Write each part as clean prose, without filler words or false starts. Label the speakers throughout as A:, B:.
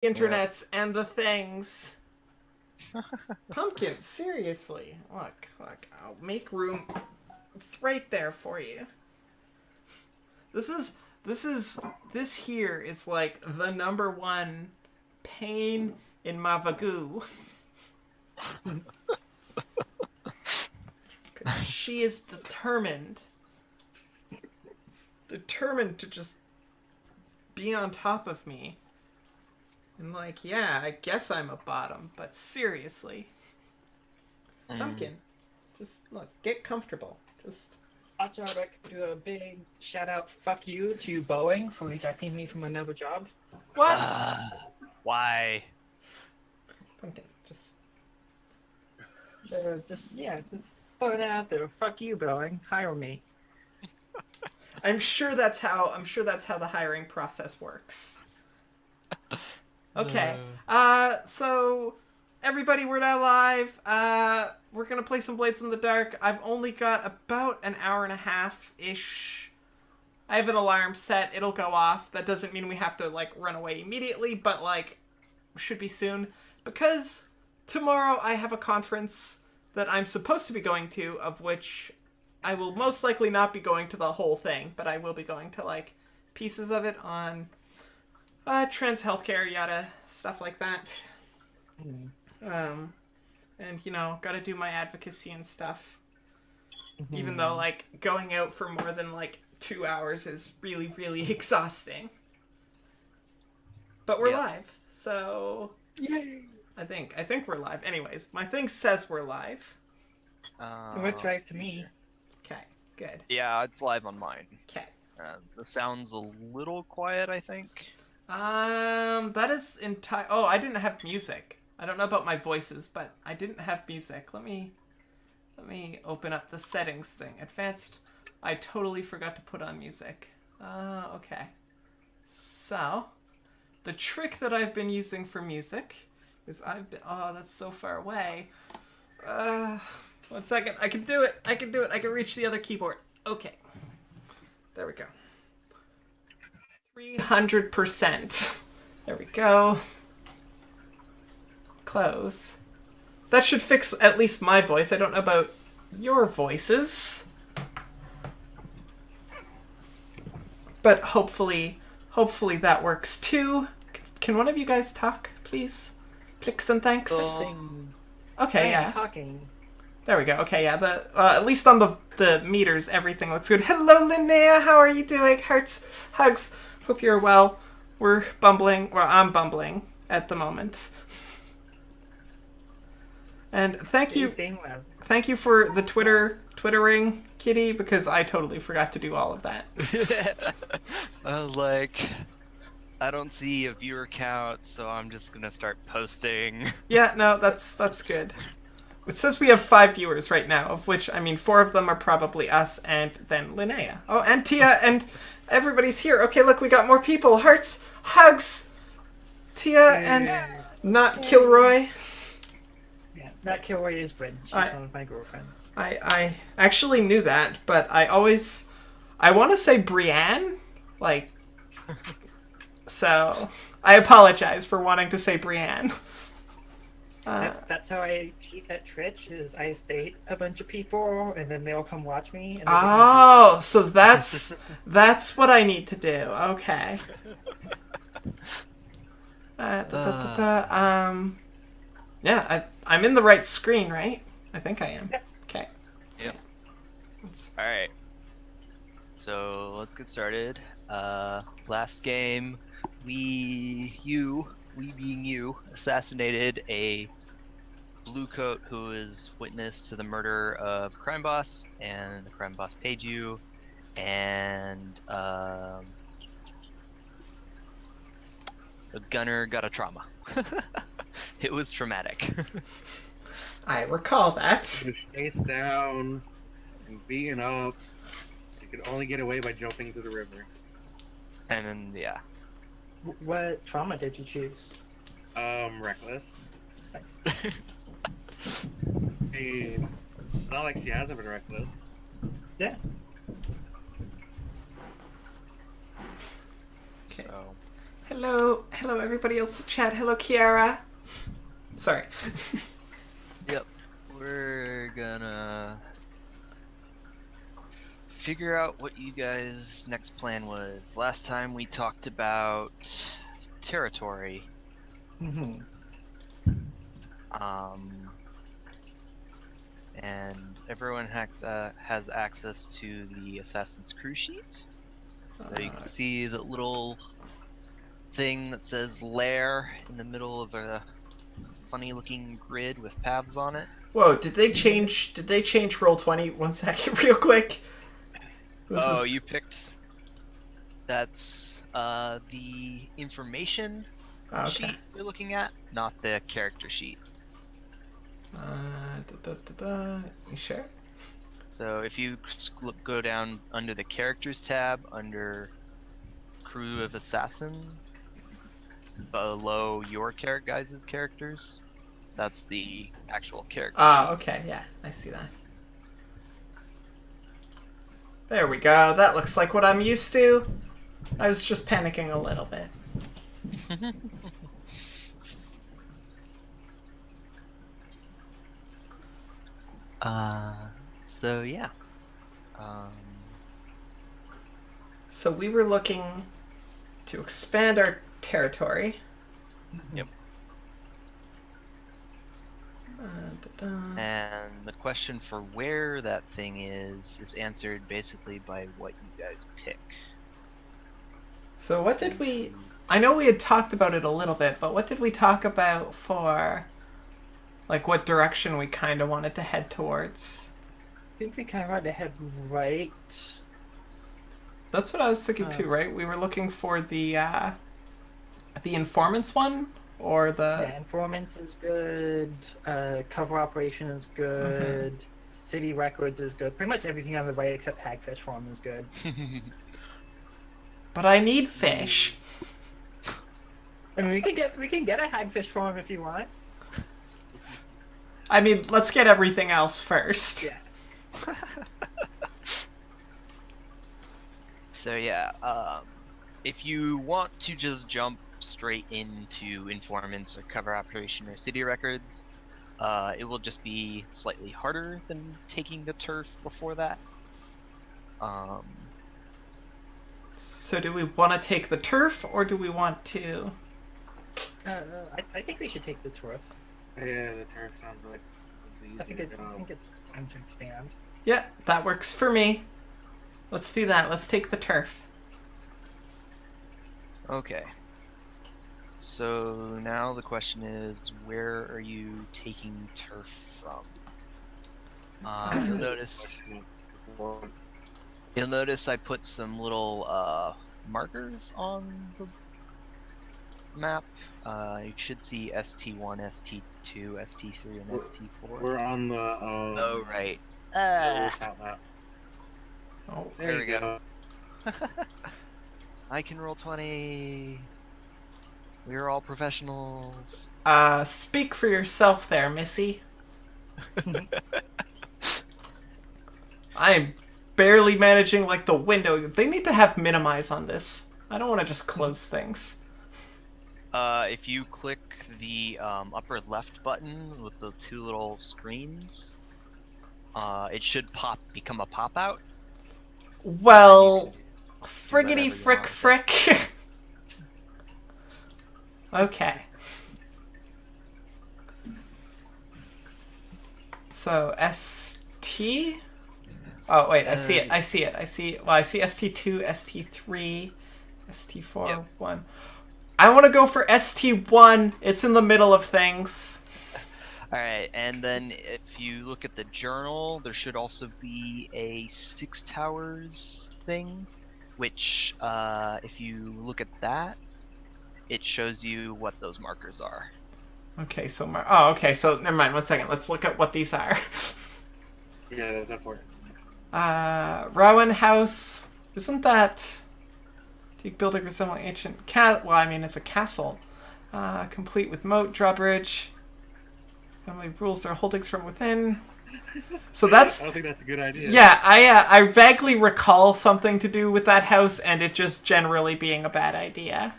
A: internets and the things. Pumpkin, seriously. Look, I'll make room right there for you. This here is like the number one pain in Mavagoo. She is determined to just be on top of me. And like, yeah, I guess I'm a bottom, but seriously. Pumpkin, just look, get comfortable. Just
B: Also, I'd like to do a big shout out, fuck you to Boeing for rejecting me from another job.
A: what?
C: Why?
A: Pumpkin, just
B: Just throw it out there. Fuck you, Boeing. Hire me.
A: I'm sure that's how the hiring process works. Okay. So everybody, we're now live. We're gonna play some Blades in the Dark. I've only got about an hour and a half ish. I have an alarm set. It'll go off. That doesn't mean we have to like run away immediately, but like should be soon because tomorrow I have a conference that I'm supposed to be going to, of which I will most likely not be going to the whole thing, but I will be going to like pieces of it on trans healthcare, yada, stuff like that. And you know, gotta do my advocacy and stuff. Even though like going out for more than like 2 hours is really, really exhausting. But we're live, so
B: Yay!
A: I think we're live. Anyways, my thing says we're live.
B: Looks right to me.
A: Okay, good.
C: Yeah, it's live on mine.
A: Okay.
C: The sound's a little quiet, I think.
A: That is entire. Oh, I didn't have music. I don't know about my voices, but I didn't have music. Let me open up the settings thing. Advanced. I totally forgot to put on music. Okay. So, the trick that I've been using for music is oh, that's so far away. 1 second. I can do it. I can reach the other keyboard. Okay. There we go. 300%. There we go. Close. That should fix at least my voice. I don't know about your voices. But hopefully that works too. Can one of you guys talk, please? Please and thanks. Okay, yeah.
B: Talking.
A: There we go. Okay, yeah. At least on the meters, everything looks good. Hello, Linnea. How are you doing? Hearts, hugs. Hope you're well. We're bumbling. Well, I'm bumbling at the moment. And thank you for the twittering, Kitty, because I totally forgot to do all of that.
C: I was like, I don't see a viewer count, so I'm just gonna start posting.
A: Yeah, no, that's good. It says we have 5 viewers right now, of which, 4 of them are probably us, and then Linnea. Oh, and Tia, and everybody's here. Okay, look, we got more people. Hearts, hugs. Tia and not Kilroy.
B: Yeah, not Kilroy is Bryn. She's one of my girlfriends.
A: I actually knew that, but I want to say Brienne, like, so I apologize for wanting to say Brienne.
B: That's how I cheat at Twitch. Is I date a bunch of people and then they all come watch me. And
A: oh, so that's what I need to do. Okay. Yeah, I'm in the right screen, right? I think I am.
B: Yeah.
A: Okay.
C: Yep. Alright. So, let's get started. Last game, we being you, assassinated a blue coat who is witness to the murder of crime boss, and the crime boss paid you, and the gunner got a trauma. It was traumatic.
A: I recall that.
D: He was chased down and beaten up. You could only get away by jumping into the river.
C: And then, yeah.
B: What trauma did you choose?
D: Reckless.
B: Nice.
D: Hey, it's not like she hasn't been reckless.
B: Yeah.
A: Okay.
C: So,
A: Hello, everybody else in chat. Hello, Kiara. Sorry.
C: Yep. We're gonna figure out what you guys' next plan was. Last time we talked about territory.
B: Mm-hmm.
C: And everyone has access to the Assassin's Crew sheet. So you can see the little thing that says lair in the middle of a funny looking grid with paths on it.
A: Whoa, did they change Roll20? 1 second, real quick.
C: You picked... That's the information sheet you're looking at, not the character sheet.
A: You sure?
C: So if you go down under the characters tab, under crew of assassin, below your guys' characters, that's the actual character sheet.
A: Okay, yeah, I see that. There we go, that looks like what I'm used to. I was just panicking a little bit.
C: So yeah.
A: So we were looking to expand our territory.
C: Yep. And the question for where that thing is answered basically by what you guys pick.
A: So what did we... I know we had talked about it a little bit, but what did we talk about for... Like, what direction we kind of wanted to head towards?
B: I think we kind of wanted to head right.
A: That's what I was thinking too, right? We were looking for the informants one? Or the...
B: Yeah, informant is good. Cover operation is good. City records is good. Pretty much everything on the right except Hagfish Farm is good.
A: But I need fish.
B: I mean, we can get a Hagfish Farm if you want.
A: I mean, let's get everything else first.
B: Yeah.
C: So yeah, if you want to just jump straight into informants or cover operation or city records, it will just be slightly harder than taking the turf before that.
A: So do we want to take the turf, or do we want to...
B: I think we should take the turf.
D: Yeah, the turn sounds like
B: I think it's time to expand.
A: Yeah, that works for me. Let's do that. Let's take the turf.
C: Okay. So now the question is, where are you taking turf from? You'll notice I put some little markers on the map. You should see ST1, ST2, ST3, and ST4.
D: We're on the.
C: Oh right.
A: Oh,
C: There we go. I can roll 20. We're all professionals.
A: Speak for yourself there, Missy. I'm barely managing, like, the window. They need to have minimize on this. I don't want to just close things.
C: If you click the upper left button with the two little screens, it should become a pop-out.
A: Well, friggity frick. Okay. So, ST? Oh, wait, I see it. I see ST2, ST3, ST4,
C: Yep.
A: 1. I want to go for ST1. It's in the middle of things.
C: Alright, and then if you look at the journal, there should also be a 6 towers thing, which, if you look at that, it shows you what those markers are.
A: Okay, so so never mind. 1 second. Let's look at what these are.
D: Yeah, that's important.
A: Rowan House. Isn't that... Duke building resembling ancient well, I mean, it's a castle. Complete with moat, drawbridge. Family rules their holdings from within. So that's...
D: I don't think that's a good idea.
A: Yeah, I vaguely recall something to do with that house, and it just generally being a bad idea.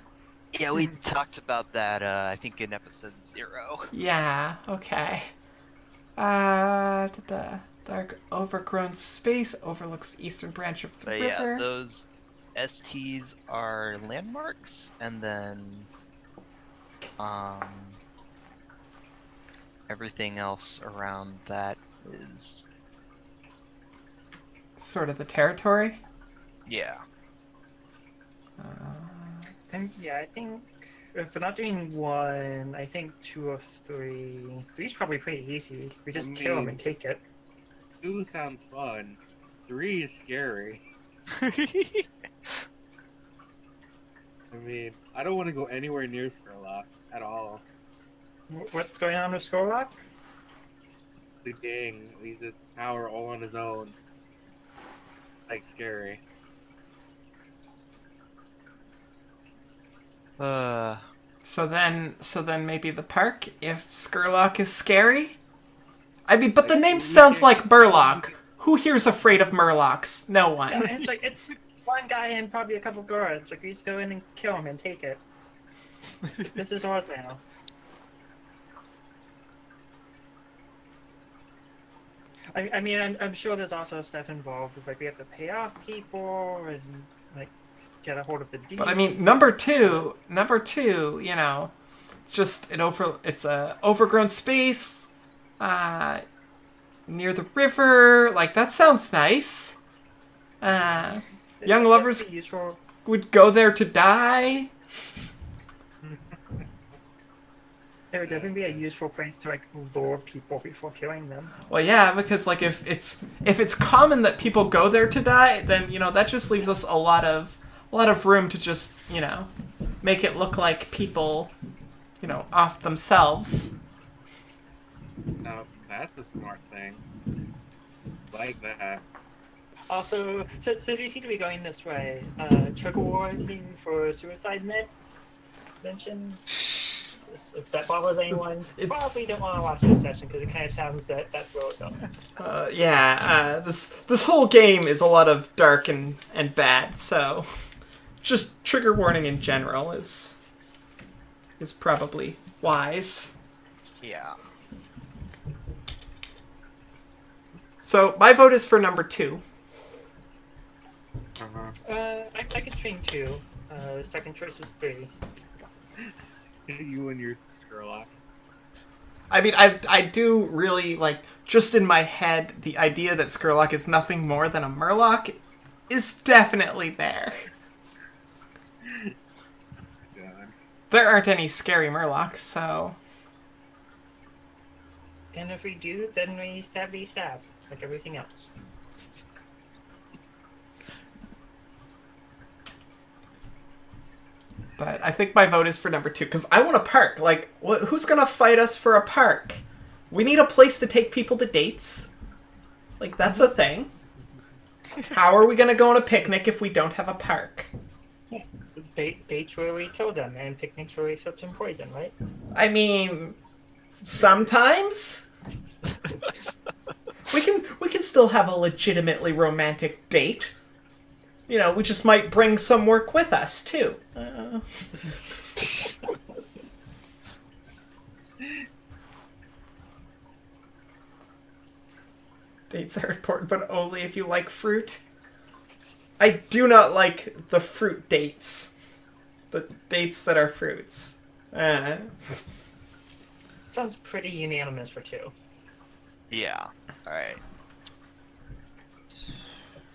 C: Yeah, we talked about that, I think in episode 0.
A: Yeah, okay. The dark overgrown space overlooks the eastern branch of the
C: But
A: river.
C: yeah, those STs are landmarks, and then everything else around that is,
A: Sort of the territory.
C: yeah.
B: And yeah, I think if we're not doing 1, I think 2 or 3. 3's probably pretty easy. We just kill them and take it.
D: 2 sounds fun. 3 is scary. I mean, I don't want to go anywhere near Skurlock at all.
B: What's going on with Skurlock?
D: The gang, he's a power all on his own. Like, scary.
A: So then maybe the park, if Skurlock is scary? I mean, but the name sounds like Murloc. Who here's afraid of Murlocs? No one.
B: Yeah, it's like, it's one guy and probably a couple guards. Like, we just go in and kill him and take it. This is ours now. I mean, I'm sure there's also stuff involved with, like, we have to pay off people and, like, get a hold of the deed.
A: But I mean, number two, you know, it's a overgrown space, near the river. Like, that sounds nice. Young lovers
B: Useful.
A: would go there to die.
B: It would definitely be a useful place to, like, lure people before killing them.
A: Well, yeah, because like if it's common that people go there to die, then you know that just leaves us a lot of room to just, you know, make it look like people, you know, off themselves.
D: Now, that's a smart thing. Like that.
B: Also, so we seem to be going this way. Trigger warning for suicide mention. If that bothers anyone, probably don't want to watch this session because it kind of sounds that's where we're going.
A: This whole game is a lot of dark and bad, so just trigger warning in general is probably wise.
C: Yeah.
A: So my vote is for number 2.
B: I could swing 2. Second choice is 3.
D: You and your Skurlock.
A: I mean, I do really, like, just in my head, the idea that Skurlock is nothing more than a Murloc is definitely there.
D: God.
A: There aren't any scary Murlocs, so...
B: And if we do, then we stab, like everything else.
A: But I think my vote is for number 2, because I want a park. Like, who's gonna fight us for a park? We need a place to take people to dates. Like, that's a thing. How are we gonna go on a picnic if we don't have a park?
B: Dates where we kill them, and picnics where we slip some poison, right?
A: I mean, sometimes we can still have a legitimately romantic date. You know, we just might bring some work with us too. Dates are important, but only if you like fruit. I do not like the fruit dates. The dates that are fruits.
B: Sounds pretty unanimous for 2.
C: Yeah. Alright.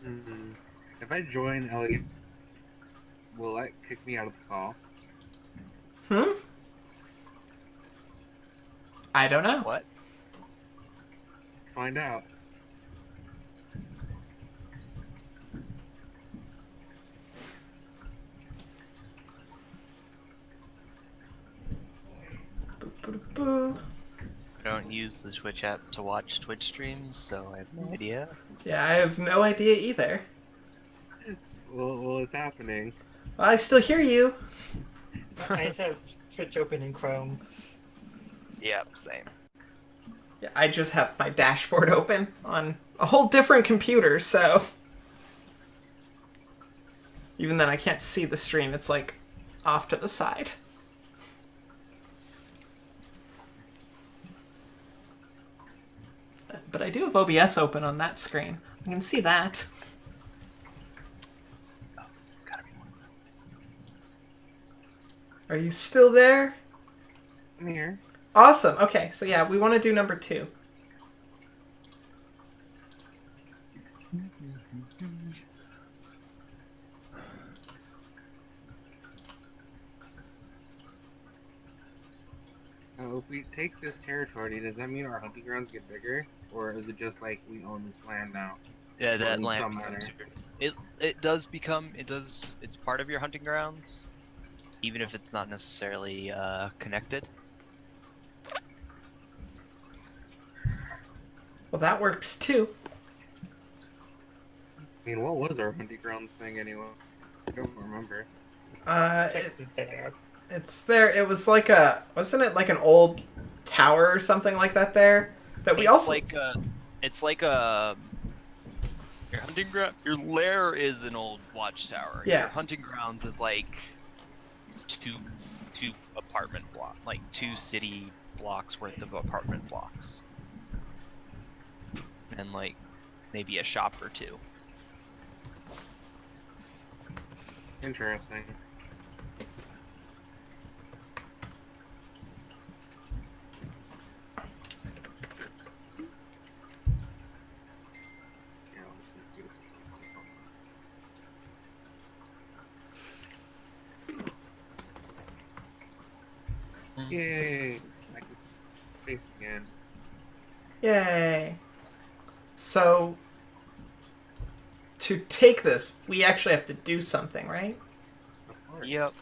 D: Mm-hmm. If I join Elliot, will that kick me out of the call?
A: I don't know.
C: What?
D: Find out.
A: Boo.
C: I don't use the Twitch app to watch Twitch streams, so I have no idea.
A: Yeah, I have no idea either.
D: Well, it's happening.
A: Well, I still hear you.
B: I just have Twitch open in Chrome.
C: Yep, same.
A: Yeah, I just have my dashboard open on a whole different computer, so... Even then, I can't see the stream. It's like off to the side. But I do have OBS open on that screen. I can see that.
C: It's gotta be one.
A: Are you still there?
D: I'm here.
A: Awesome. Okay, so yeah, we want to do number 2.
D: Now, if we take this territory, does that mean our hunting grounds get bigger, or is it just like we own this land now?
C: Yeah, that
D: in
C: land
D: some
C: becomes
D: manner.
C: it's part of your hunting grounds, even if it's not necessarily connected.
A: Well, that works too.
D: I mean, what was our hunting grounds thing anyway? I don't remember.
B: There.
A: It's there. It was like wasn't it like an old tower or something like that there? That we
C: It's
A: also
C: like a your hunting ground. Your lair is an old watchtower.
A: Yeah.
C: Your hunting grounds is like two apartment block, like 2 city blocks worth of apartment blocks, and like maybe a shop or 2.
D: Interesting. Yeah, let's just do it. Yay! I can face again.
A: Yay. So to take this, we actually have to do something, right?
D: Of course.
C: Yep.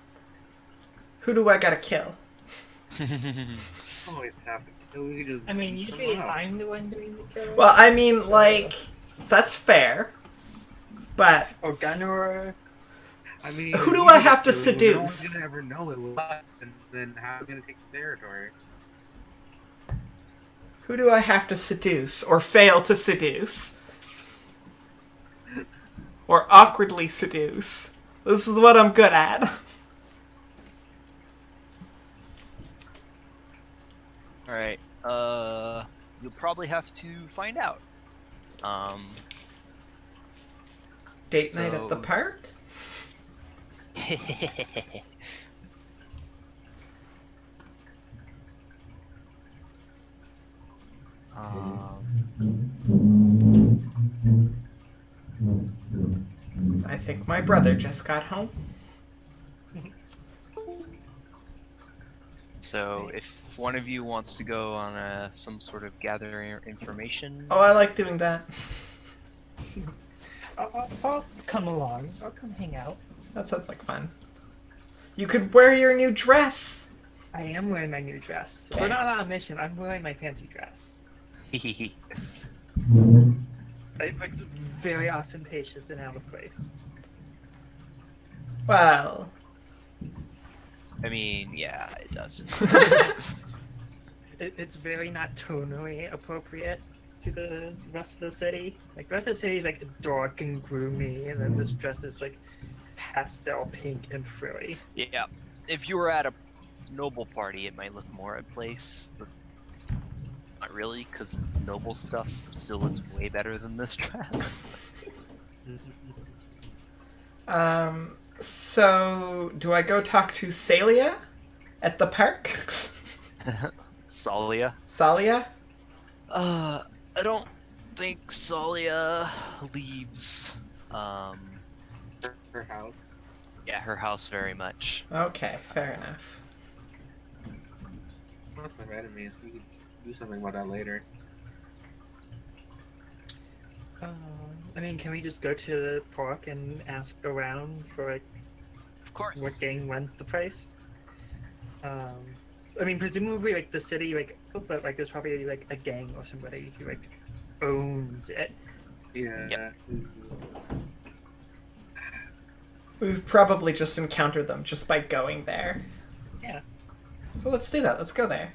A: Who do I gotta kill?
D: Always happens. So we just
B: I mean, usually
D: Wow.
B: I'm the one doing the killing.
A: Well, I mean,
B: So-
A: like, that's fair. But
B: Or Gunnar.
D: I mean,
A: Who do
D: you
A: I
D: get
A: have to
D: killed, No one's
A: seduce?
D: gonna ever know it was us, and then how are we gonna take the territory?
A: who do I have to seduce or fail to seduce? Or awkwardly seduce? This is what I'm good at.
C: All right. You'll probably have to find out.
A: Date night at the
C: So-
A: park? I think my brother just got home.
C: So if one of you wants to go on some sort of gathering information,
A: Oh, I like doing that.
B: I'll come along. I'll come hang out.
A: That sounds like fun. You could wear your new dress.
B: I am wearing my new dress. If
A: Okay.
B: we're not on a mission, I'm wearing my fancy dress. It looks very ostentatious and out of place.
A: Well,
C: I mean, yeah, it does.
B: It's very not tonally appropriate to the rest of the city. Like, the rest of the city is like dark and gloomy, and then this dress is like pastel pink and frilly.
C: Yeah, if you were at a noble party, it might look more at place, but not really, because noble stuff still looks way better than this dress.
A: so do I go talk to Salia at the park?
C: Salia.
A: Salia?
C: I don't think Salia leaves.
D: Her house.
C: Yeah, her house very much.
A: Okay, fair enough.
D: Must have enemies. We could do something about that later.
B: I mean, can we just go to the park and ask around for like
C: Of course.
B: what gang runs the place? I mean, presumably like the city, like, but like there's probably like a gang or somebody who like owns it.
D: Yeah.
C: Yep.
A: We've probably just encountered them just by going there.
B: Yeah.
A: So let's do that. Let's go there.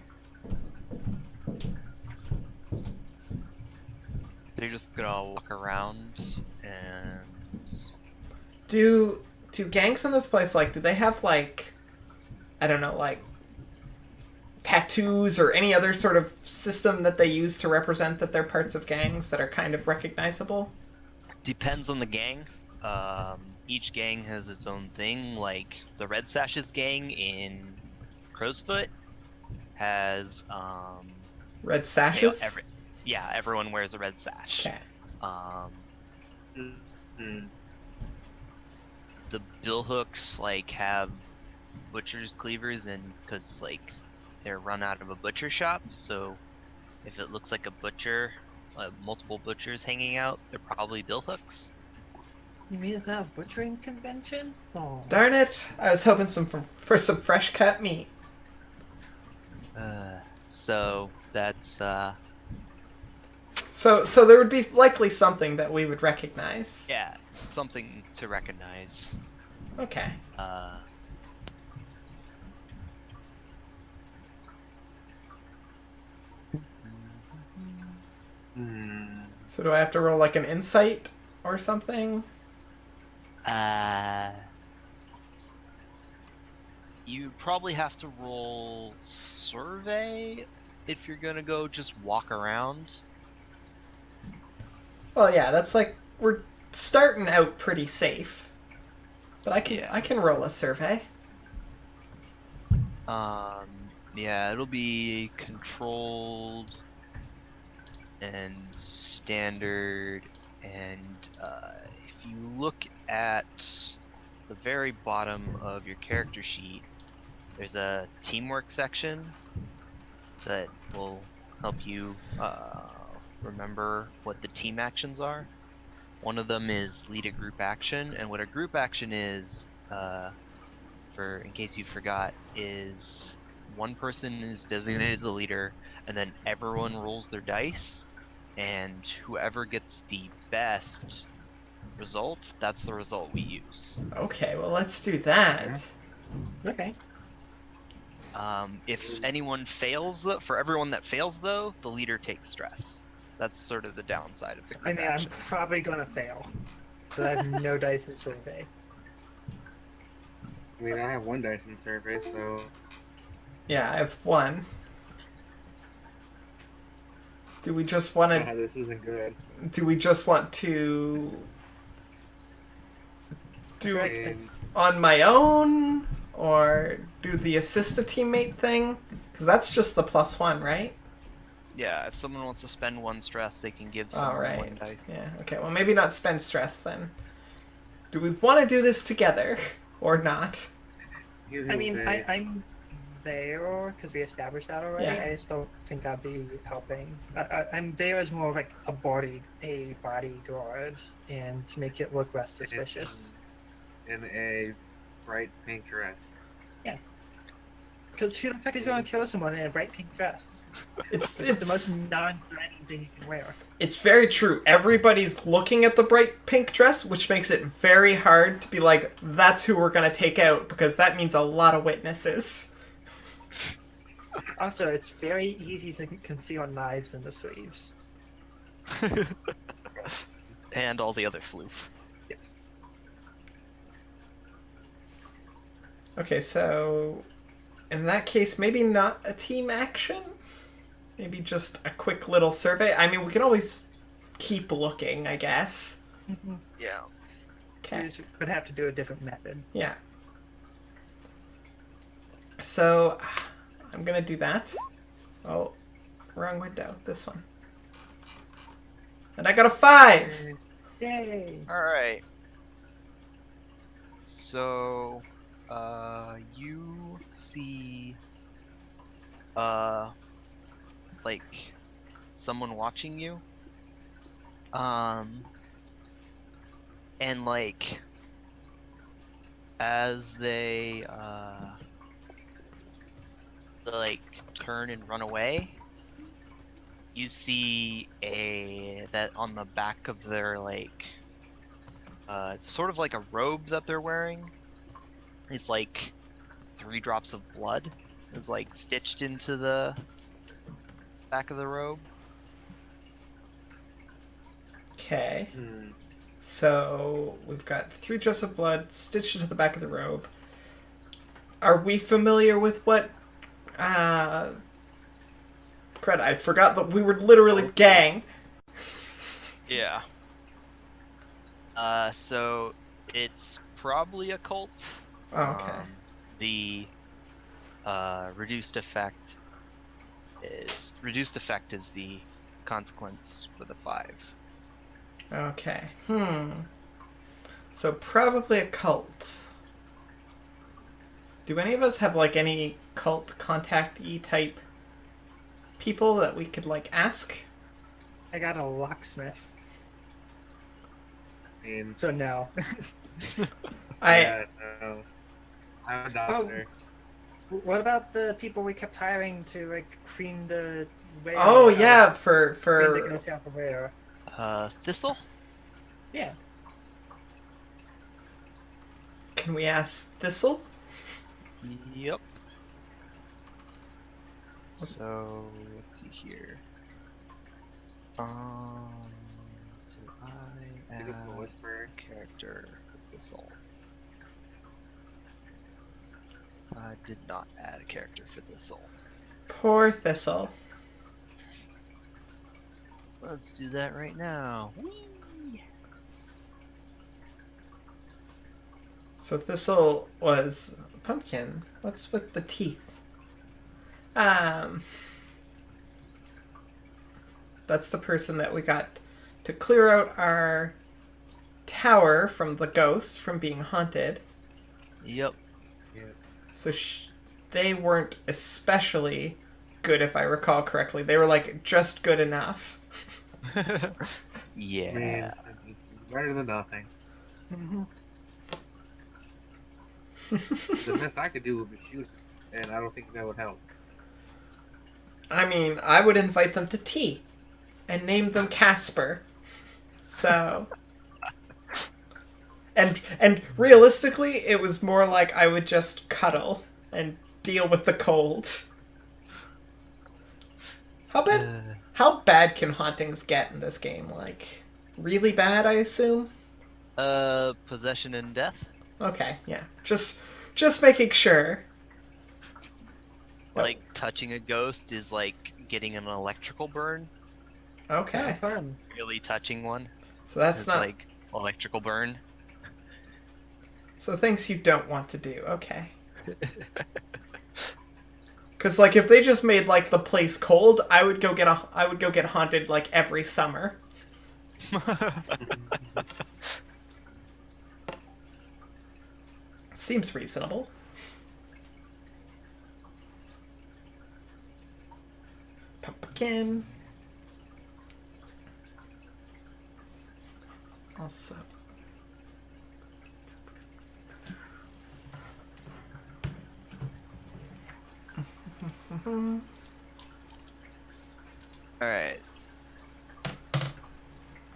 C: They're just gonna walk around and
A: Do gangs in this place, like, do they have like I don't know, like tattoos or any other sort of system that they use to represent that they're parts of gangs that are kind of recognizable?
C: Depends on the gang. Each gang has its own thing. Like the Red Sashes gang in Crowsfoot has
A: Red
C: they-
A: sashes?
C: every, yeah, everyone wears a red sash.
A: Okay.
C: Um,
D: Hmm.
C: the Billhooks like have butchers cleavers, and because like they're run out of a butcher shop, so if it looks like a butcher, multiple butchers hanging out, they're probably Billhooks.
B: You mean it's not a butchering convention? Oh.
A: Darn it! I was hoping for some fresh cut meat.
C: So that's
A: So there would be likely something that we would recognize.
C: yeah, something to recognize.
A: Okay.
D: Hmm.
A: So do I have to roll like an insight or something?
C: You probably have to roll survey if you're gonna go just walk around.
A: Well, yeah, that's like we're starting out pretty safe. But I
C: Yeah.
A: can roll a survey.
C: Yeah, it'll be controlled and standard, and if you look at the very bottom of your character sheet, there's a teamwork section that will help you remember what the team actions are. One of them is lead a group action, and what a group action is, for in case you forgot, is one person is designated the leader, and then everyone rolls their dice, and whoever gets the best result, that's the result we use.
A: Okay, well let's do that.
B: Okay.
C: If anyone fails, for everyone that fails though, the leader takes stress. That's sort of the downside of the group
B: I mean, I'm
C: action.
B: probably gonna fail. But I have no dice in survey.
D: I mean, I have one dice in survey, so
A: Yeah, I have one. Do we just want to?
D: this isn't good.
A: Do we just want to do
B: Correct,
A: it
B: it's-
A: on my own or do the assist a teammate thing? Because that's just the +1, right?
C: Yeah, if someone wants to spend one stress, they can give
A: Oh,
C: someone
A: right.
C: one dice.
A: Yeah. Okay. Well, maybe not spend stress then. Do we want to do this together or not?
B: I mean, I'm there because we established that already.
A: Yeah.
B: I just don't think that'd be helping. I'm there as more of like a bodyguard, and to make it look less suspicious.
D: in a bright pink dress.
B: Because who the fuck is going to kill someone in a bright pink dress?
A: It's
B: The most non-threatening thing you can wear.
A: It's very true. Everybody's looking at the bright pink dress, which makes it very hard to be like, that's who we're gonna take out, because that means a lot of witnesses.
B: Also, it's very easy to conceal knives in the sleeves.
C: And all the other floof.
B: Yes.
A: Okay, so in that case, maybe not a team action? Maybe just a quick little survey? I mean, we can always keep looking, I guess.
C: Yeah.
B: You
A: Okay.
B: just would have to do a different method.
A: Yeah. So, I'm gonna do that. Oh, wrong window. This one. And I got a 5!
B: Yay!
C: Alright. So, you see, like, someone watching you. And, like, as they, like, turn and run away, you see that on the back of their, like, it's sort of like a robe that they're wearing. It's like 3 drops of blood is like stitched into the back of the robe.
A: Okay.
D: Hmm.
A: So we've got 3 drops of blood stitched into the back of the robe. are we familiar with what? Crud! I forgot that we were literally gang.
C: Yeah. So it's probably a cult.
A: Okay.
C: The reduced effect is the consequence for the 5.
A: Okay. So probably a cult. Do any of us have like any cult contactee type people that we could like ask?
B: I got a locksmith,
D: And
B: so no.
A: I
D: no. I'm a doctor.
B: What about the people we kept hiring to like clean the way?
A: Oh yeah,
B: clean the
A: for
B: goes out the way.
C: Thistle?
B: Yeah.
A: can we ask Thistle?
C: Yep. So let's see here. Do I
D: Pick up the
C: add
D: whisper.
C: character for Thistle? I did not add a character for Thistle.
A: Poor Thistle.
C: Let's do that right now. Whee!
A: So Thistle was pumpkin. What's with the teeth? That's the person that we got to clear out our tower from the ghosts from being haunted.
C: Yep.
D: Yeah.
A: So they weren't especially good, if I recall correctly. They were like just good enough.
C: Yeah.
D: Man, it's better than nothing. The best I could do would be shoot, and I don't think that would help.
A: I mean, I would invite them to tea and name them Casper. So, and realistically, it was more like I would just cuddle and deal with the cold. How bad can hauntings get in this game? Like, really bad, I assume?
C: Possession and death?
A: Okay, yeah. Just making sure.
C: Like, touching a ghost is like getting an electrical burn.
A: Okay.
B: Fun.
C: Really touching one
A: So that's
C: is
A: not
C: like electrical burn.
A: so things you don't want to do. Okay. Cuz like if they just made like the place cold, I would go get haunted like every summer. Seems reasonable. Pumpkin. Also.
C: Alright.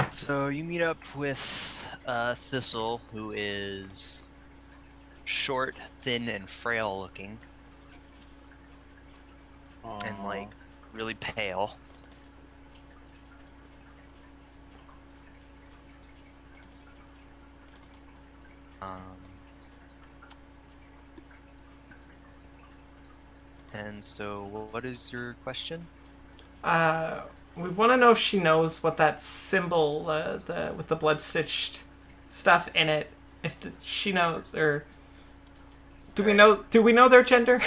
C: So you meet up with Thistle, who is short, thin, and frail looking, and
D: Aw.
C: like really pale. And so, what is your question?
A: We want to know if she knows what that symbol, the with the blood stitched stuff in it. If she knows, or do we know? Do we know their gender?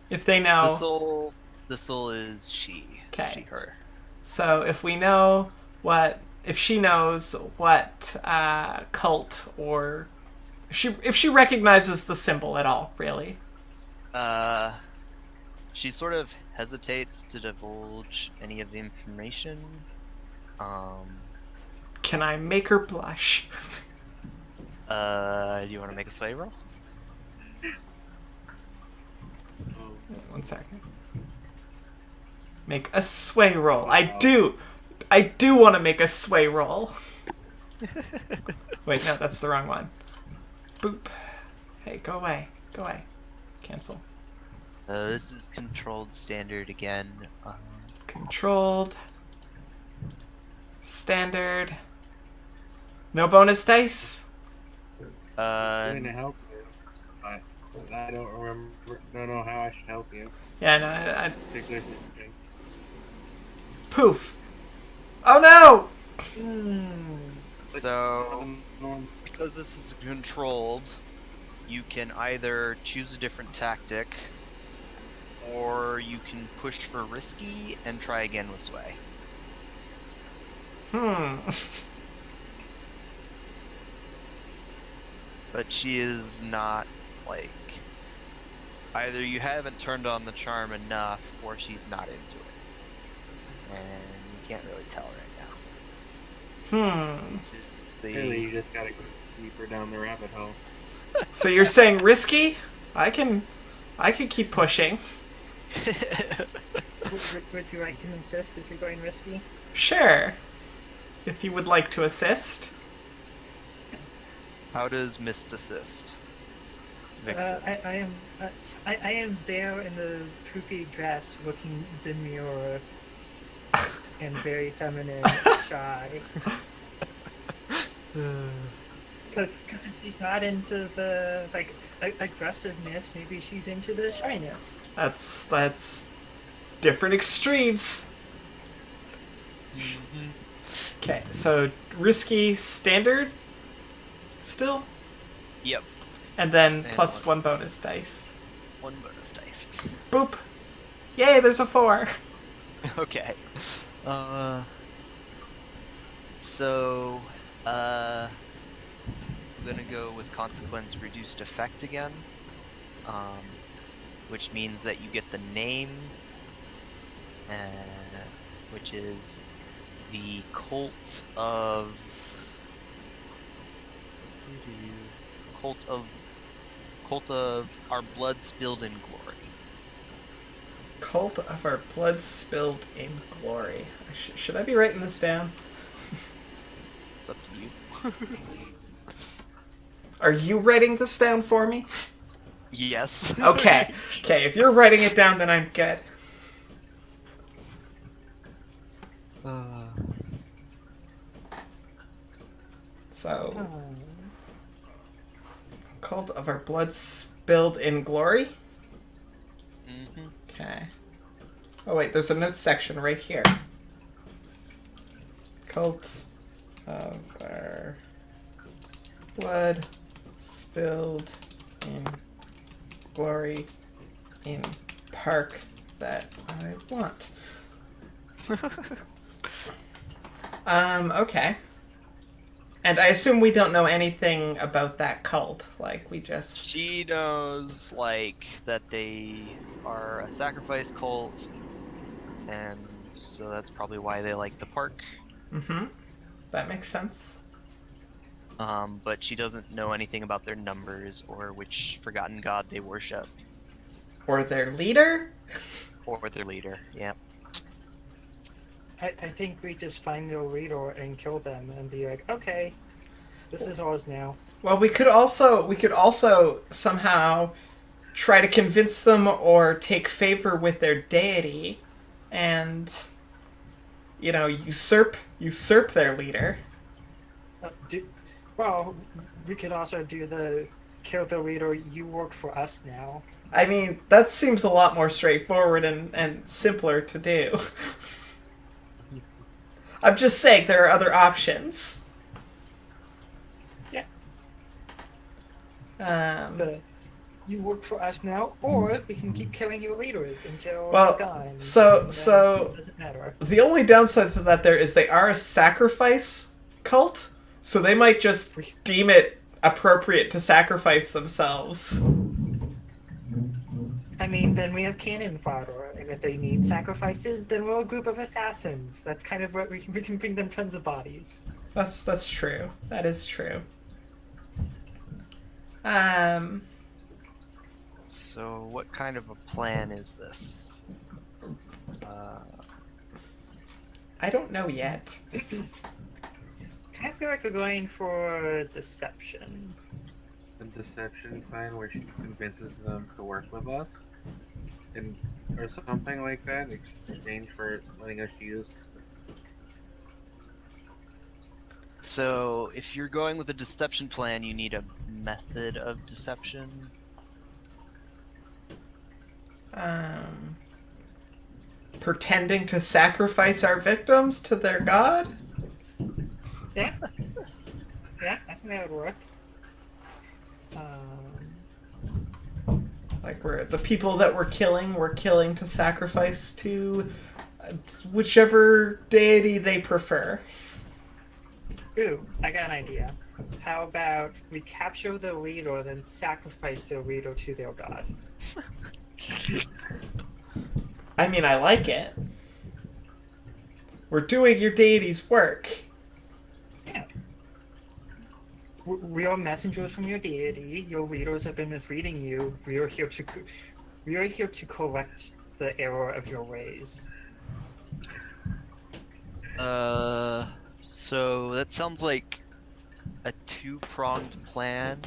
A: If they know,
C: Thistle is she.
A: Okay.
C: She, her.
A: So if we know if she knows what cult, or if she recognizes the symbol at all, really.
C: She sort of hesitates to divulge any of the information.
A: Can I make her blush?
C: Do you want to make a sway roll?
D: Oh,
A: 1 second. Make a sway roll. I do want to make a sway roll. Wait, no, that's the wrong one. Boop. Hey, go away. Go away. Cancel.
C: This is controlled standard again.
A: Controlled. Standard. No bonus dice?
D: trying to help you, but I don't remember. Don't know how I should help you.
A: Yeah, no,
D: Particularly.
A: poof. Oh no!
C: So, because this is controlled, you can either choose a different tactic, or you can push for risky and try again with Sway. But she is not, like... Either you haven't turned on the charm enough, or she's not into it. And you can't really tell right now. Is
D: Really, you just gotta go deeper down the rabbit hole.
A: So you're saying risky? I can keep pushing.
B: Would you like to insist if you're going risky?
A: Sure. If you would like to assist.
C: How does Mist assist?
B: I am there in the poofy dress, looking demure and very feminine, shy. Because if she's not into the aggressiveness, maybe she's into the shyness.
A: That's different extremes. Okay, so risky standard still?
C: Yep.
A: And then
C: And
A: plus one bonus dice.
C: One bonus dice.
A: Boop. Yay, there's a 4.
C: Okay. So, I'm gonna go with consequence reduced effect again. Which means that you get the name, which is the Cult of Our Blood Spilled in Glory.
A: Cult of Our Blood Spilled in Glory. Should I be writing this down?
C: It's up to you.
A: Are you writing this down for me?
C: Yes.
A: Okay. Okay, if you're writing it down, then I'm good. So, Cult of Our Blood Spilled in Glory?
C: Mm-hmm.
A: Okay. Oh wait, there's a notes section right here. Cult of Our Blood Spilled in Glory in Park that I want. Okay. And I assume we don't know anything about that cult. Like, we just...
C: She knows, like, that they are a sacrifice cult, and so that's probably why they like the park.
A: Mm-hmm. That makes sense.
C: But she doesn't know anything about their numbers or which forgotten god they worship.
A: Or their leader?
C: Or their leader, yeah.
B: I think we just find their leader and kill them and be like, okay, this is ours now.
A: Well, we could also somehow try to convince them or take favor with their deity and, you know, usurp their leader.
B: Well, we could also do the kill the leader, you work for us now.
A: I mean, that seems a lot more straightforward and simpler to do. I'm just saying there are other options.
B: Yeah. You work for us now, or we can keep killing your leaders until they're gone.
A: So
B: It doesn't matter.
A: The only downside to that there is they are a sacrifice cult, so they might just deem it appropriate to sacrifice themselves.
B: I mean, then we have cannon fodder, and if they need sacrifices, then we're a group of assassins. That's kind of what we can bring them tons of bodies.
A: That's true. That is true.
C: So what kind of a plan is this?
A: I don't know yet.
B: I feel like we're going for deception.
D: A deception plan where she convinces them to work with us, or something like that, in exchange for letting us use.
C: So if you're going with a deception plan, you need a method of deception.
A: Pretending to sacrifice our victims to their god?
B: Yeah. Yeah, I think that would work.
A: Like, the people that we're killing to sacrifice to whichever deity they prefer.
B: Ooh, I got an idea. How about we capture the leader, then sacrifice the leader to their god?
A: I mean, I like it. We're doing your deity's work.
B: Yeah. We are messengers from your deity. Your leaders have been misleading you. We are here to correct the error of your ways.
C: So that sounds like a two-pronged plan.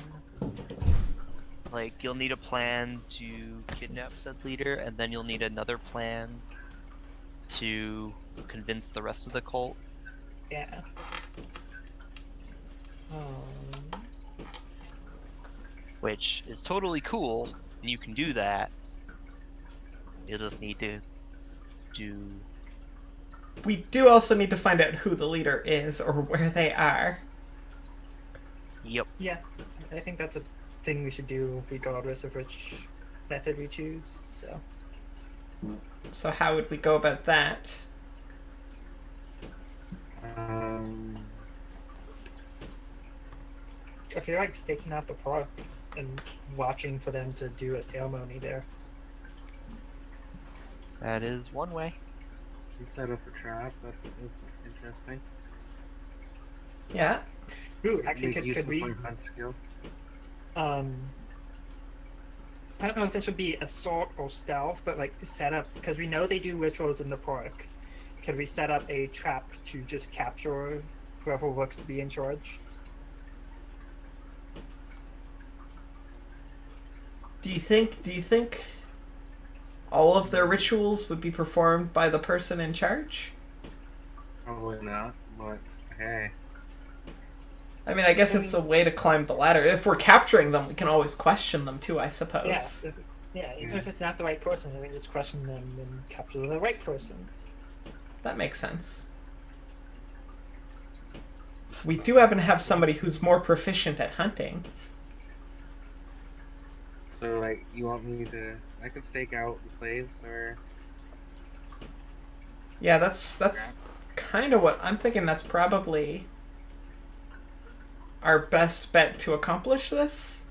C: Like, you'll need a plan to kidnap said leader, and then you'll need another plan to convince the rest of the cult.
B: Yeah.
C: Which is totally cool, and you can do that. You'll just need to do...
A: We do also need to find out who the leader is or where they are.
C: Yep.
B: Yeah, I think that's a thing we should do regardless of which method we choose, so.
A: So how would we go about that?
B: I feel like staking out the park and watching for them to do a ceremony there.
C: That is one way.
D: You set up a trap. That's interesting.
A: Yeah.
B: Ooh, actually,
D: Make use
B: could
D: of
B: we?
D: my hunt skill.
B: I don't know if this would be assault or stealth, but like set up, because we know they do rituals in the park. Could we set up a trap to just capture whoever looks to be in charge?
A: Do you think all of their rituals would be performed by the person in charge?
D: Probably not, but hey.
A: I mean, I guess it's a way to climb the ladder. If we're capturing them, we can always question them too, I suppose.
B: Yeah, even if it's not the right person, then we just question them and capture the right person.
A: That makes sense. We do happen to have somebody who's more proficient at hunting.
D: So, like, you want me to... I could stake out the place, or...
A: Yeah, that's kind of what I'm thinking. That's probably our best bet to accomplish this.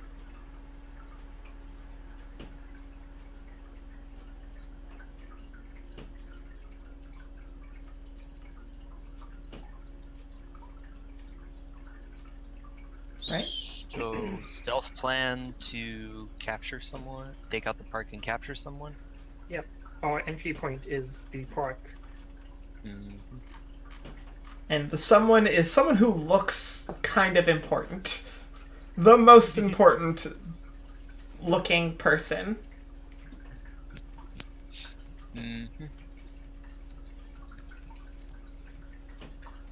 A: Right?
C: So, stealth plan to capture someone, stake out the park and capture someone?
B: Yep. Our entry point is the park.
A: And the someone is someone who looks kind of important. The most important looking person.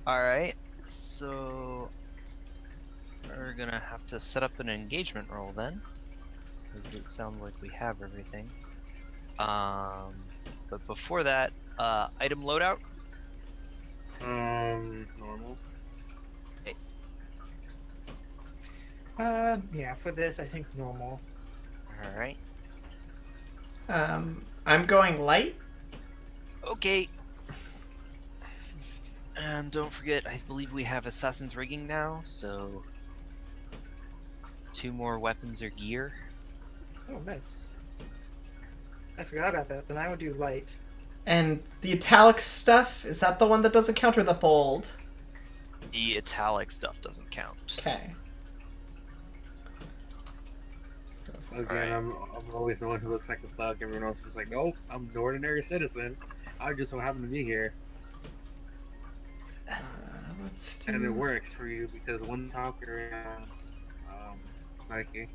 C: Alright, so we're gonna have to set up an engagement roll then, because it sounds like we have everything. But before that, item loadout.
D: Normal.
B: Yeah, for this, I think normal.
C: Alright.
A: I'm going light.
C: Okay. And don't forget, I believe we have Assassin's Rigging now, so 2 more weapons or gear.
B: Oh, nice. I forgot about that. Then I would do light.
A: And the italic stuff, is that the one that doesn't count or the bold?
C: The italic stuff doesn't count.
A: Okay.
D: Again,
C: Alright.
D: I'm always the one who looks like a thug. Everyone else is like, nope, I'm an ordinary citizen. I just so happen to be here.
A: Let's do...
D: And it works for you because one talker is spiky.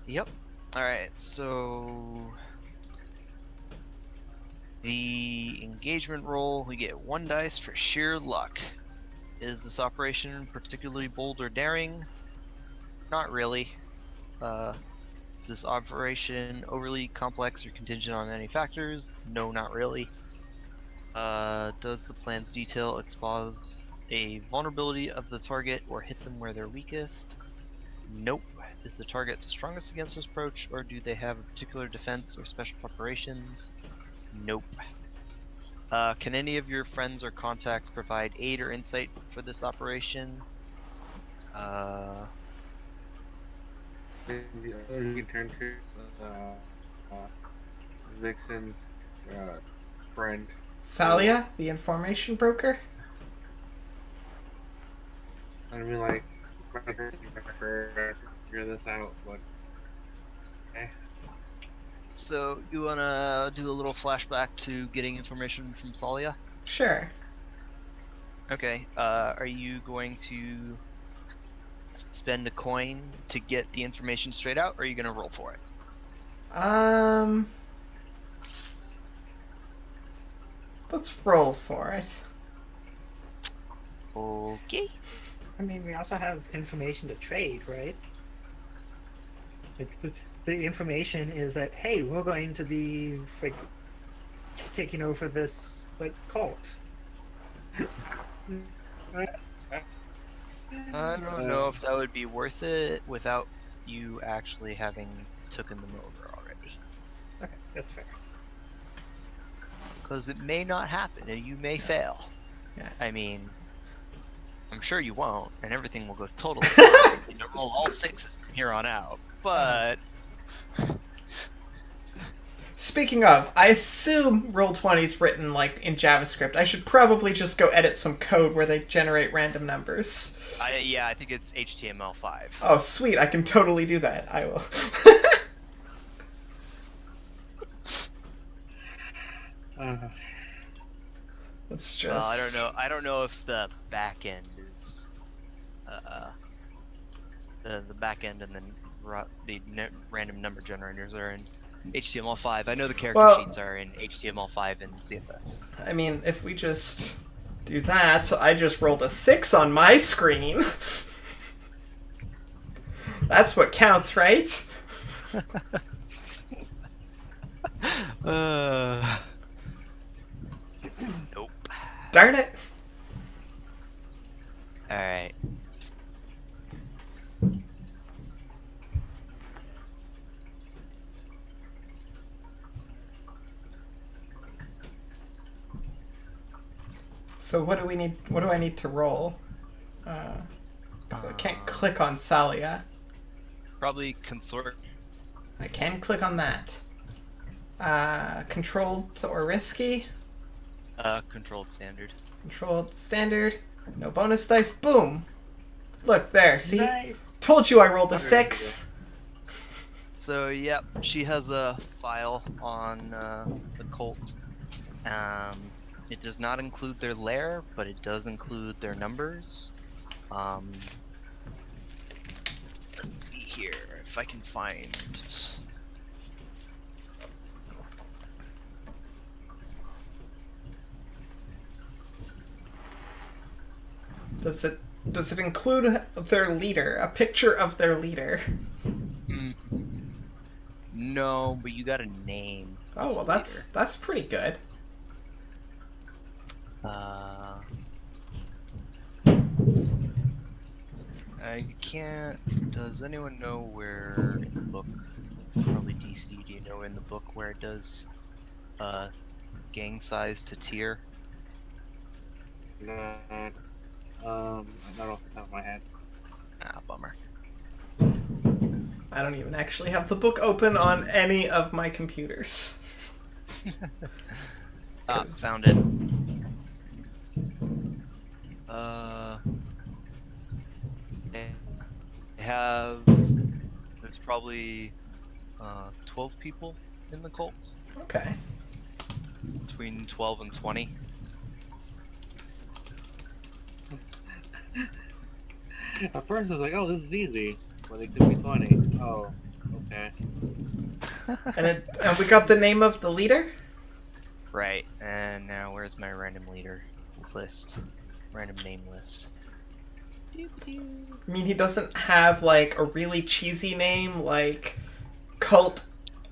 C: Yep. Alright, so the engagement roll, we get 1 dice for sheer luck. Is this operation particularly bold or daring? Not really. Is this operation overly complex or contingent on any factors? No, not really. Does the plan's detail expose a vulnerability of the target or hit them where they're weakest? Nope. Is the target strongest against this approach, or do they have a particular defense or special preparations? Nope. Can any of your friends or contacts provide aid or insight for this operation?
D: You can turn to Vixen's friend.
A: Salia, the information broker?
D: I mean, like, figure this out, but okay.
C: So, you wanna do a little flashback to getting information from Salia?
A: Sure.
C: Okay, are you going to spend a coin to get the information straight out, or are you gonna roll for it?
A: Let's roll for it.
C: Okay.
B: I mean, we also have information to trade, right? Like, the information is that, hey, we're going to be like taking over this like cult.
C: I don't know if that would be worth it without you actually having taken them over already.
B: Okay, that's fair.
C: Because it may not happen, and you may fail.
A: Yeah.
C: I mean, I'm sure you won't, and everything will go totally fine. You know, roll all sixes from here on out. But
A: Speaking of, I assume Roll20's written like in JavaScript. I should probably just go edit some code where they generate random numbers.
C: I think it's HTML5.
A: Oh, sweet! I can totally do that. I will. Let's just.
C: Well, I don't know. I don't know if the back end is the back end and then random number generators are in HTML5. I know the character sheets are in HTML5 and CSS.
A: I mean, if we just do that, so I just rolled a 6 on my screen. That's what counts, right?
C: Nope.
A: Darn it.
C: Alright.
A: So what do we need? What do I need to roll? So I can't click on Salia.
C: Probably consort.
A: I can click on that. Controlled or risky?
C: Controlled standard.
A: Controlled standard. No bonus dice. Boom. Look there. See?
B: Nice.
A: Told you I rolled a 6.
C: So, yep, she has a file on the cult. It does not include their lair, but it does include their numbers. Let's see here if I can find.
A: Does it include their leader? A picture of their leader?
C: No, but you got a name.
A: Oh well, that's pretty good.
C: I can't. Does anyone know where in the book? Probably DC. Do you know in the book where it does gang size to tier?
D: Not off the top of my head.
C: Ah, bummer.
A: I don't even actually have the book open on any of my computers.
C: Found it. They have. There's probably 12 people in the cult.
A: Okay.
C: Between 12 and 20.
D: At first I was like, oh, this is easy. But it could be 20. Oh, okay.
A: And we got the name of the leader?
C: Right, and now where's my random leader list? Random name list.
A: I mean, he doesn't have, like, a really cheesy name, like Cult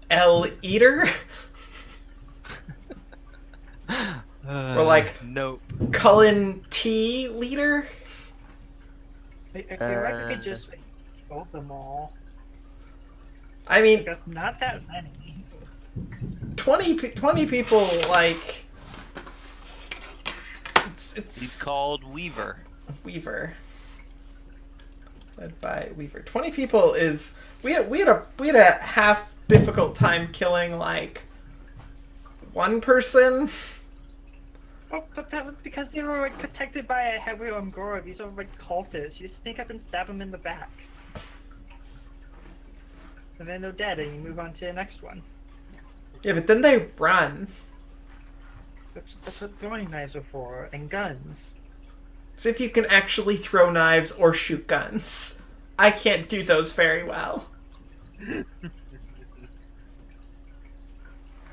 A: L Eater. Or like
C: Nope.
A: Cullen T Leader.
B: I feel like I could just kill them all.
A: I mean,
B: Because not that many.
A: 20 people, like...
C: He's
A: It's
C: called Weaver.
A: Weaver. Led by Weaver. 20 people is... We had a half difficult time killing, like, one person.
B: Oh, but that was because they were like protected by a heavy Umgora. These are like cultists. You sneak up and stab them in the back. And then they're dead and you move on to the next one.
A: Yeah, but then they run.
B: That's what throwing knives are for, and guns.
A: So if you can actually throw knives or shoot guns. I can't do those very well.
B: I mean,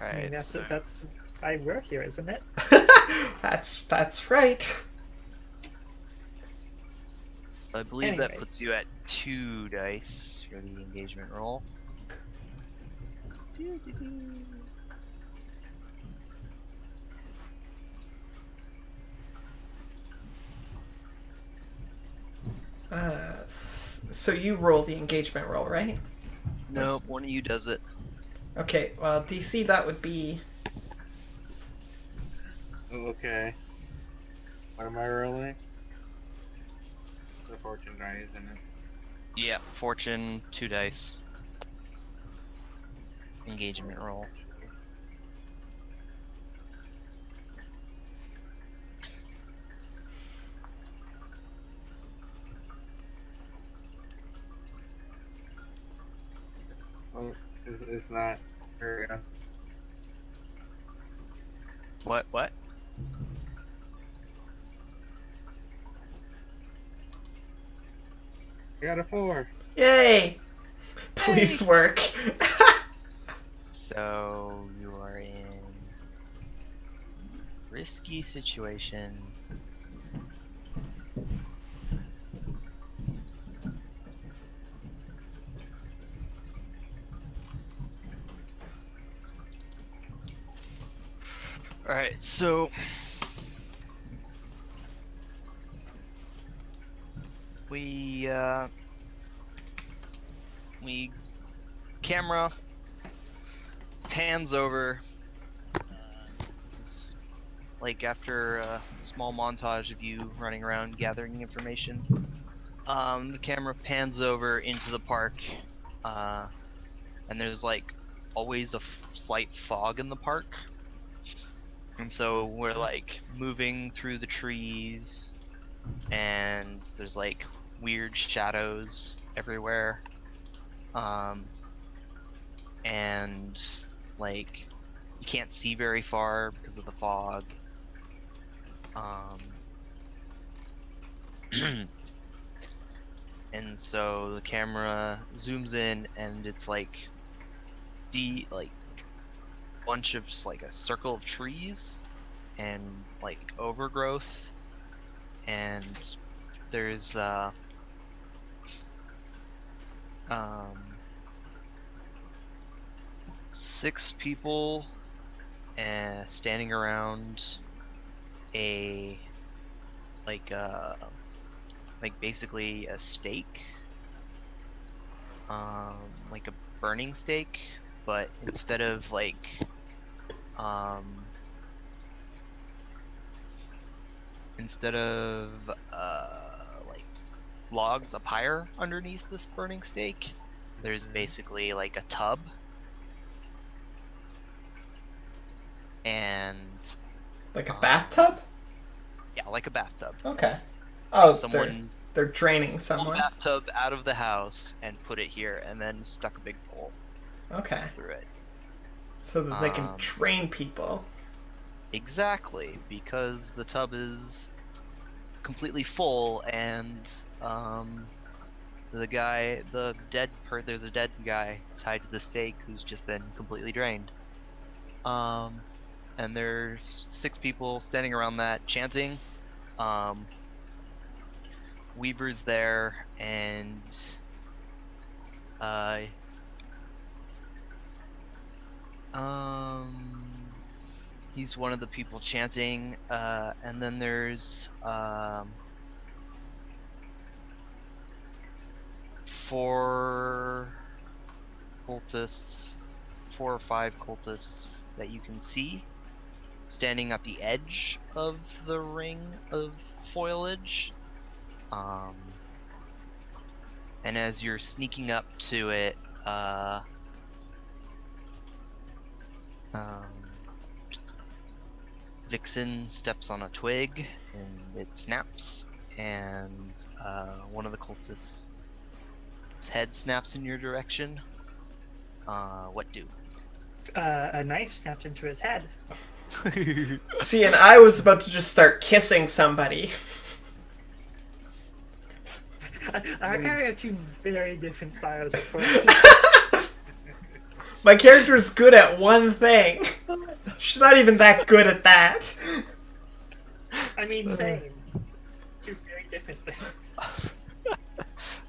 C: Alright,
B: that's
C: so
B: that's why we're here, isn't it?
A: That's right.
C: I believe that
B: Anyways.
C: puts you at 2 dice for the engagement roll.
A: So you roll the engagement roll, right?
C: Nope, one of you does it.
A: Okay, well, DC, that would be...
D: Okay. What am I rolling? The fortune die, isn't it?
C: Yeah, fortune, 2 dice. Engagement roll.
D: Oh, it's not. Here we go.
C: What?
D: I got a 4.
A: Yay! Police work.
C: So you are in risky situation. Alright, so we camera pans over, like after a small montage of you running around gathering information. The camera pans over into the park, and there's like always a slight fog in the park. And so we're like moving through the trees, and there's like weird shadows everywhere. And like you can't see very far because of the fog. And so the camera zooms in, and it's like bunch of just like a circle of trees and like overgrowth, and there's 6 people standing around a basically a stake, like a burning stake, but instead of like like logs up higher underneath this burning stake, there's basically like a tub, and
A: Like a bathtub?
C: yeah, like a bathtub.
A: Okay. Oh,
C: Someone
A: they're draining
C: pulled
A: someone.
C: the bathtub out of the house and put it here, and then stuck a big pole
A: Okay.
C: through it.
A: So that they can train people.
C: Exactly, because the tub is completely full, and there's a dead guy tied to the stake who's just been completely drained. And there's 6 people standing around that chanting. Weaver's there, and He's one of the people chanting, and then there's four cultists, 4 or 5 cultists that you can see standing at the edge of the ring of foliage. And as you're sneaking up to it, Vixen steps on a twig and it snaps, and one of the cultists' head snaps in your direction. What do?
B: A knife snapped into his head.
A: See, and I was about to just start kissing somebody.
B: I kind of have 2 very different styles of play.
A: My character's good at one thing. She's not even that good at that.
B: I mean, same. 2 very different things.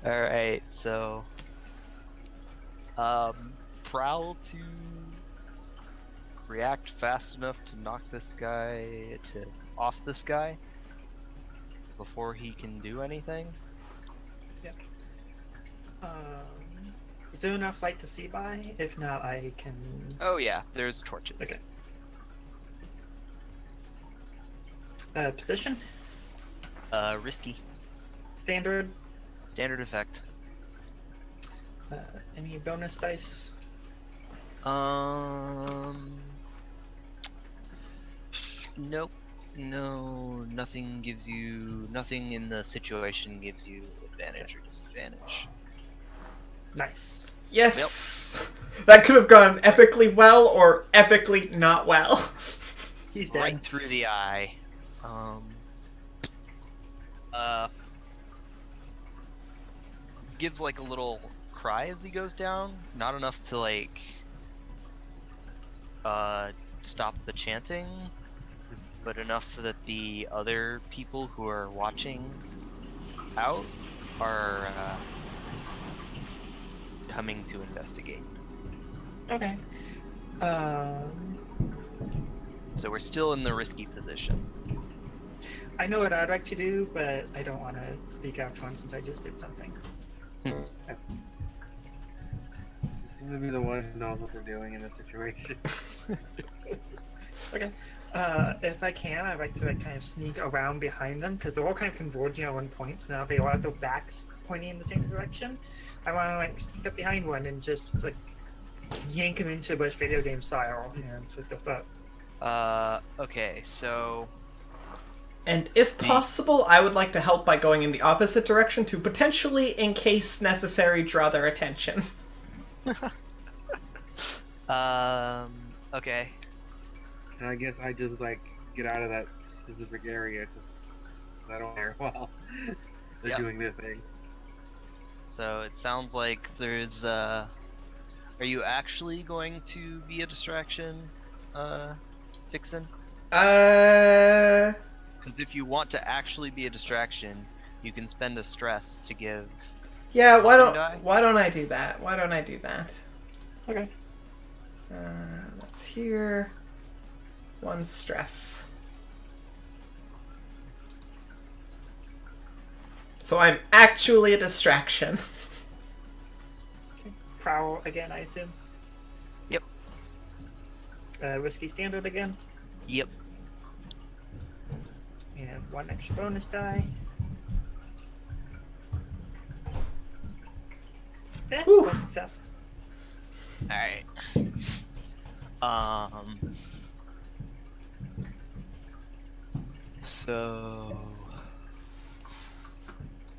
C: Alright, so Prowl to react fast enough to knock this guy off this guy before he can do anything.
B: Yep. Is there enough light to see by? If not, I can.
C: Oh yeah, there's torches.
B: Okay. Position?
C: Risky.
B: Standard?
C: Standard effect.
B: Any bonus dice?
C: Nope. No, nothing in the situation gives you advantage or disadvantage.
B: Nice.
A: Yes! That could have gone epically well or epically not well.
B: He's dead.
C: Right through the eye. Gives like a little cry as he goes down. Not enough to like stop the chanting, but enough that the other people who are watching out are coming to investigate.
B: Okay.
C: So we're still in the risky position.
B: I know what I'd like to do, but I don't want to speak out to one since I just did something.
D: You seem to be the one who knows what they're doing in this situation.
B: Okay. If I can, I'd like to like kind of sneak around behind them because they're all kind of converging at one point. So now they all have their backs pointing in the same direction. I want to like sneak up behind one and just like yank him into a bush video game style and switch the foot.
C: Okay, so
A: And if possible, I would like to help by going in the opposite direction to potentially, in case necessary, draw their attention.
C: okay.
D: And I guess I just like get out of that specific area because I don't care while they're
C: Yep.
D: doing their thing.
C: So it sounds like there's are you actually going to be a distraction, Vixen?
A: Uh,
C: Because if you want to actually be a distraction, you can spend a stress to give.
A: yeah, why
C: Helping die?
A: don't I do that? Why don't I do that?
B: Okay.
A: That's here. 1 stress. So I'm actually a distraction.
B: Prowl again, I assume.
C: Yep.
B: Risky standard again,
C: Yep.
B: and 1 extra bonus die.
A: Whew.
B: 1 success.
C: All right. So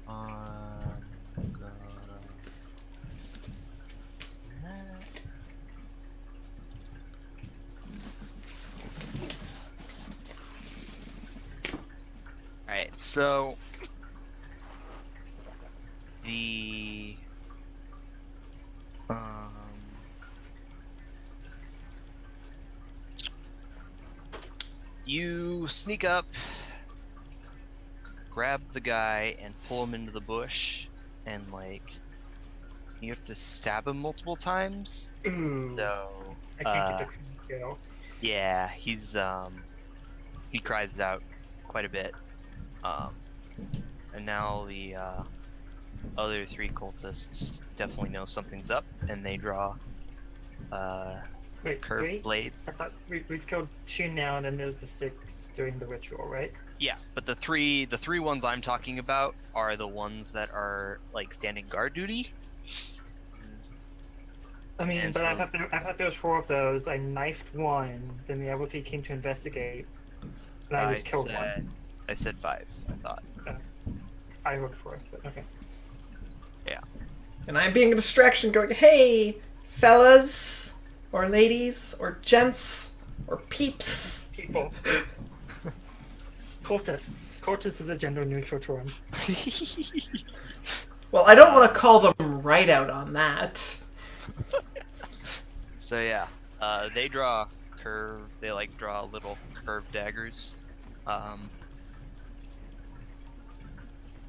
C: I'm gonna. Alright, so the you sneak up, grab the guy, and pull him into the bush, and like you have to stab him multiple times.
B: Ooh.
C: So
B: I can't get the kill.
C: Yeah, he cries out quite a bit. And now the other 3 cultists definitely know something's up, and they draw
B: Wait,
C: curved
B: 3?
C: blades.
B: I thought we've killed 2 now, and then there's the 6 during the ritual, right?
C: Yeah, but the three ones I'm talking about are the ones that are like standing guard duty.
B: I mean,
C: And
B: but I
C: so-
B: thought there was 4 of those. I knifed 1, then the other 3 came to investigate, and I just killed 1.
C: I said 5. I thought.
B: I heard 4, but okay.
A: And I'm being a distraction going, hey, fellas, or ladies, or gents, or peeps.
B: People. Cultists. Cultist is a gender-neutral term.
A: Well, I don't want to call them right out on that.
C: So yeah, they draw curve. They like draw little curved daggers,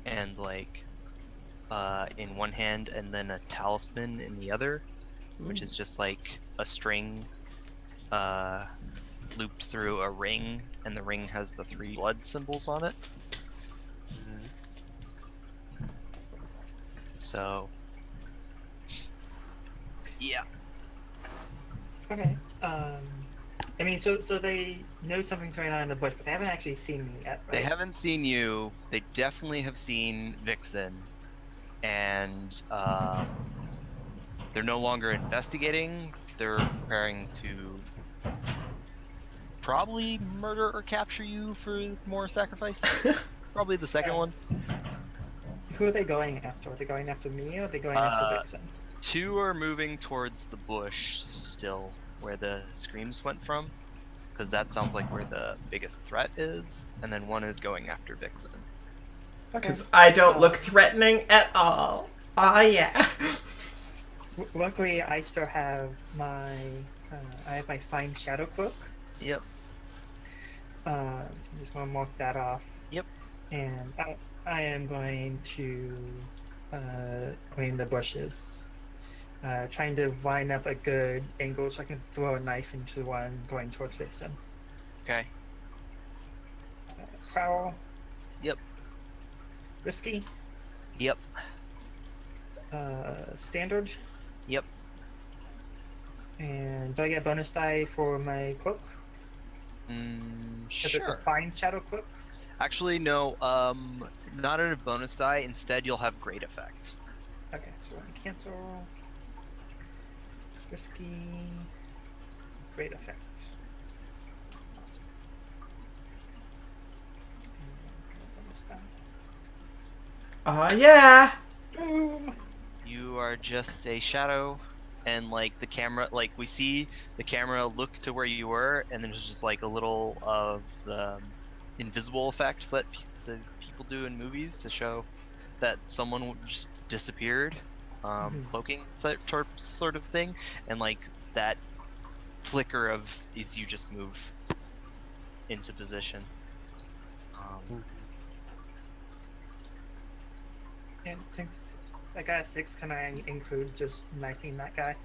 C: and like in one hand, and then a talisman in the other, which is just like a string looped through a ring, and the ring has the 3 blood symbols on it. So yeah.
B: Okay. I mean, so they know something's going on in the bush, but they haven't actually seen me yet, right?
C: They haven't seen you. They definitely have seen Vixen, and they're no longer investigating. They're preparing to probably murder or capture you for more sacrifice. Probably the second one.
B: Who are they going after? Are they going after me, or are they going after Vixen?
C: 2 are moving towards the bush still, where the screams went from, because that sounds like where the biggest threat is, and then 1 is going after Vixen.
B: Okay.
A: Because I don't look threatening at all. Ah, yeah.
B: Luckily, I still have my fine shadow cloak.
C: Yep.
B: I'm just gonna mark that off.
C: Yep.
B: And I am going to clean the bushes, trying to line up a good angle so I can throw a knife into the one going towards Vixen.
C: Okay.
B: Prowl.
C: Yep.
B: Risky.
C: Yep.
B: Standard.
C: Yep.
B: And do I get a bonus die for my cloak? Is it the
C: Sure.
B: fine shadow cloak?
C: Actually, no. Not a bonus die. Instead, you'll have great effect.
B: Okay, so let me cancel. Risky. Great effect. Awesome. And bonus die.
A: Ah, yeah.
B: Boom!
C: You are just a shadow, and like the camera, like we see the camera look to where you were, and there's just like a little of the invisible effect that the people do in movies to show that someone just disappeared, cloaking sort of thing, and like that flicker of is you just move into position.
B: And since I got a 6, can I include just knifing that guy?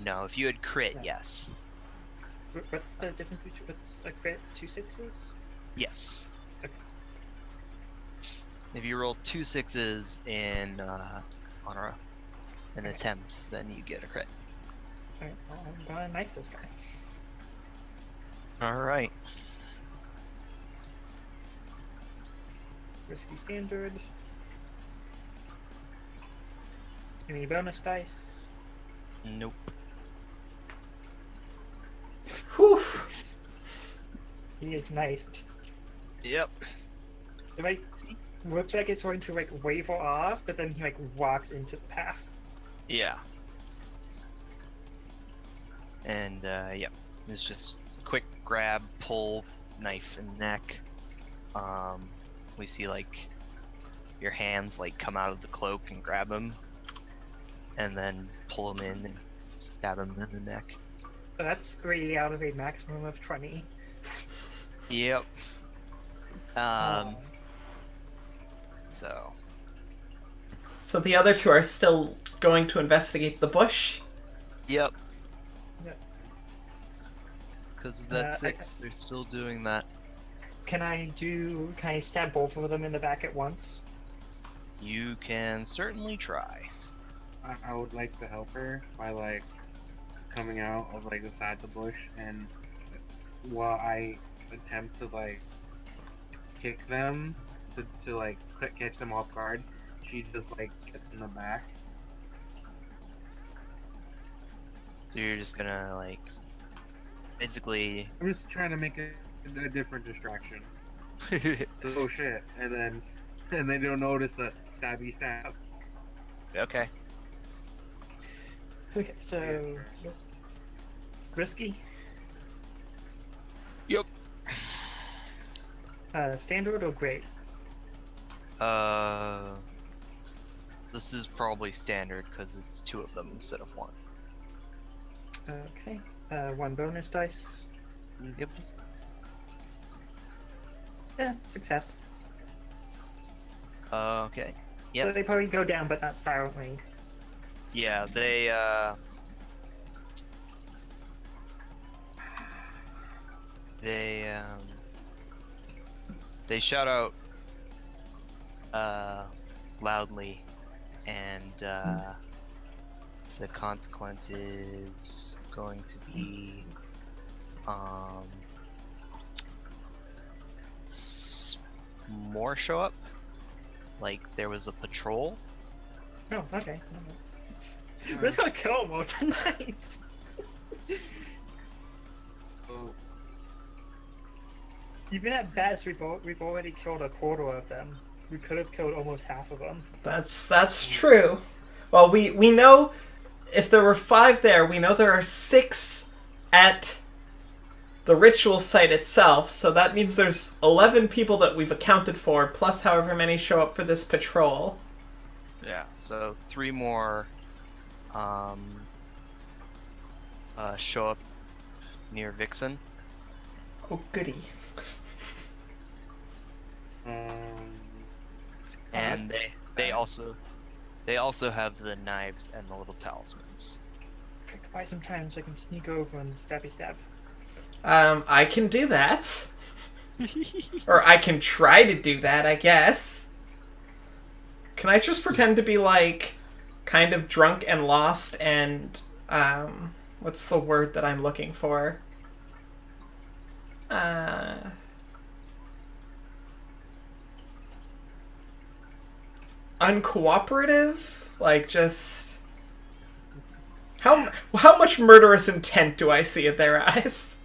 C: No, if you had crit,
B: Yeah.
C: yes.
B: What's the difference between what's a crit? 2 6s?
C: Yes.
B: Okay.
C: If you roll 2 6s in on an attempt, then you get a crit.
B: Alright, well, I'm gonna knife this guy.
C: All right.
B: Risky standard. Any bonus dice?
C: Nope.
A: Whew.
B: He is knifed.
C: Yep.
B: It like looks like it's going to like waver off, but then he like walks into the path.
C: Yeah. And yep, it's just quick grab, pull, knife and neck. We see like your hands like come out of the cloak and grab him, and then pull him in and stab him in the neck.
B: So that's 3 out of a maximum of 20.
C: Yep. So
A: So the other 2 are still going to investigate the bush?
C: yep.
B: Yep.
C: Because of that
B: I-
C: 6, they're still doing that.
B: Can I stab both of them in the back at once?
C: You can certainly try.
D: I would like to help her by like coming out of like the side of the bush, and while I attempt to like kick them to like catch them off guard, she just like gets in the back.
C: So you're just gonna, like, basically...
D: I'm just trying to make a different distraction. So, oh shit, and they don't notice the stabby stab.
C: Okay.
B: Okay, so risky.
C: Yep.
B: Standard or great?
C: This is probably standard because it's 2 of them instead of 1.
B: Okay. 1 bonus dice.
C: Yep.
B: Yeah, success.
C: Okay.
B: So
C: Yep.
B: they probably go down, but not silently.
C: Yeah, they they shout out loudly, and the consequence is going to be more show up. Like there was a patrol.
B: Oh, okay. We're just gonna kill them all tonight.
D: So,
B: Even at best, we've already killed a quarter of them. We could have killed almost half of them.
A: That's true. Well, we know if there were 5 there, we know there are 6 at the ritual site itself, so that means there's 11 people that we've accounted for, plus however many show up for this patrol.
C: Yeah, so 3 more show up near Vixen.
A: Oh, goody.
C: And they also have the knives and the little talismans.
B: Buy some time so I can sneak over and stabby stab.
A: I can do that. Or I can try to do that, I guess. Can I just pretend to be, like, kind of drunk and lost and, what's the word that I'm looking for? Uncooperative? Like, just... How much murderous intent do I see in their eyes?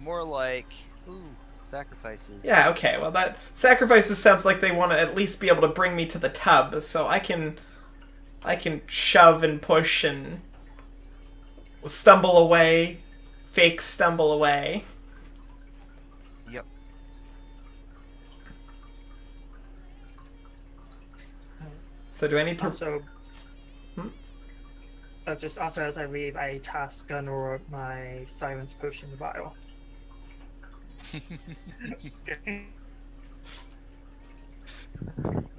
C: More like, ooh, sacrifices.
A: Yeah, okay, well that... Sacrifices sounds like they want to at least be able to bring me to the tub, so I can shove and push and stumble away, fake stumble away.
C: Yep.
A: So do I need to...
B: Also,
A: Hmm?
B: just also as I leave, I cast Gunroar my silence potion vial. I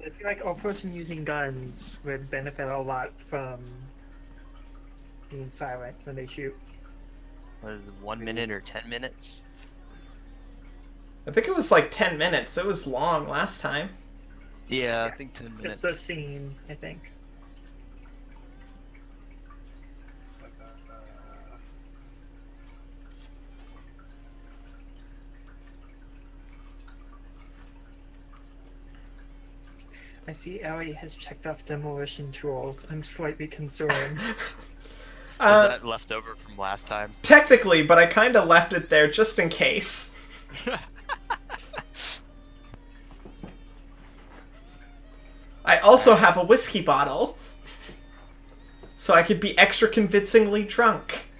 B: feel like a person using guns would benefit a lot from being silent when they shoot.
C: Was it 1 minute or 10 minutes?
A: I think it was like 10 minutes. It was long last time.
C: Yeah, I think 10
B: It's
C: minutes.
B: the scene, I think. I see Ellie has checked off demolition tools. I'm slightly concerned.
C: Was that left over from last time?
A: Technically, but I kind of left it there just in case. I also have a whiskey bottle, so I could be extra convincingly drunk.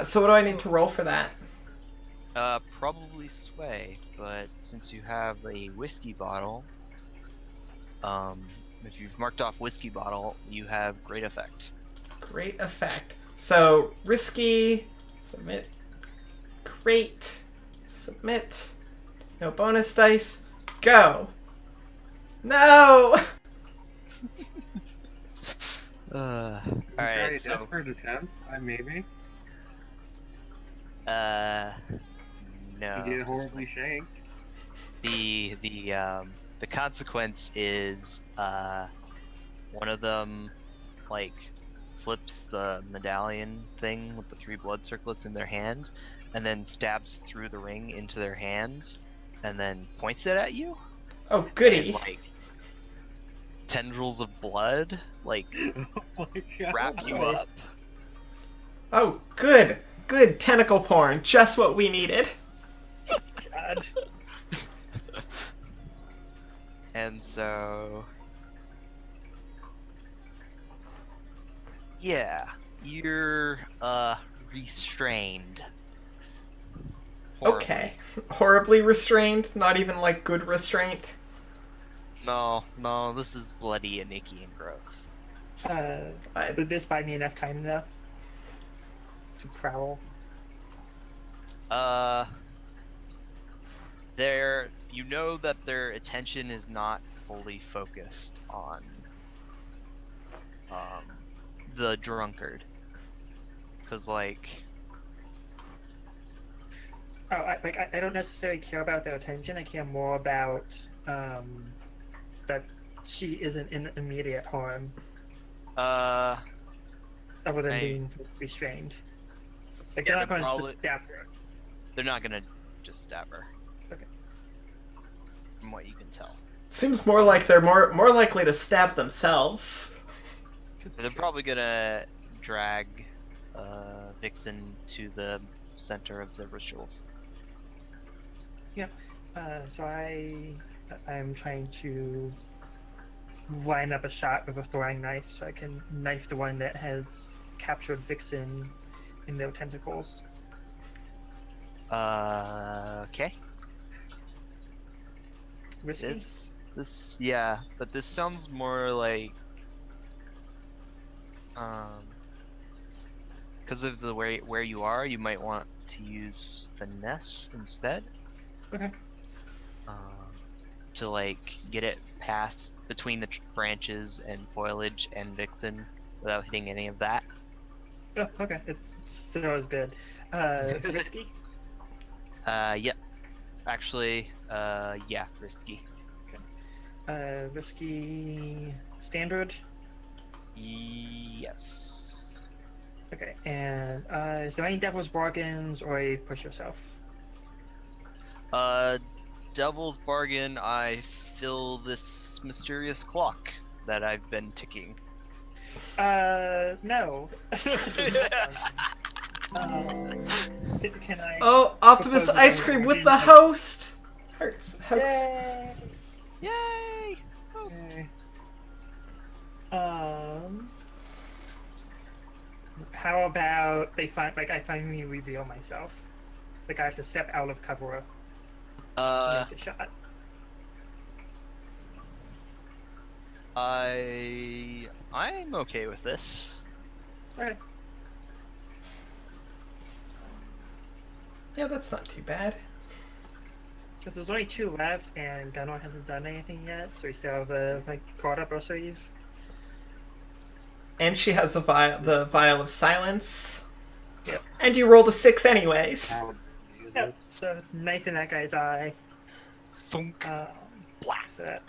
A: So what do I need to roll for that?
C: Probably sway, but since you have a whiskey bottle, if you've marked off whiskey bottle, you have great effect.
A: Great effect. So, risky, submit, great, submit, no bonus dice, go. No!
C: All
D: Try
C: right,
D: a
C: so
D: desperate attempt, maybe.
C: no.
D: You get horribly shanked.
C: The consequence is one of them like flips the medallion thing with the 3 blood circlets in their hand, and then stabs through the ring into their hand, and then points it at you.
A: Oh, goody.
C: And, like, tendrils of blood like
D: Oh my god.
C: wrap you up.
A: Oh, good. Good tentacle porn. Just what we needed.
B: God.
C: And so, yeah, you're restrained. Horribly.
A: Okay. Horribly restrained? Not even like good restraint?
C: No, this is bloody and icky and gross.
B: Did this buy me enough time though to prowl?
C: You know that their attention is not fully focused on the drunkard, because like
B: Oh, I don't necessarily care about their attention. I care more about that she isn't in immediate harm, other than being restrained. Like
C: Yeah,
B: they're not going to
C: probably-
B: just stab her.
C: they're not gonna just stab her.
B: Okay.
C: From what you can tell,
A: Seems more like they're more likely to stab themselves.
C: they're probably gonna drag Vixen to the center of the rituals.
B: So I'm trying to line up a shot with a throwing knife so I can knife the one that has captured Vixen in their tentacles.
C: Okay.
B: Risky?
C: This yeah, but this sounds more like because of the where you are, you might want to use finesse instead.
B: Okay.
C: To like get it past between the branches and foliage and Vixen without hitting any of that.
B: Oh, okay. It's still as good. Risky?
C: Yep. Actually, yeah, risky.
B: Risky standard?
C: Yes.
B: Okay, and is there any devil's bargains or a push yourself?
C: Devil's bargain, I fill this mysterious clock that I've been ticking.
B: No. Can I?
A: Oh, Optimus
B: propose
A: ice
B: a
A: cream with
B: bargain?
A: the host! Hurts.
B: Yay!
C: Yay! Host.
B: Yay. How about I finally reveal myself? Like I have to step out of cover and make a shot.
C: I'm okay with this.
B: Alright.
A: Yeah, that's not too bad.
B: Because there's only 2 left, and Gunnar hasn't done anything yet, so we still have a card up our sleeve.
A: And she has the vial of silence.
B: Yep.
A: And you rolled a 6 anyways.
B: Yep. So knife in that guy's eye.
C: Thunk. Black.
B: So that's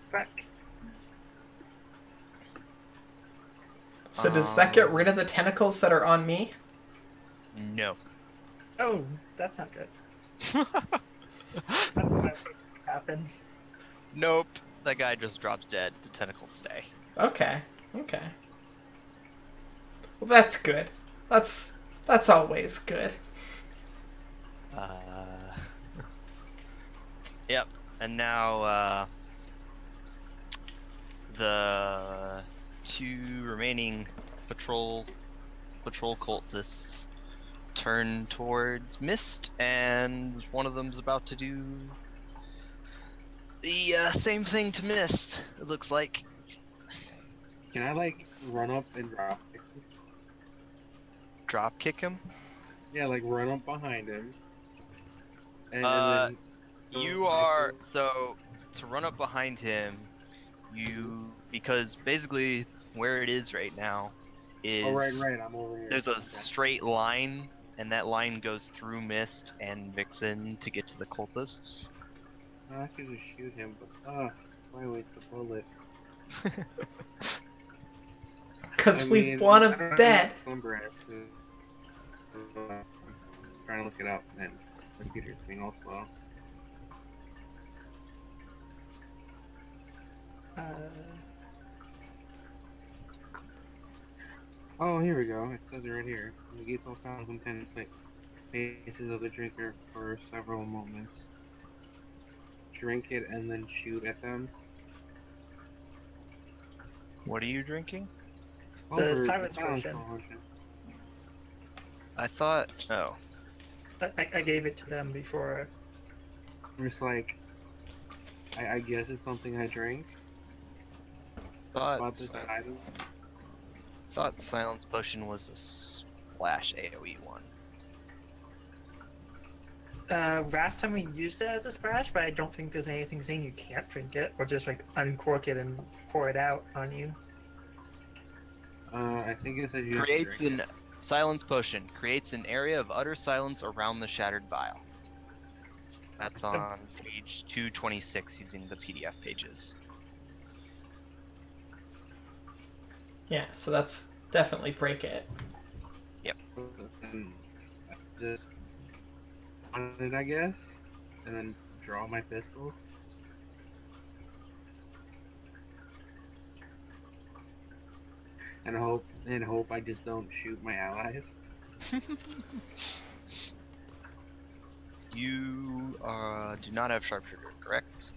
B: crack.
A: So does that get rid of the tentacles that are on me?
C: No.
B: Oh, that's not good. That's what happened.
C: Nope. That guy just drops dead. The tentacles stay.
A: Okay. Okay. Well, that's good. That's always good.
C: Yep. And now, the 2 remaining patrol cultists turn towards Mist, and one of them's about to do the same thing to Mist, it looks like.
D: Can I like run up and drop kick him?
C: Drop kick him?
D: Yeah, like run up behind him. And
C: Uh,
D: then
C: You are, so to run up behind him, because basically where it is right now is
D: Oh, right, I'm over here.
C: there's a
D: Okay.
C: straight line, and that line goes through Mist and Vixen to get to the cultists.
D: I could just shoot him, but why waste a bullet?
A: Because
D: I
A: we
D: mean,
A: want
D: I
A: him
D: don't have
A: dead.
D: Slumber actually. I'm trying to look it up, and the computer's being all slow. Oh, here we go. It says it right here. Negates all sounds intended faces of the drinker for several moments. Drink it and then shoot at them.
C: What are you drinking?
B: The silence potion.
C: I thought. Oh.
B: I gave it to them before.
D: I'm just like, I guess it's something I drink. About this item.
C: Thought Silence Potion was a splash AoE one.
B: Last time we used it as a splash, but I don't think there's anything saying you can't drink it, or just like uncork it and pour it out on you.
D: I think it says you
C: Creates
D: have to drink
C: an Silence Potion. Creates an area of utter silence around the shattered vial. That's on page 226 using the PDF pages.
A: Yeah, so that's definitely break it.
D: it. And I just on it, I guess, and then draw my pistols. And hope I just don't shoot my allies.
C: You do not have sharpshooter, correct?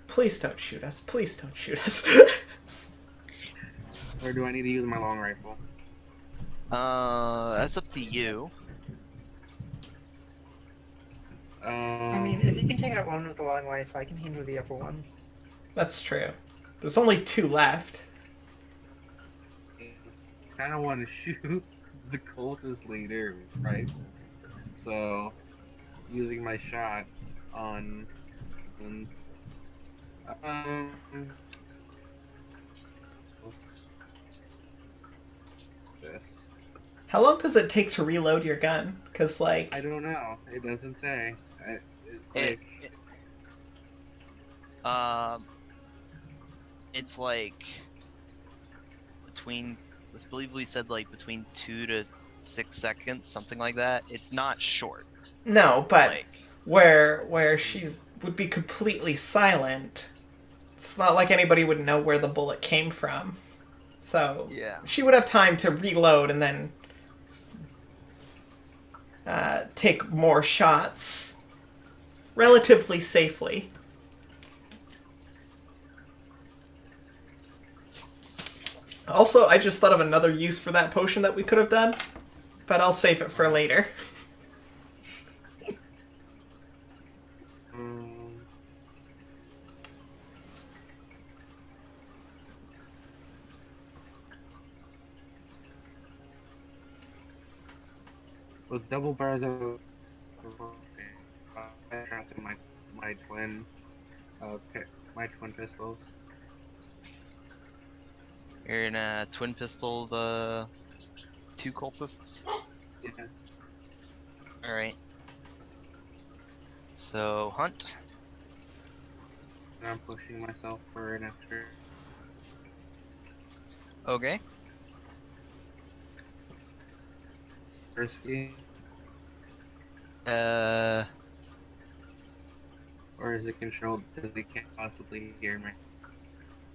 A: Please don't shoot us. Please don't shoot us.
D: Or do I need to use my long rifle?
C: That's up to you.
B: I mean, if you can take out one with a long life, I can handle the other one.
A: That's true. There's only 2 left.
D: I kind of want to shoot the cultist leader, right? So, using my shot on this.
A: How long does it take to reload your gun? Because, like...
D: I don't know. It doesn't say.
C: It's like between, I believe we said like between 2 to 6 seconds, something like that. It's not short.
A: No, but
C: Like,
A: where she's would be completely silent, it's not like anybody would know where the bullet came from. So
C: yeah.
A: she would have time to reload and then take more shots relatively safely. Also, I just thought of another use for that potion that we could have done, but I'll save it for later.
D: With double bars of my twin pistols.
C: You're gonna twin pistol the 2 cultists?
D: Yeah.
C: Alright. So, hunt.
D: And I'm pushing myself for an extra.
C: Okay.
D: Risky.
C: Uh,
D: Or is it controlled because they can't possibly hear me?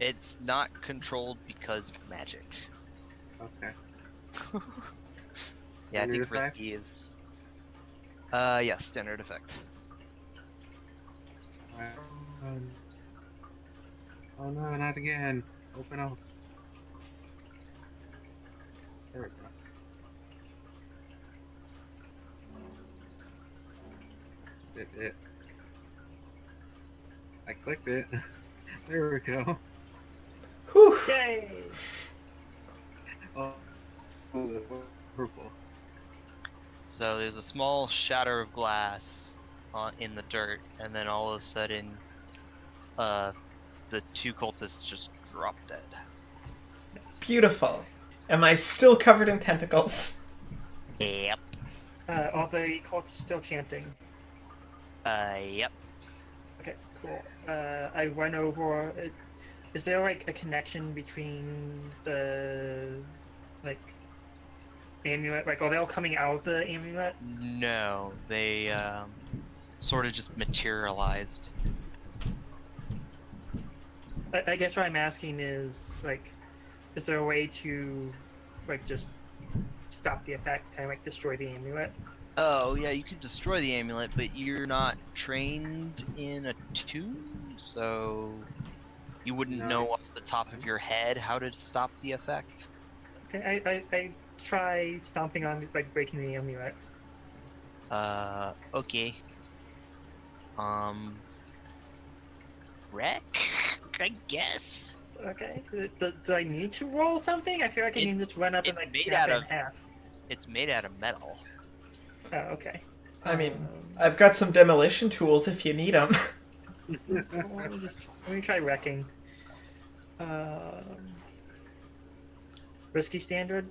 C: it's not controlled because of magic.
D: Okay.
C: Yeah, I
D: Standard
C: think
D: effect?
C: risky is. Yeah, standard effect.
D: Oh no, not again. Open up. There we go. It. I clicked it. There we go.
A: Whew.
B: Yay!
D: Oh, purple.
C: So there's a small shatter of glass in the dirt, and then all of a sudden, the two cultists just drop dead.
A: Beautiful. Am I still covered in tentacles?
C: Yep.
B: Are the cultists still chanting?
C: Yep.
B: Okay, cool. I run over. Is there like a connection between the like amulet? Like, are they all coming out of the amulet?
C: No, they sort of just materialized.
B: I guess what I'm asking is like, is there a way to like just stop the effect, kind of like destroy the amulet?
C: Oh yeah, you could destroy the amulet, but you're not trained in attuned, so you wouldn't
D: No.
C: know off the top of your head how to stop the effect.
B: Okay, I try stomping on, like breaking the amulet.
C: Okay. Wreck? I guess.
B: Okay. Do I need to roll something? I feel like I can just run up and
C: it's
B: like
C: made
B: snap
C: out
B: it in
C: of-
B: half.
C: It's made out of metal.
B: Oh, okay.
A: I mean, I've got some demolition tools if you need them.
B: Let me try wrecking. Risky standard.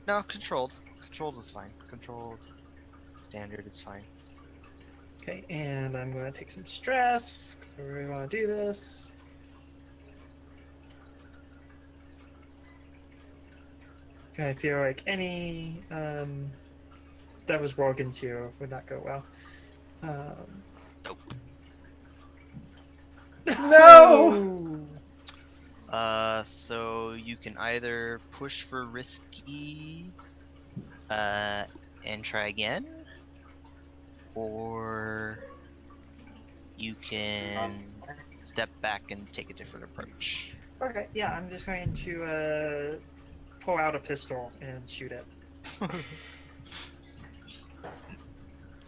C: No, controlled. Controlled is fine. Controlled. Standard is fine.
B: Okay, and I'm going to take some stress because I really want to do this. I feel like any that was Morgan's hero would not go well.
C: Nope.
A: No!
C: So you can either push for risky, and try again, or you can step back and take a different approach.
B: Okay, yeah, I'm just going to pull out a pistol and shoot it.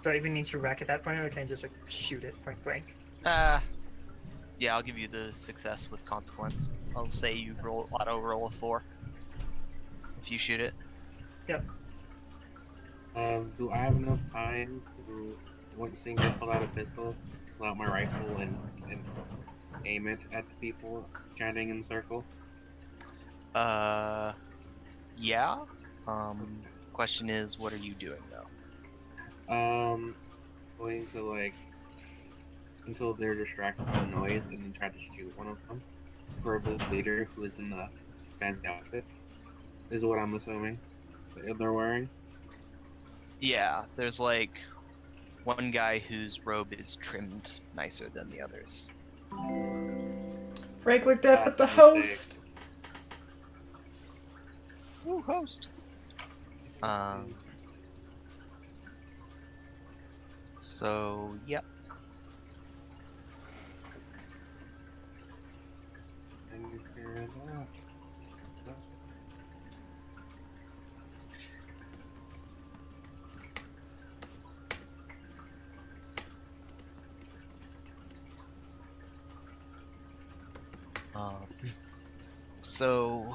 B: Do I even need to wreck at that point, or can I just like shoot it point blank?
C: Yeah, I'll give you the success with consequence. I'll say you auto roll a 4 if you shoot it.
B: Yep.
D: Do I have enough time to, once Singer pull out a pistol, pull out my rifle and aim it at the people chanting in circle?
C: Yeah. Question is, what are you doing though?
D: Going to like until they're distracted by the noise and then try to shoot one of them. Preferably the leader who is in the fancy outfit, is what I'm assuming that they're wearing.
C: Yeah, there's like one guy whose robe is trimmed nicer than the others.
A: Regular death with the
D: That's a mistake.
A: host.
C: Ooh, host. So, yep.
D: And you figure it out.
C: So,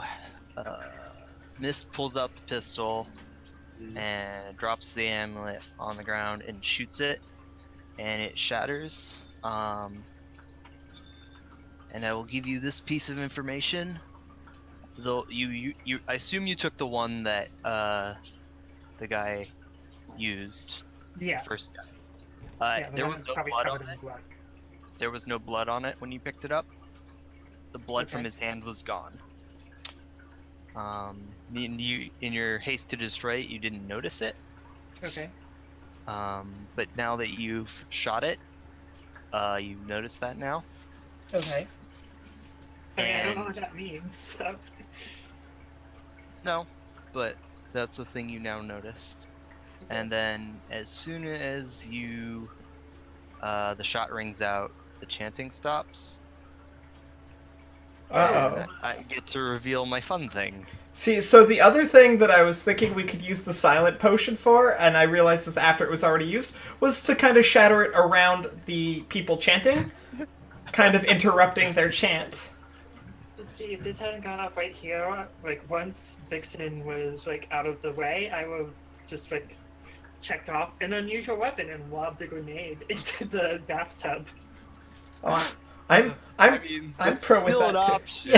C: Mist pulls out the pistol and drops the amulet on the ground and shoots it, and it shatters. And I will give you this piece of information. Though you I assume you took the one that the guy used.
B: Yeah.
C: First guy.
B: Yeah, the
C: There
B: one
C: was
B: that's
C: no
B: probably
C: blood
B: covered
C: on
B: in
C: it.
B: blood.
C: There was no blood on it when you picked it up. The blood from
B: Okay.
C: his hand was gone. You in your haste to destroy it, you didn't notice it.
B: Okay.
C: But now that you've shot it, you notice that now.
B: Okay. I mean, I don't know
C: And-
B: what that means. So.
C: No, but that's the thing you now noticed. And then as soon as you, the shot rings out, the chanting stops.
A: Uh-oh.
C: and I get to reveal my fun thing.
A: See, so the other thing that I was thinking we could use the silent potion for, and I realized this after it was already used, was to kind of shatter it around the people chanting, kind of interrupting their chant.
B: See, if this hadn't gone up right here, like once Vixen was like out of the way, I would have just like checked off an unusual weapon and lobbed a grenade into the bathtub.
A: Oh,
C: I
A: I'm
C: mean,
A: I'm
C: that's
A: pro with
C: still
A: that
C: an
A: too.
C: option.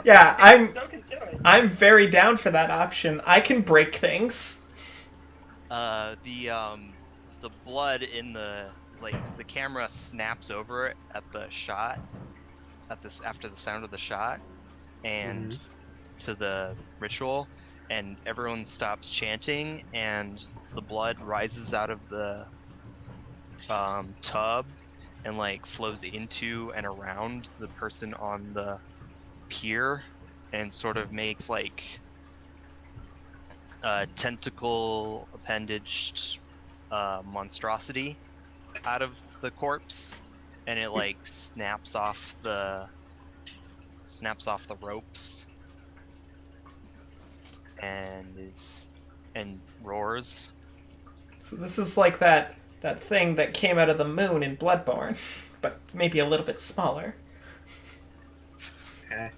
A: Yeah.
B: So consider it.
A: I'm very down for that option. I can break things.
C: The blood in the camera snaps over it at the shot, after the sound of the shot, and to the ritual, and everyone stops chanting, and the blood rises out of the tub and like flows into and around the person on the pier, and sort of makes like a tentacle appendaged monstrosity out of the corpse, and it like snaps off the ropes and roars.
A: So this is like that thing that came out of the moon in Bloodborne, but maybe a little bit smaller.
D: Okay.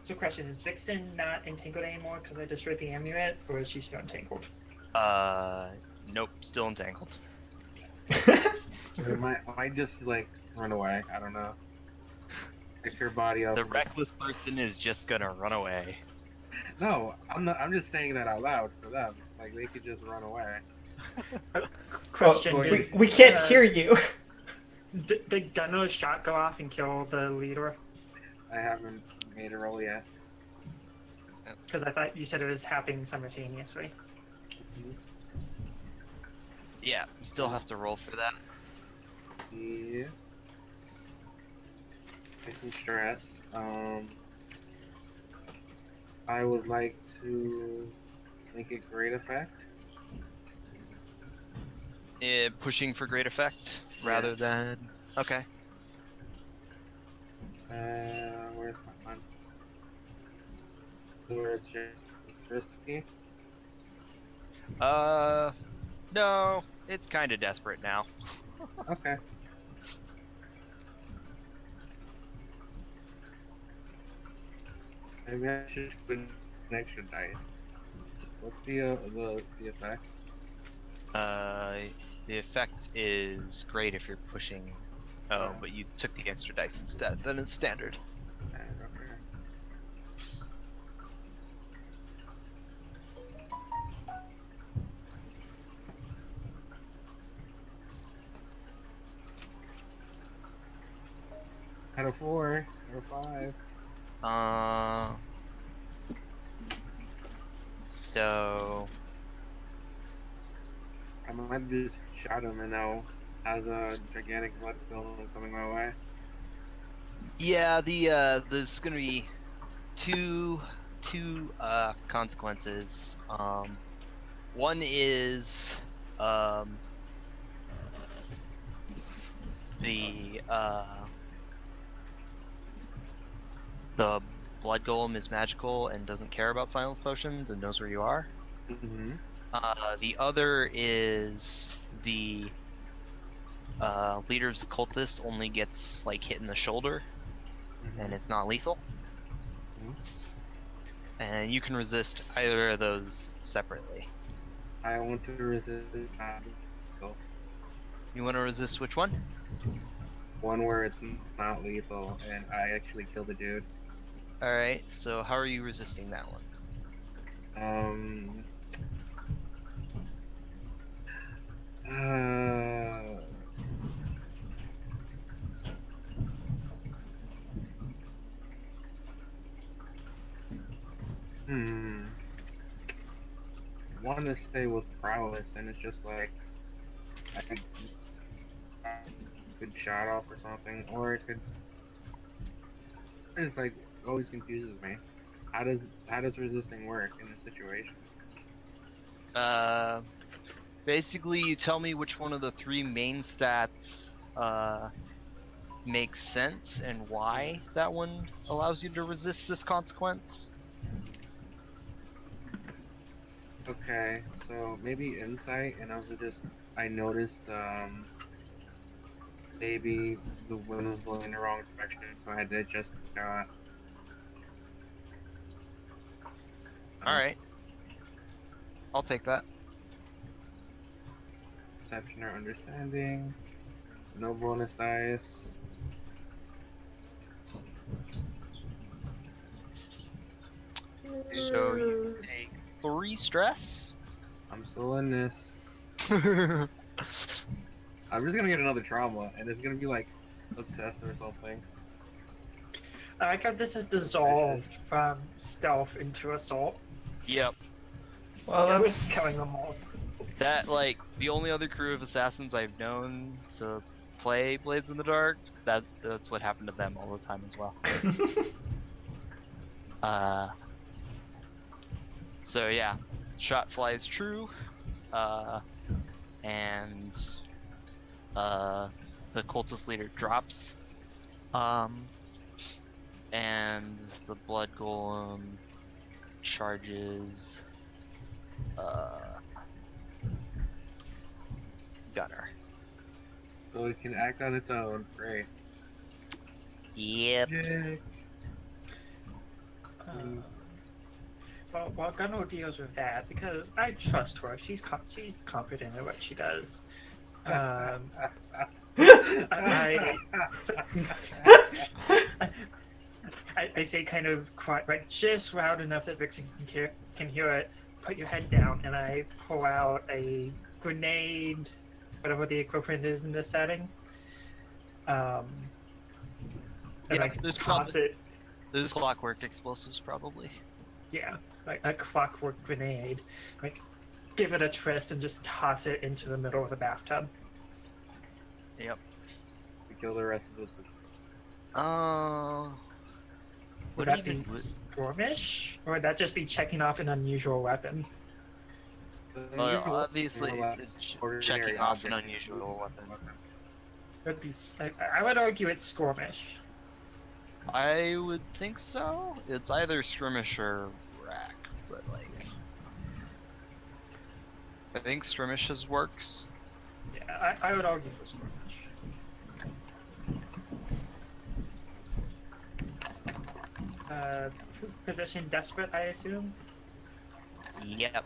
B: So, question: is Vixen not entangled anymore because I destroyed the amulet, or is she still entangled?
C: Nope, still entangled.
D: Or might just like run away. I don't know. Pick your body up.
C: The reckless person is just gonna run away.
D: No, I'm not. I'm just saying that out loud for them. Like they could just run away.
B: Question:
A: Well, we can't hear you.
B: Did Gunner's shot go off and kill the leader?
D: I haven't made a roll yet.
B: Because I thought you said it was happening simultaneously.
C: Yeah, still have to roll for that.
D: Yeah. Take some stress. I would like to make it great effect.
C: Pushing for great effect rather than okay.
D: Where's my one? Where it's just risky.
C: No, it's kind of desperate now.
D: Okay. Maybe I should put an extra dice. What's the effect?
C: The effect is great if you're pushing. Oh, but you took the extra dice instead. Then it's standard.
D: Okay. Out of 4 or 5.
C: So
D: I might just shot him and now has a gigantic blood film coming my way.
C: yeah, there's gonna be two consequences. One is the blood golem is magical and doesn't care about silence potions and knows where you are.
D: Mm-hmm.
C: The other is the leader of the cultist only gets like hit in the shoulder, and it's not lethal. And you can resist either of those separately.
D: I want to resist
C: You want to resist which one?
D: one where it's not lethal and I actually kill the dude.
C: Alright, so how are you resisting that one?
D: Want to stay with prowess, and it's just like I could good shot off or something, or it could. It's like always confuses me. How does resisting work in this situation?
C: Basically you tell me which one of the three main stats makes sense and why that one allows you to resist this consequence.
D: Okay, so maybe insight, and also just I noticed maybe the wind was blowing in the wrong direction, so I had to adjust the shot.
C: Alright. I'll take that.
D: Perception or understanding. No bonus dice.
C: So you take 3 stress.
D: I'm still in this. I'm just gonna get another trauma, and it's gonna be like obsessed or something.
B: I like how this is dissolved from stealth into assault.
C: Yep.
A: Well,
B: It was
A: that's
B: killing them all.
C: That, like, the only other crew of assassins I've known to play Blades in the Dark, that's what happened to them all the time as well. So yeah, shot flies true, and the cultist leader drops, and the blood golem charges Gunner.
D: So it can act on its own. Great.
C: Yep.
D: Yay.
B: Well, Gunnar deals with that because I trust her. She's competent at what she does. I say kind of quiet, like just loud enough that Vixen can hear it. Put your head down, and I pull out a grenade, whatever the equivalent is in this setting. And
C: Yeah,
B: I
C: there's
B: toss it.
C: There's clockwork explosives probably.
B: Yeah, like a clockwork grenade. Like, give it a twist and just toss it into the middle of the bathtub.
C: Yep.
D: To kill the rest of the.
B: Would
C: What
B: that
C: even?
B: be skirmish? Or would that just be checking off an unusual weapon?
C: Well, obviously, it's
D: Ordinary
C: checking off an
D: object.
C: unusual weapon.
B: Would be, I would argue it's skirmish.
C: I would think so. It's either skirmish or rack, but like, I think skirmishes works.
B: Yeah, I would argue for skirmish. Position desperate, I assume.
C: Yep.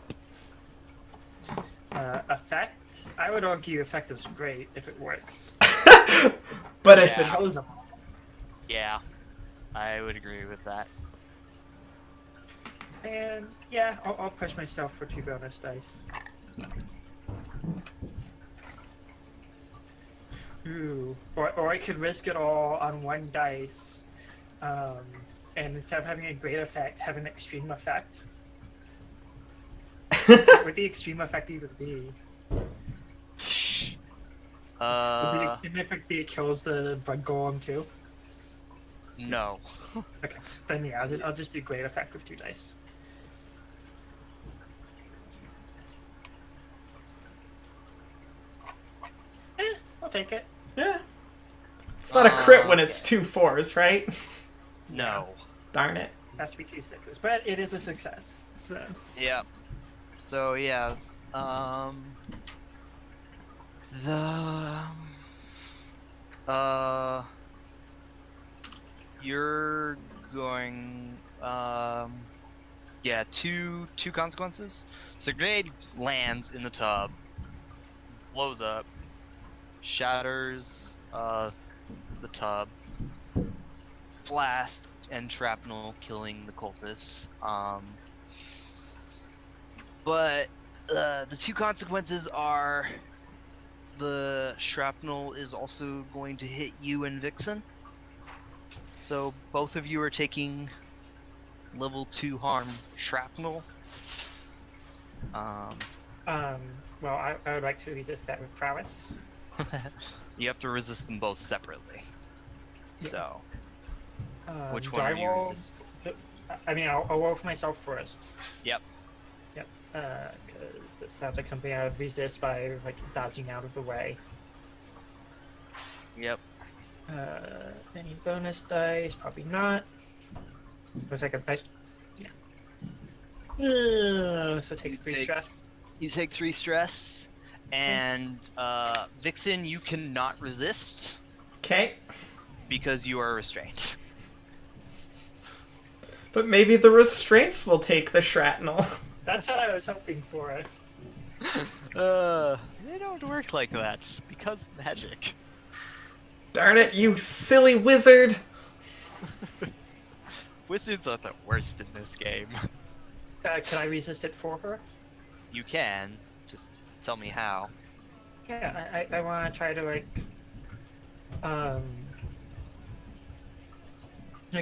B: Effect. I would argue effect is great if it works.
A: but if
C: Yeah.
A: it
B: Kills them all.
C: Yeah, I would agree with that.
B: And yeah, I'll push myself for 2 bonus dice. Ooh, or I could risk it all on 1 dice, and instead of having a great effect, have an extreme effect. What would the extreme effect even be? Would the effect be it kills the bug golem too?
C: No.
B: Okay, then yeah, I'll just do great effect with 2 dice. I'll take it.
A: yeah, it's not a crit when
C: Okay.
A: it's 2 4s, right?
C: No.
A: Darn it.
B: Has to be 2 6s, but it is a success. So
C: Yeah. So yeah, the you're going yeah, two consequences. So the grenade lands in the tub, blows up, shatters the tub, blast and shrapnel killing the cultists. But the 2 consequences are the shrapnel is also going to hit you and Vixen. So both of you are taking level 2 harm shrapnel.
B: well, I would like to resist that with prowess.
C: You have to resist them both separately.
B: Yeah.
C: So which
B: Do
C: one
B: I
C: are you
B: roll-
C: resisting?
B: I mean, I'll roll for myself first.
C: Yep.
B: Yep. Because this sounds like something I would resist by like dodging out of the way.
C: Yep.
B: Any bonus dice? Probably not. Looks like a nice. Yeah. So take
C: You
B: 3
C: take-
B: stress.
C: You take 3 stress, and Vixen, you cannot resist.
A: Okay.
C: because you are restrained.
A: But maybe the restraints will take the shrapnel.
B: That's what I was hoping for.
C: They don't work like that because magic.
A: Darn it, you silly wizard!
C: Wizards are the worst in this game.
B: Can I resist it for her?
C: You can, just tell me how.
B: Yeah, I want to try to like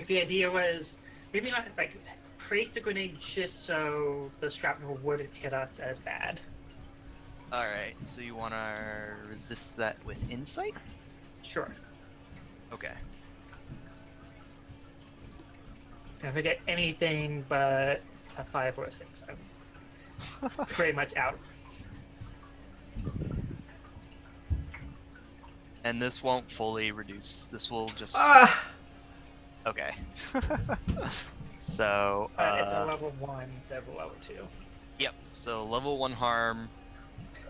B: the idea was maybe not like place the grenade just so the shrapnel wouldn't hit us as bad.
C: Alright, so you wanna resist that with insight?
B: Sure.
C: Okay.
B: If I get anything but a 5 or a 6, I'm pretty much out.
C: And this won't fully reduce, this will just...
A: Ah!
C: Okay. So,
B: It's a level 1 instead of a level 2.
C: yep, so level 1 harm,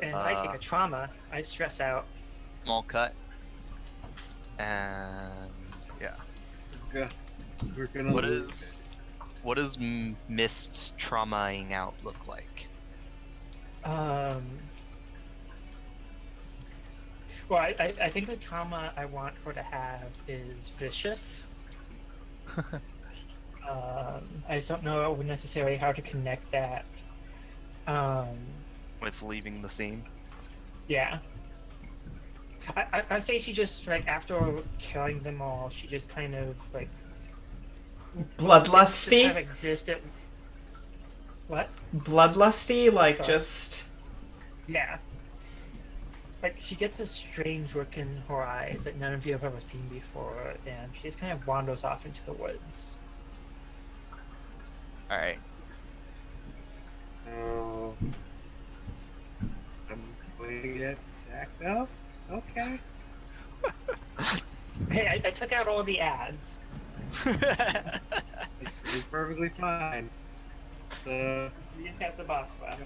B: And I take a trauma, I stress out.
C: small cut, and yeah.
D: Yeah. We're gonna lose.
C: What does mist traumaing out look like?
B: Well, I think the trauma I want her to have is vicious. I just don't know necessarily how to connect that.
C: With leaving the scene?
B: Yeah. I say she just, like, after killing them all, she just kind of, like...
A: Bloodlusty?
B: Just kind of, like, distant... What?
A: Bloodlusty? Like,
B: Sorry.
A: just...
B: Yeah. Like, she gets this strange look in her eyes that none of you have ever seen before, and she just kind of wanders off into the woods.
C: Alright.
D: Oh. I'm going to get jacked up? Okay.
B: Hey, I took out all the ads.
D: It's perfectly fine. So,
B: You just have the boss left.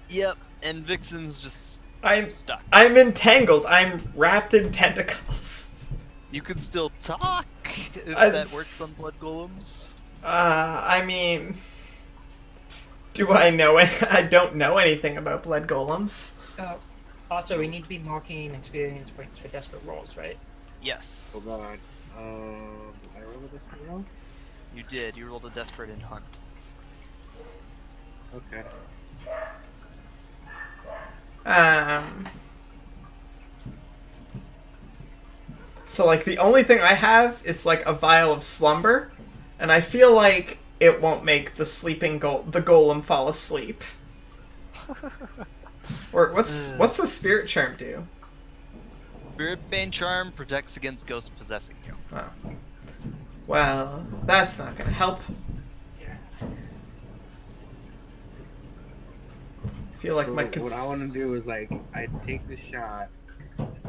C: Yep, and Vixen's just
A: I'm
C: stuck.
A: entangled. I'm wrapped in tentacles.
C: You can still talk if
A: I
C: that
A: s-
C: works on blood golems.
A: I mean... Do I know it? I don't know anything about blood golems.
B: Also, we need to be marking experience points for desperate rolls, right?
C: Yes,
D: hold on. I roll this roll?
C: you did. You rolled a desperate in hunt.
D: Okay.
A: So, like, the only thing I have is, like, a vial of slumber, and I feel like it won't make the the golem fall asleep. Or what's a spirit charm do?
C: Spirit Bane Charm protects against ghosts possessing you.
A: Oh. Well, that's not gonna help.
B: Yeah.
A: I feel like
D: So
A: my
D: what I want to do is, like, I take the shot,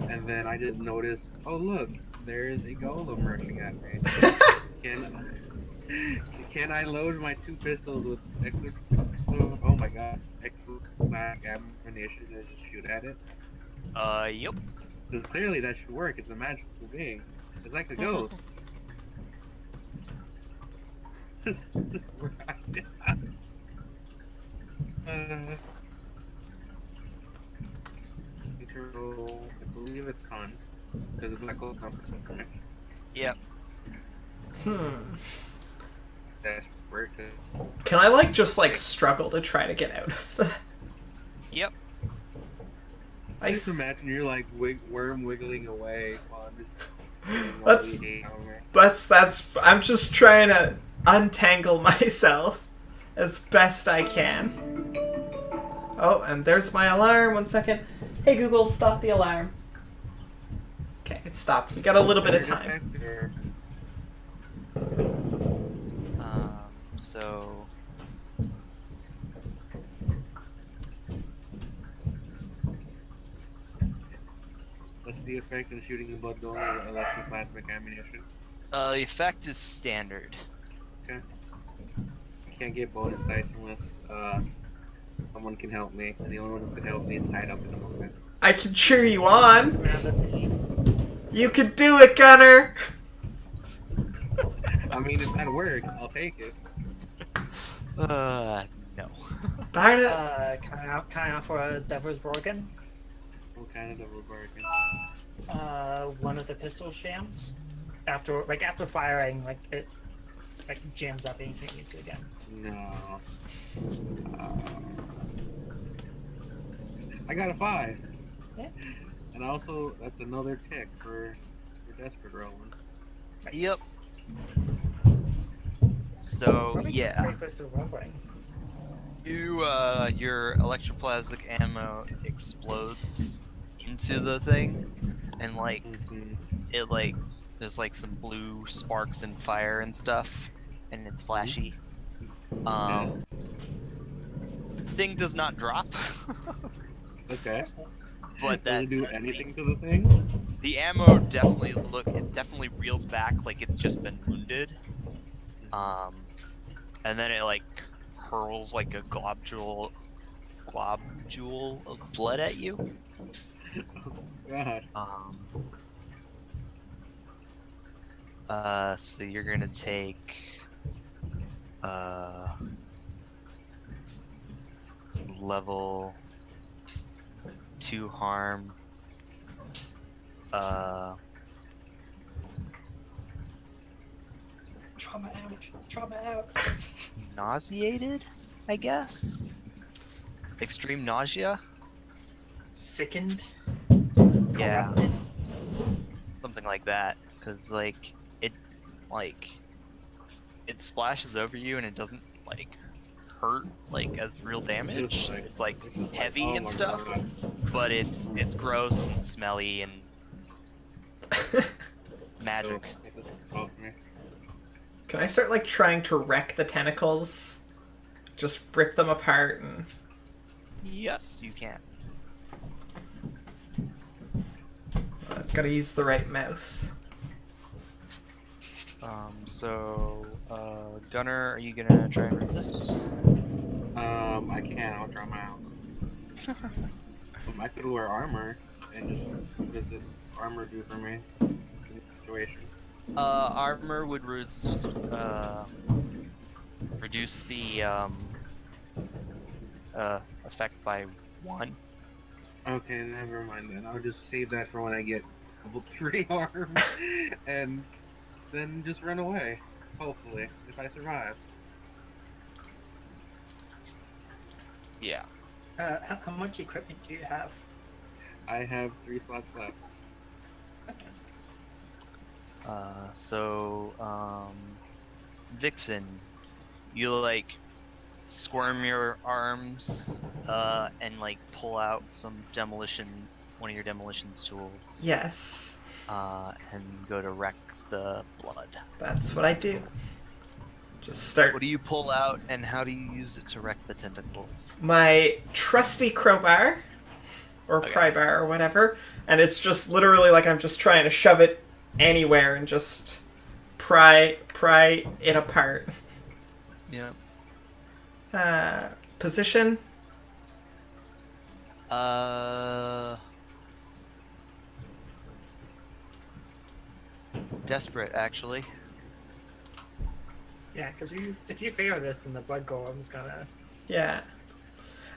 D: and then I just notice, oh look, there's a golem rushing at me. Can I load my 2 pistols with oh my god, explosive ammunition and just shoot at it?
C: Yep.
D: Because clearly that should work. It's a magical being. It's like a ghost. Control, I believe it's hunt, because it's not close enough for something.
C: Yep.
D: That's work.
A: Can I, like, just, like, struggle to try to get out of the...
C: Yep.
A: I
D: Just
A: s-
D: imagine you're like worm wiggling away while I'm just.
A: That's I'm just trying to untangle myself as best I can. Oh, and there's my alarm. 1 second. Hey Google, stop the alarm. Okay, it stopped. We got a little bit of time.
C: So
D: What's the effect of shooting the blood golem with less than plasmic ammunition?
C: the effect is standard.
D: Okay. You can't get bonus dice unless someone can help me, and the only one who can help me is tied up in the moment.
A: I can cheer you on.
B: Around the theme.
A: You can do it, Gunner.
D: I mean, if that works, I'll take it.
C: No.
A: Darn it.
B: Kind of for Devil's Broken.
D: What kind of double bargain?
B: One of the pistol shams. After firing, it jams up and you can't use it again.
D: No. I got a 5.
B: Yeah.
D: And also, that's another tick for desperate rolling.
C: Yep. So
B: Probably
C: yeah,
B: pretty close to rumbling.
C: your electroplasmic ammo explodes into the thing, and like
D: Mm-hmm.
C: it like there's like some blue sparks and fire and stuff, and it's flashy. The thing does not drop,
D: Okay.
C: but
D: Does
C: that
D: it do anything to the thing?
C: the ammo definitely reels back like it's just been wounded. And then it like hurls like a globule of blood at you.
D: God.
C: So you're gonna take level 2 harm.
B: Trauma out.
C: Nauseated, I guess. Extreme nausea.
B: Sickened.
C: Yeah,
B: Corrupted.
C: something like that. Cause like it splashes over you and it doesn't like hurt like as real damage. It's like heavy
D: oh
C: and
D: my
C: stuff,
D: God.
C: but it's gross and smelly and magic.
D: So, it doesn't help me.
A: Can I start like trying to wreck the tentacles? Just rip them apart and
C: Yes, you can.
A: I've got to use the right mouse.
C: Gunner, are you gonna try and resist?
D: I can. I'll try 'em out. I could wear armor and just what does it armor do for me in this situation?
C: Armor would reduce the effect by 1.
D: Okay, never mind then. I'll just save that for when I get level 3 arm and then just run away. Hopefully, if I survive.
C: Yeah.
B: How much equipment do you have?
D: I have 3 slots left.
C: Vixen, you like squirm your arms and like pull out one of your demolition tools,
A: Yes,
C: and go to wreck the blood.
A: that's what I do. Just start
C: What do you pull out and how do you use it to wreck the tentacles?
A: my trusty crowbar or
C: Okay.
A: pry bar or whatever, and it's just literally like I'm just trying to shove it anywhere and just pry it apart.
C: Yeah.
A: Position.
C: Desperate, actually.
B: Yeah, because if you fail this, then the blood golem's gonna.
A: Yeah.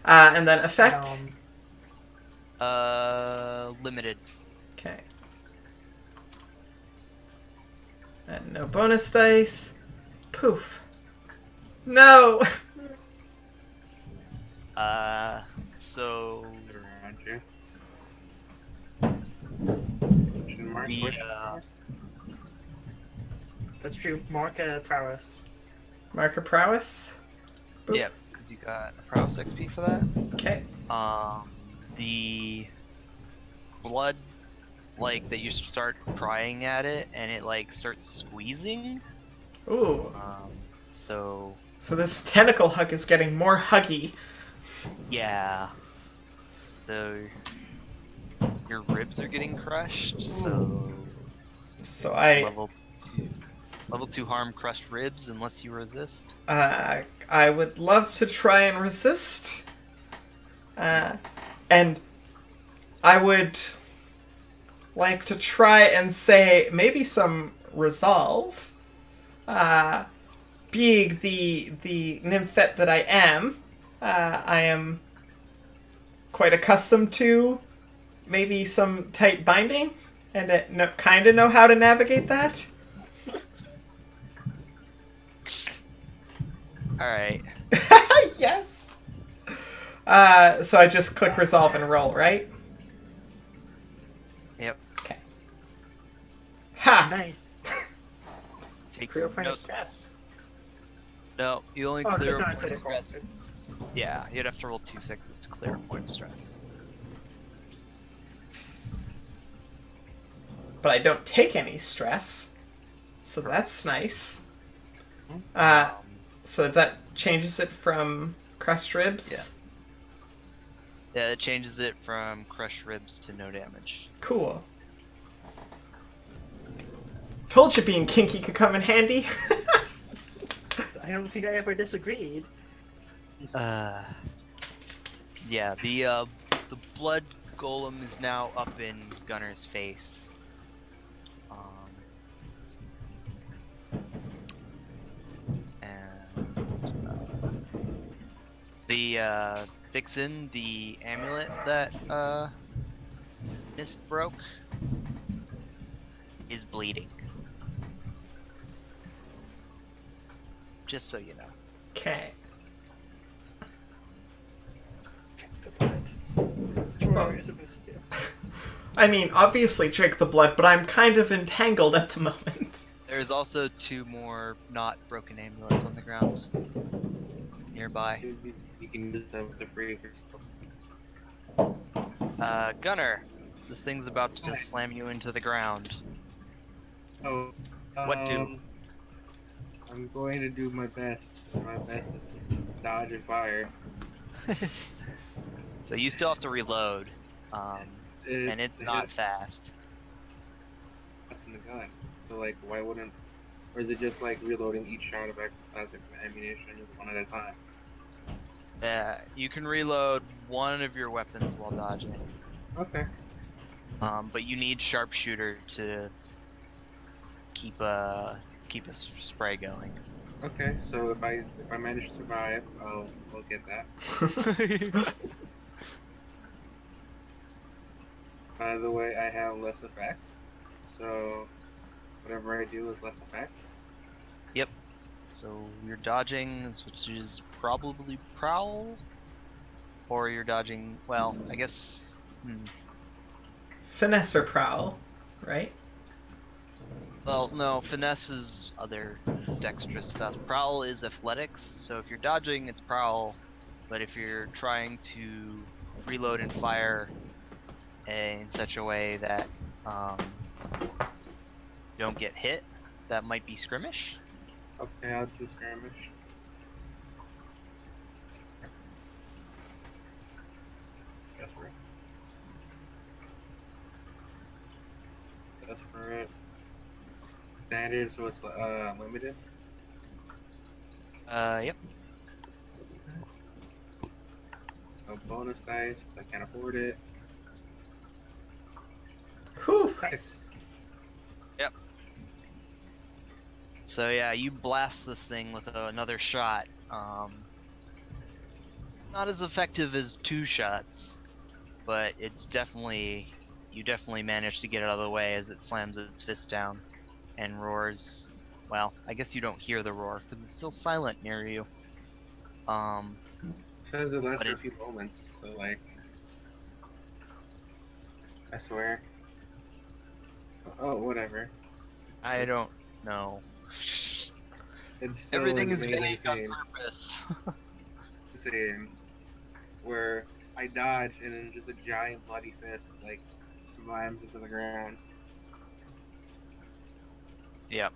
A: And then effect.
C: Limited.
A: Okay. And no bonus dice. Poof. No.
C: So
D: Around you. Question mark,
C: the
D: question mark?
B: That's true. Mark prowess.
A: Marker prowess. Boop.
C: yeah, because you got a prowess XP for that.
A: Okay.
C: The blood, like that you start prying at it, and it like starts squeezing.
A: Ooh.
C: So
A: So this tentacle hug is getting more huggy.
C: yeah. So your ribs are getting crushed. So
A: So I
C: level 2 harm crushed ribs unless you resist.
A: I would love to try and resist. And I would like to try and say maybe some resolve. Being the nymphette that I am quite accustomed to maybe some tight binding, and kind of know how to navigate that.
C: Alright.
A: Yes. So I just click resolve and roll, right?
C: Yep.
A: Okay. Ha!
B: Nice.
C: Take
B: Clear point
C: no,
B: of stress.
C: no, you only
B: Oh,
C: clear
B: it's
C: a
B: not
C: point of
B: critical.
C: stress. Yeah, you'd have to roll 2 6s to clear a point of stress.
A: But I don't take any stress, so that's nice.
C: Um,
A: So that changes it from crushed ribs.
C: yeah, it changes it from crushed ribs to no damage.
A: Cool. Told you being kinky could come in handy.
B: I don't think I ever disagreed.
C: Yeah, the blood golem is now up in Gunner's face. The Vixen, the amulet that Mist broke, is bleeding. Just so you know.
A: Okay.
B: The blood. That's what
A: Well-
B: we're supposed to do.
A: I mean, obviously drink the blood, but I'm kind of entangled at the moment.
C: There's also 2 more not broken amulets on the ground nearby.
D: You can use them with the free.
C: Gunner, this thing's about to just slam you into the ground.
D: Oh.
C: What do?
D: I'm going to do my best. My best is to dodge and fire.
C: So you still have to reload, and it's not fast.
D: That's in the gun. So like, why wouldn't? Or is it just like reloading each shot of plastic ammunition one at a time?
C: You can reload one of your weapons while dodging.
D: Okay.
C: But you need sharpshooter to keep a spray going.
D: Okay. So if I manage to survive, I'll get that. By the way, I have less effect, so whatever I do is less effect.
C: Yep. So you're dodging, which is probably prowl, or you're dodging. Well, I guess.
A: Finesse or prowl, right?
C: Well, no, finesse is other dexterous stuff. Prowl is athletics, so if you're dodging, it's prowl. But if you're trying to reload and fire in such a way that you don't get hit, that might be skirmish.
D: Okay, I'll do skirmish. That's for it. That's for it. Standard, so it's limited.
C: Yep.
D: No bonus dice, I can't afford it.
A: Whew.
B: Nice.
C: So yeah, you blast this thing with another shot. Not as effective as 2 shots, but it's you definitely managed to get it out of the way as it slams its fist down and roars. Well, I guess you don't hear the roar because it's still silent near you.
D: It says it lasts
C: But
D: for a few moments, so like, I swear. Oh, whatever.
C: I don't know.
D: It's still
C: Everything
D: an
C: is
D: amazing
C: vague on
D: scene.
C: purpose.
D: Scene where I dodge and then just a giant bloody fist like slams into the ground.
C: Yep.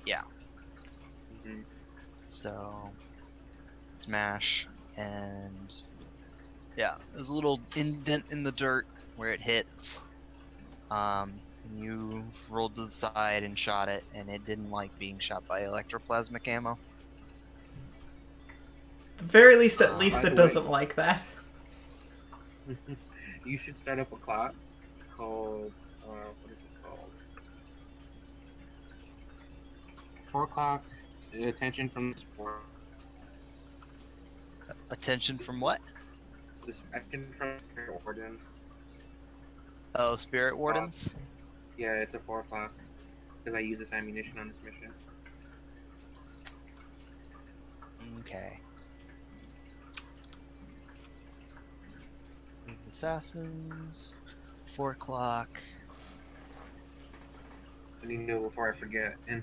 C: Yeah.
D: Mm-hmm.
C: So smash, and yeah, there's a little indent in the dirt where it hits. And you rolled to the side and shot it, and it didn't like being shot by electroplasmic ammo.
A: the very least, at
C: By
A: least
D: the
A: it
D: way-
A: doesn't like that.
D: You should start up a clock called what is it called? 4 o'clock. Attention from the sport.
C: Attention from what?
D: Attention from the warden.
C: Oh, Spirit Wardens?
D: Yeah, it's at 4 o'clock because I use this ammunition on this mission.
C: Okay. Assassins, 4 o'clock.
D: I need to know before I forget. And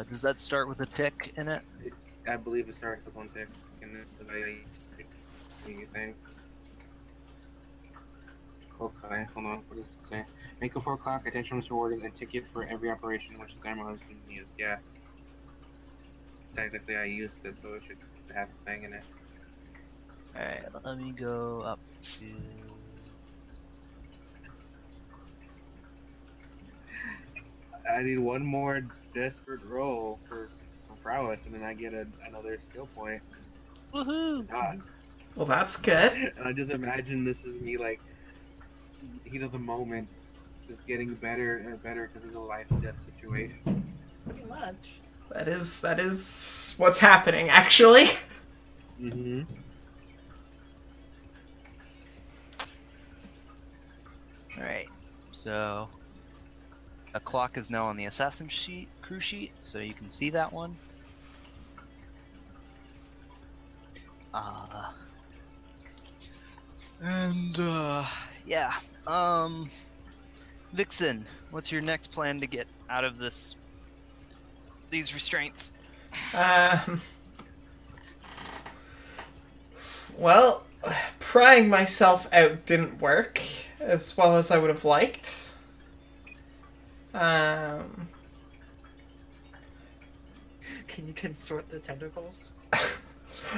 C: Does that start with a tick in it?
D: I believe it starts with 1 tick in the thing. Okay, hold on. What does it say? Make a 4 o'clock attention Mr. Warden and ticket for every operation which the ammo has been used. Yeah. Technically, I used it, so it should have a thing in it.
C: Alright, let me go up to...
D: I need one more desperate roll for prowess, and then I get another skill point.
C: Woohoo!
D: God.
A: Well, that's good.
D: And I just imagine this is me, like, heat of the moment, just getting better and better because it's a life and death situation.
B: Pretty much.
A: That is what's happening, actually.
D: Mm-hmm.
C: Alright, so... A clock is now on the assassin sheet, crew sheet, so you can see that one. Yeah. Vixen, what's your next plan to get out of these restraints?
A: Well, prying myself out didn't work as well as I would have liked.
B: Can you consort the tentacles?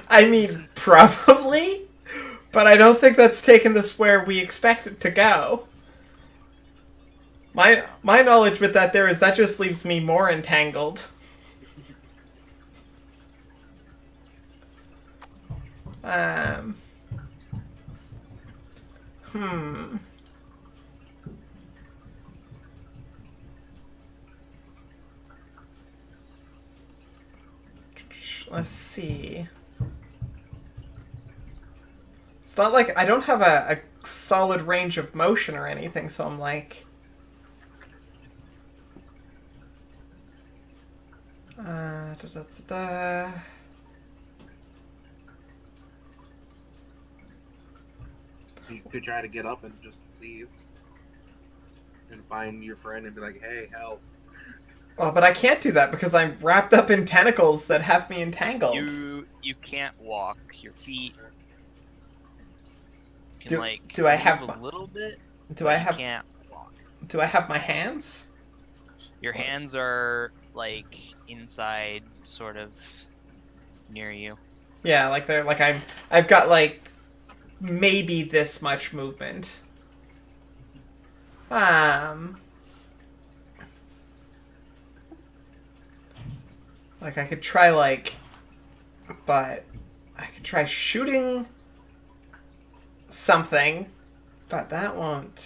A: I mean, probably, but I don't think that's taken us where we expect it to go. My knowledge with that there is that just leaves me more entangled. Hmm. Let's see. It's not like I don't have a solid range of motion or anything, so I'm like...
D: You could try to get up and just leave. And find your friend and be like, hey, help.
A: Well, but I can't do that because I'm wrapped up in tentacles that have me entangled.
C: You can't walk. Your feet can
A: do I
C: move
A: have
C: a little bit?
A: Do I
C: but
A: have
C: You can't walk.
A: Do I have my hands?
C: Your hands are like inside, sort of near you.
A: Yeah, like they're like I've got like maybe this much movement. Like I could try but I could try shooting something, but that won't.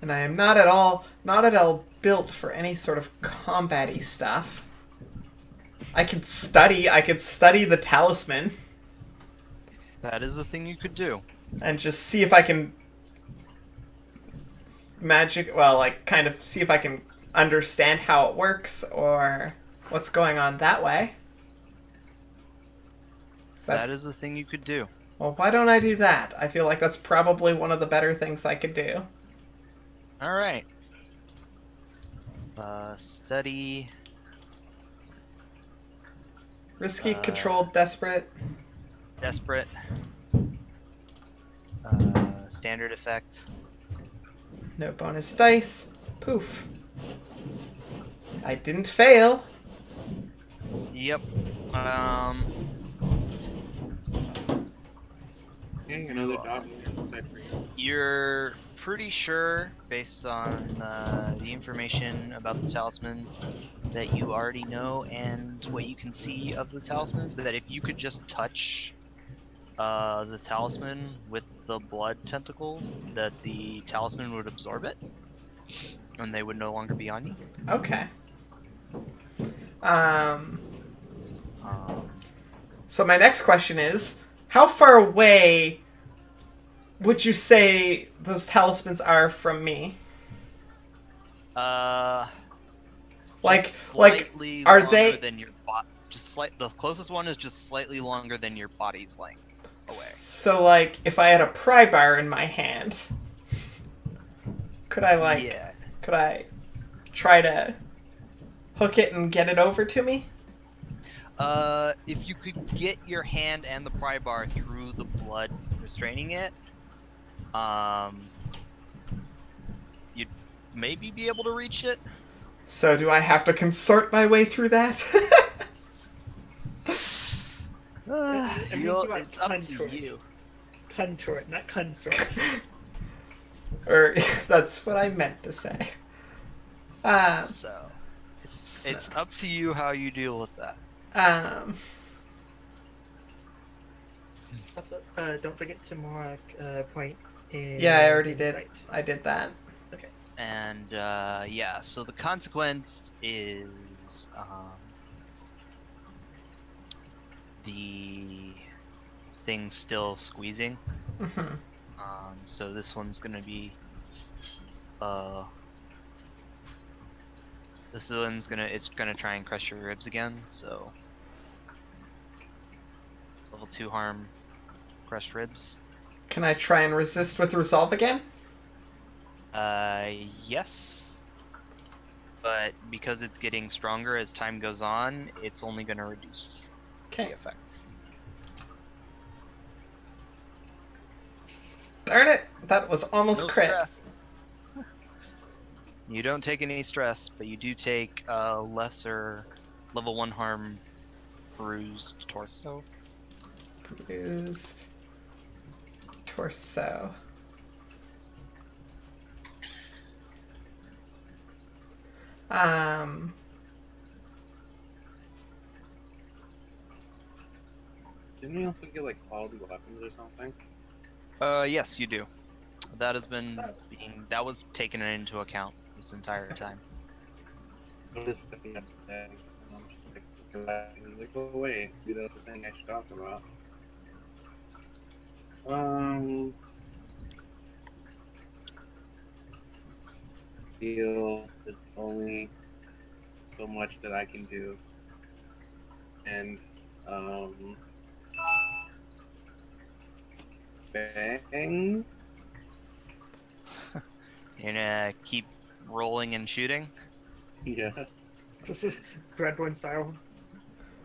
A: And I am not at all built for any sort of combat-y stuff. I could study the talisman
C: That is a thing you could do.
A: and just see if I can kind of see if I can understand how it works or what's going on that way. So
C: That is a thing you could do.
A: well, why don't I do that? I feel like that's probably one of the better things I could do.
C: Alright. Study.
A: Risky, controlled, desperate.
C: Desperate. Standard effect.
A: No bonus dice. Poof. I didn't fail.
C: Yep.
D: Hey, another dot inside for you.
C: You're pretty sure, based on the information about the talisman that you already know and what you can see of the talismans, that if you could just touch the talisman with the blood tentacles, that the talisman would absorb it, and they would no longer be on you.
A: Okay.
C: Um,
A: So my next question is, how far away would you say those talismans are from me? Like,
C: slightly
A: are
C: longer
A: they
C: than your the closest one is just slightly longer than your body's length away.
A: so like if I had a pry bar in my hand, could I
C: Yeah.
A: could I try to hook it and get it over to me?
C: If you could get your hand and the pry bar through the blood restraining it, you'd maybe be able to reach it.
A: So do I have to consort my way through that?
C: It's up to you.
B: Contort, not consort.
A: Or that's what I meant to say.
C: So, it's up to you how you deal with that.
B: Also, don't forget to mark point in.
A: Yeah, I already did.
B: sight.
A: I did that.
B: Okay.
C: And yeah, so the consequence is the thing's still squeezing.
A: Mm-hmm.
C: So this one's gonna be it's gonna try and crush your ribs again. So level 2 harm, crushed ribs.
A: Can I try and resist with resolve again?
C: Yes. But because it's getting stronger as time goes on, it's only going to reduce the
A: Okay.
C: effect.
A: Darn it! That was almost
C: No
A: crit.
C: stress. You don't take any stress, but you do take lesser level 1 harm, bruised torso.
A: Bruised torso.
D: Didn't we also get like quality weapons or something?
C: Yes, you do. That was taken into account this entire time.
D: I'm just looking at that. And I'm just like, oh wait, maybe that's the thing I should talk about. Feel there's only so much that I can do, and bang.
C: You're gonna keep rolling and shooting?
D: Yeah.
B: This is Dreadborn style.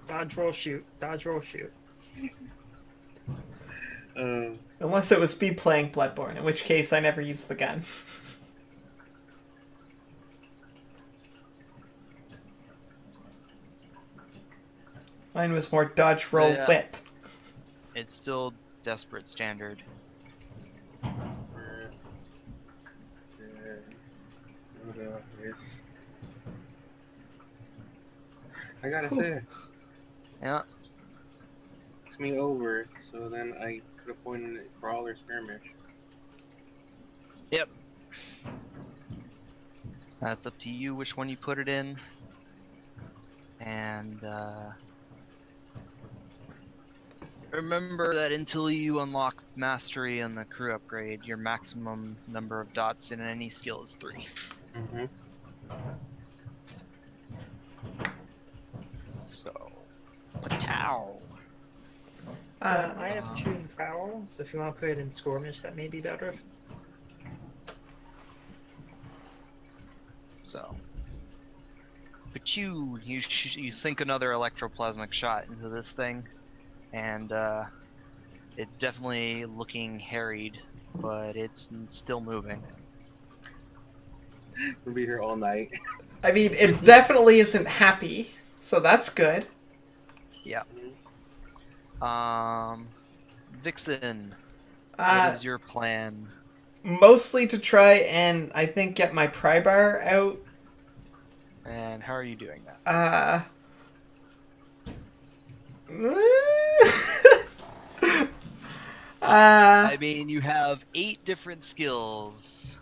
B: Dodge, roll, shoot. Dodge, roll, shoot.
A: Unless it was me playing Bloodborne, in which case I never used the gun. Mine was more dodge, roll,
C: Yeah.
A: whip.
C: It's still desperate standard.
D: I got a 6.
C: Yeah.
D: It's me over, so then I could have pointed at brawl or skirmish.
C: Yep. That's up to you which one you put it in. And remember that until you unlock mastery on the crew upgrade, your maximum number of dots in any skill is 3.
D: Mm-hmm.
C: So, Patow.
B: I have 2 in prowl, so if you want to put it in skirmish, that may be better.
C: So, but you sink another electroplasmic shot into this thing, and it's definitely looking harried, but it's still moving.
D: We'll be here all night.
A: I mean, it definitely isn't happy, so that's good.
C: Yeah. Vixen, what
A: Uh,
C: is your plan?
A: mostly to try and, I think, get my pry bar out.
C: And how are you doing that? I mean, you have 8 different skills.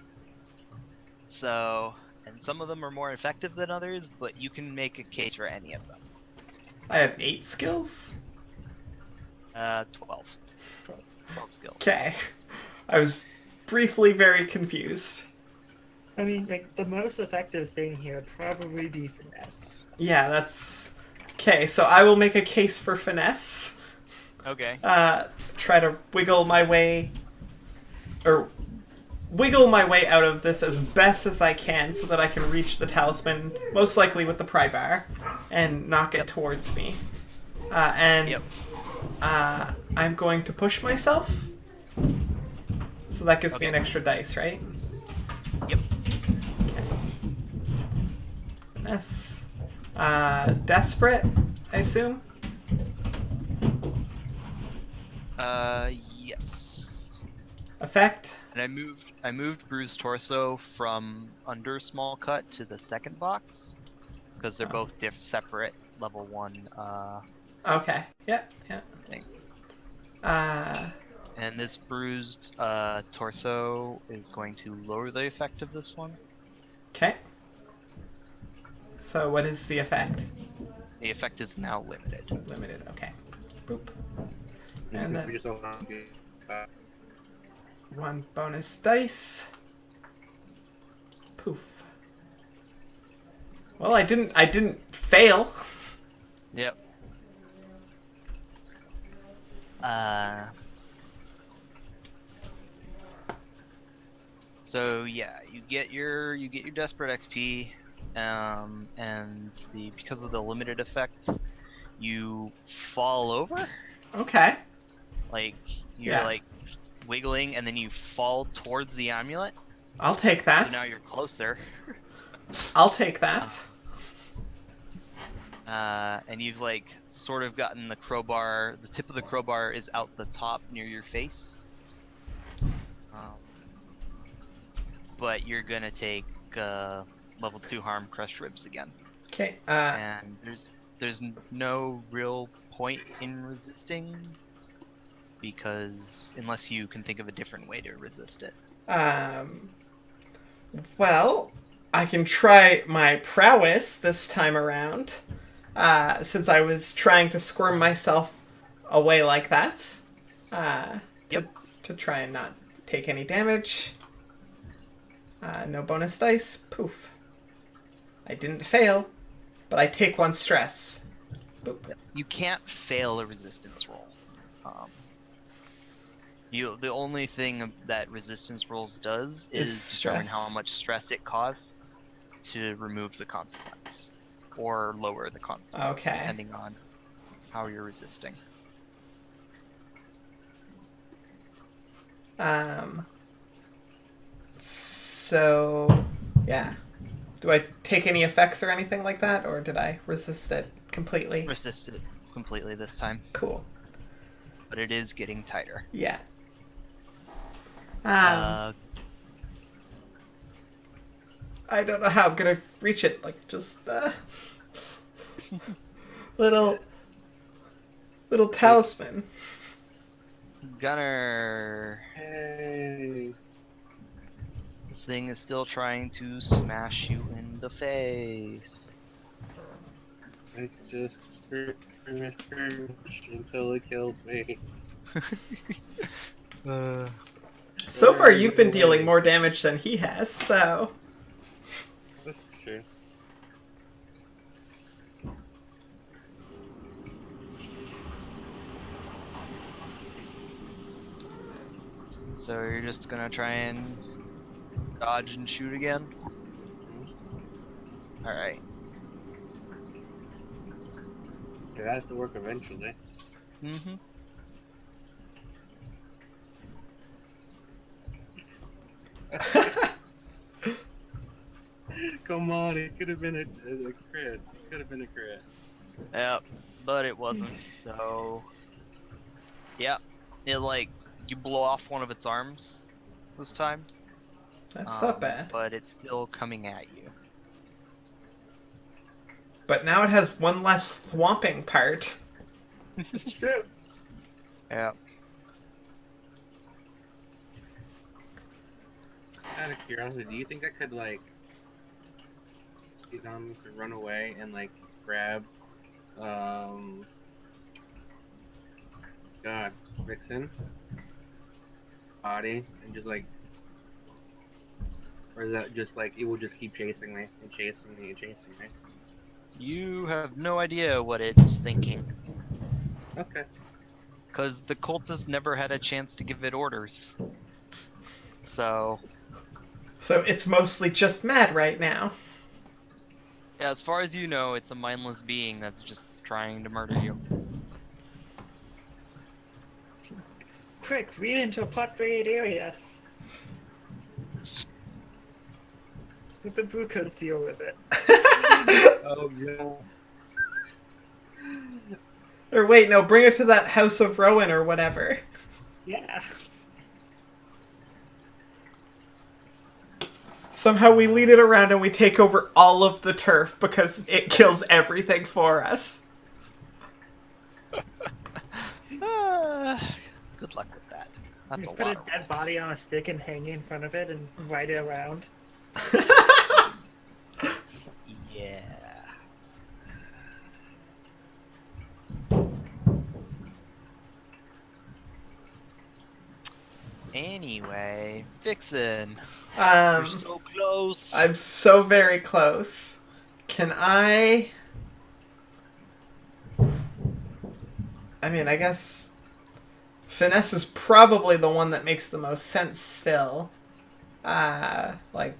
C: So, and some of them are more effective than others, but you can make a case for any of them.
A: I have 8 skills?
C: 12. 12 skills.
A: Okay. I was briefly very confused.
B: I mean, like, the most effective thing here would probably be finesse.
A: Yeah, that's... Okay, so I will make a case for finesse.
C: Okay.
A: Try to wiggle my way... Or... Wiggle my way out of this as best as I can so that I can reach the talisman, most likely with the pry bar, and knock it towards me. I'm going to push myself. So that gives me an extra dice, right?
C: Yep.
A: Finesse. Desperate, I assume?
C: Yes.
A: Effect?
C: And I moved Bruised Torso from under small cut to the second box because they're both separate level 1
A: Okay. Yeah.
C: things.
A: Uh,
C: And this bruised torso is going to lower the effect of this one.
A: okay. So what is the effect?
C: The effect is now limited.
A: Limited, okay. Boop.
D: You
A: And
D: can
A: then
D: put yourself on the-
A: 1 bonus dice. Poof. Well, I didn't fail.
C: Yep. So yeah, you get your desperate XP, and because of the limited effect, you fall over.
A: Okay.
C: Like you're
A: Yeah.
C: like wiggling, and then you fall towards the amulet.
A: I'll take that.
C: So now you're closer.
A: I'll take that.
C: And you've like sort of gotten the crowbar. The tip of the crowbar is out the top near your face. But you're gonna take level 2 harm, crushed ribs again.
A: Okay.
C: And there's no real point in resisting because unless you can think of a different way to resist it.
A: Well, I can try my prowess this time around. Since I was trying to squirm myself away like that. To try and not take any damage. No bonus dice. Poof. I didn't fail, but I take 1 stress. Boop.
C: You can't fail a resistance roll. The only thing that resistance rolls does is determine
A: stress.
C: how much stress it costs to remove the consequence or lower the consequence,
A: Okay.
C: depending on how you're resisting.
A: So, yeah. Do I take any effects or anything like that, or did I resist it completely?
C: Resist it completely this time,
A: Cool.
C: but it is getting tighter.
A: Yeah.
C: Uh,
A: I don't know how I'm gonna reach it. Like, just little talisman.
C: Gunner,
D: Hey.
C: this thing is still trying to smash you in the face.
D: It's just until it kills me.
A: So far, you've been dealing more damage than he has. So
D: That's true.
C: So you're just gonna try and dodge and shoot again? Alright.
D: It has to work eventually.
C: Mm-hmm.
D: Come on, it could have been a crit. It could have been a crit.
C: Yep, but it wasn't. So, yeah, it like you blow off one of its arms this time.
A: That's not bad.
C: But it's still coming at you.
A: But now it has one less thwomping part.
B: It's true.
C: Yeah.
D: Out of curiosity, do you think I could like get on to run away and like grab God, Vixen body and just like, or is that just like it will just keep chasing me and chasing me and chasing me?
C: You have no idea what it's thinking.
D: Okay.
C: Because the cultists never had a chance to give it orders. So,
A: So it's mostly just mad right now.
C: yeah, as far as you know, it's a mindless being that's just trying to murder you.
B: Quick, read into a pot-varied area. Let the blue coats deal with it.
D: Oh no.
A: Or wait, no, bring her to that House of Rowan or whatever.
B: Yeah.
A: Somehow we lead it around and we take over all of the turf because it kills everything for us.
C: Good luck with that. That's
B: Just
C: a
B: put a
C: lot of
B: dead
C: rolls.
B: body on a stick and hang it in front of it and ride it around.
C: Yeah. Anyway, Vixen, you're so close.
A: I'm so very close. Can I... I mean, I guess... Finesse is probably the one that makes the most sense still. Like...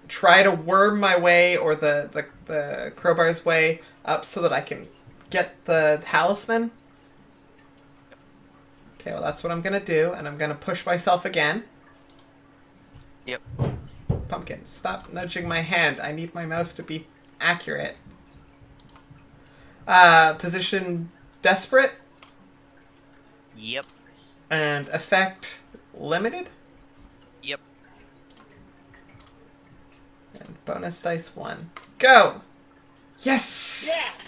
A: Try to worm my way, or the crowbar's way, up so that I can get the talisman. Okay, well that's what I'm gonna do, and I'm gonna push myself again.
C: Yep.
A: Pumpkin, stop nudging my hand. I need my mouse to be accurate. Position desperate.
C: Yep.
A: And effect limited.
C: Yep.
A: And bonus dice 1. Go! Yes!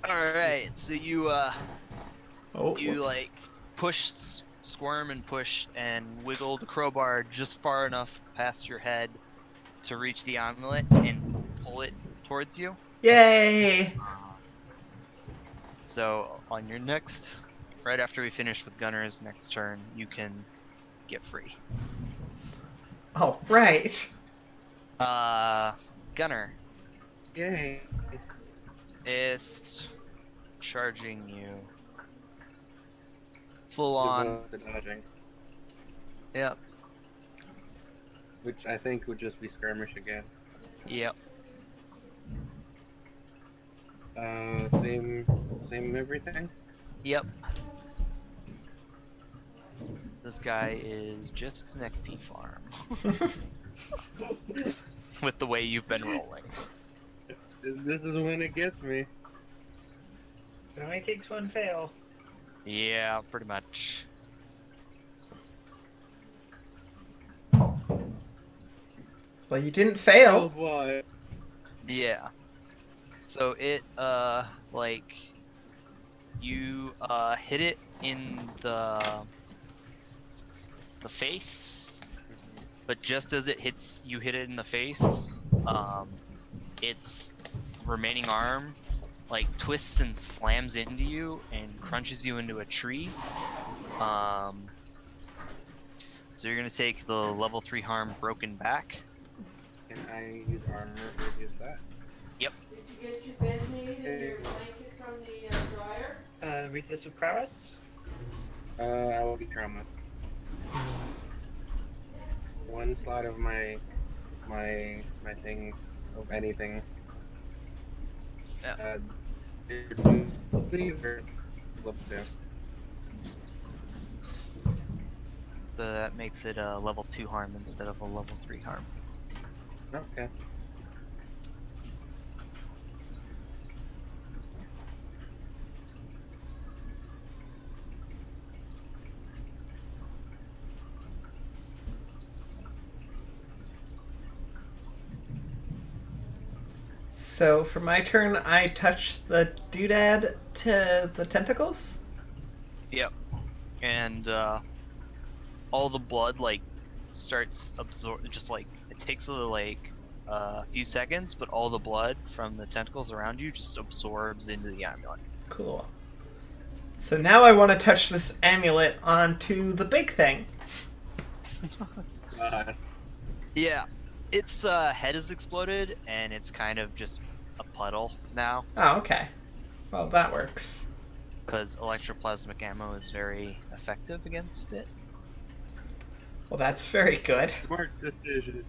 B: Yeah!
C: Alright, so you,
A: Oh,
C: you
A: whoops.
C: like, push, squirm and push, and wiggle the crowbar just far enough past your head to reach the amulet and pull it towards you.
A: Yay!
C: So, on your next, right after we finish with Gunner's next turn, you can get free.
A: Oh, right.
C: Gunner
D: Yay.
C: is charging you. Full on.
D: The dodging,
C: Yep.
D: which I think would just be skirmish again.
C: Yep.
D: Same everything.
C: Yep. This guy is just an XP farm. With the way you've been rolling.
D: This is when it gets me.
B: It only takes one fail.
C: Yeah, pretty much.
A: Well, you didn't
D: Oh,
A: fail.
D: boy.
C: Yeah. So it, like, you, hit it in the face, but just as it hits, you hit it in the face, its remaining arm, like, twists and slams into you and crunches you into a tree. So you're gonna take the level 3 harm broken back.
D: Can I use armor to reduce that?
C: Yep.
E: Did you get your bed made and your blanket from the dryer?
B: Resist prowess.
D: I will be trauma. One slot of my thing of anything.
C: Yeah.
D: It's lever. Let's do.
C: So that makes it a level 2 harm instead of a level 3 harm.
D: Okay.
A: So for my turn, I touch the doodad to the tentacles.
C: Yep. And all the blood like starts just like it takes a few seconds, but all the blood from the tentacles around you just absorbs into the amulet.
A: Cool. So now I want to touch this amulet onto the big thing.
C: Yeah. Its head is exploded and it's kind of just a puddle now
A: Oh, okay. Well, that works.
C: because electroplasmic ammo is very effective against it.
A: Well, that's very good.
D: Smart decision.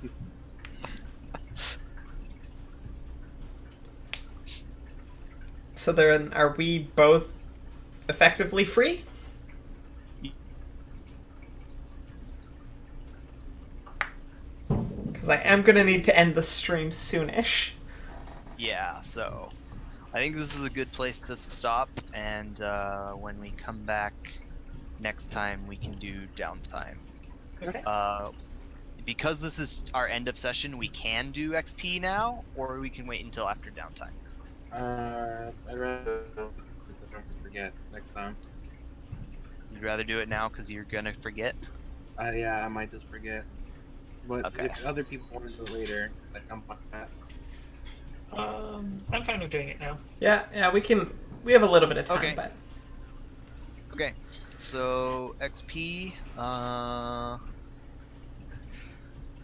A: So then, are we both effectively free? Because I am gonna need to end the stream soonish.
C: Yeah, so I think this is a good place to stop, and when we come back next time, we can do downtime.
B: Okay.
C: Because this is our end of session, we can do XP now, or we can wait until after downtime.
D: I'd rather don't forget next time.
C: You'd rather do it now because you're gonna forget?
D: Yeah, I might just forget. But
C: Okay.
D: if other people want to do it later, like I'm fine with that.
B: I'm fine with doing it now.
A: Yeah, we can. We have a little bit of time,
C: Okay.
A: but
C: Okay, so XP,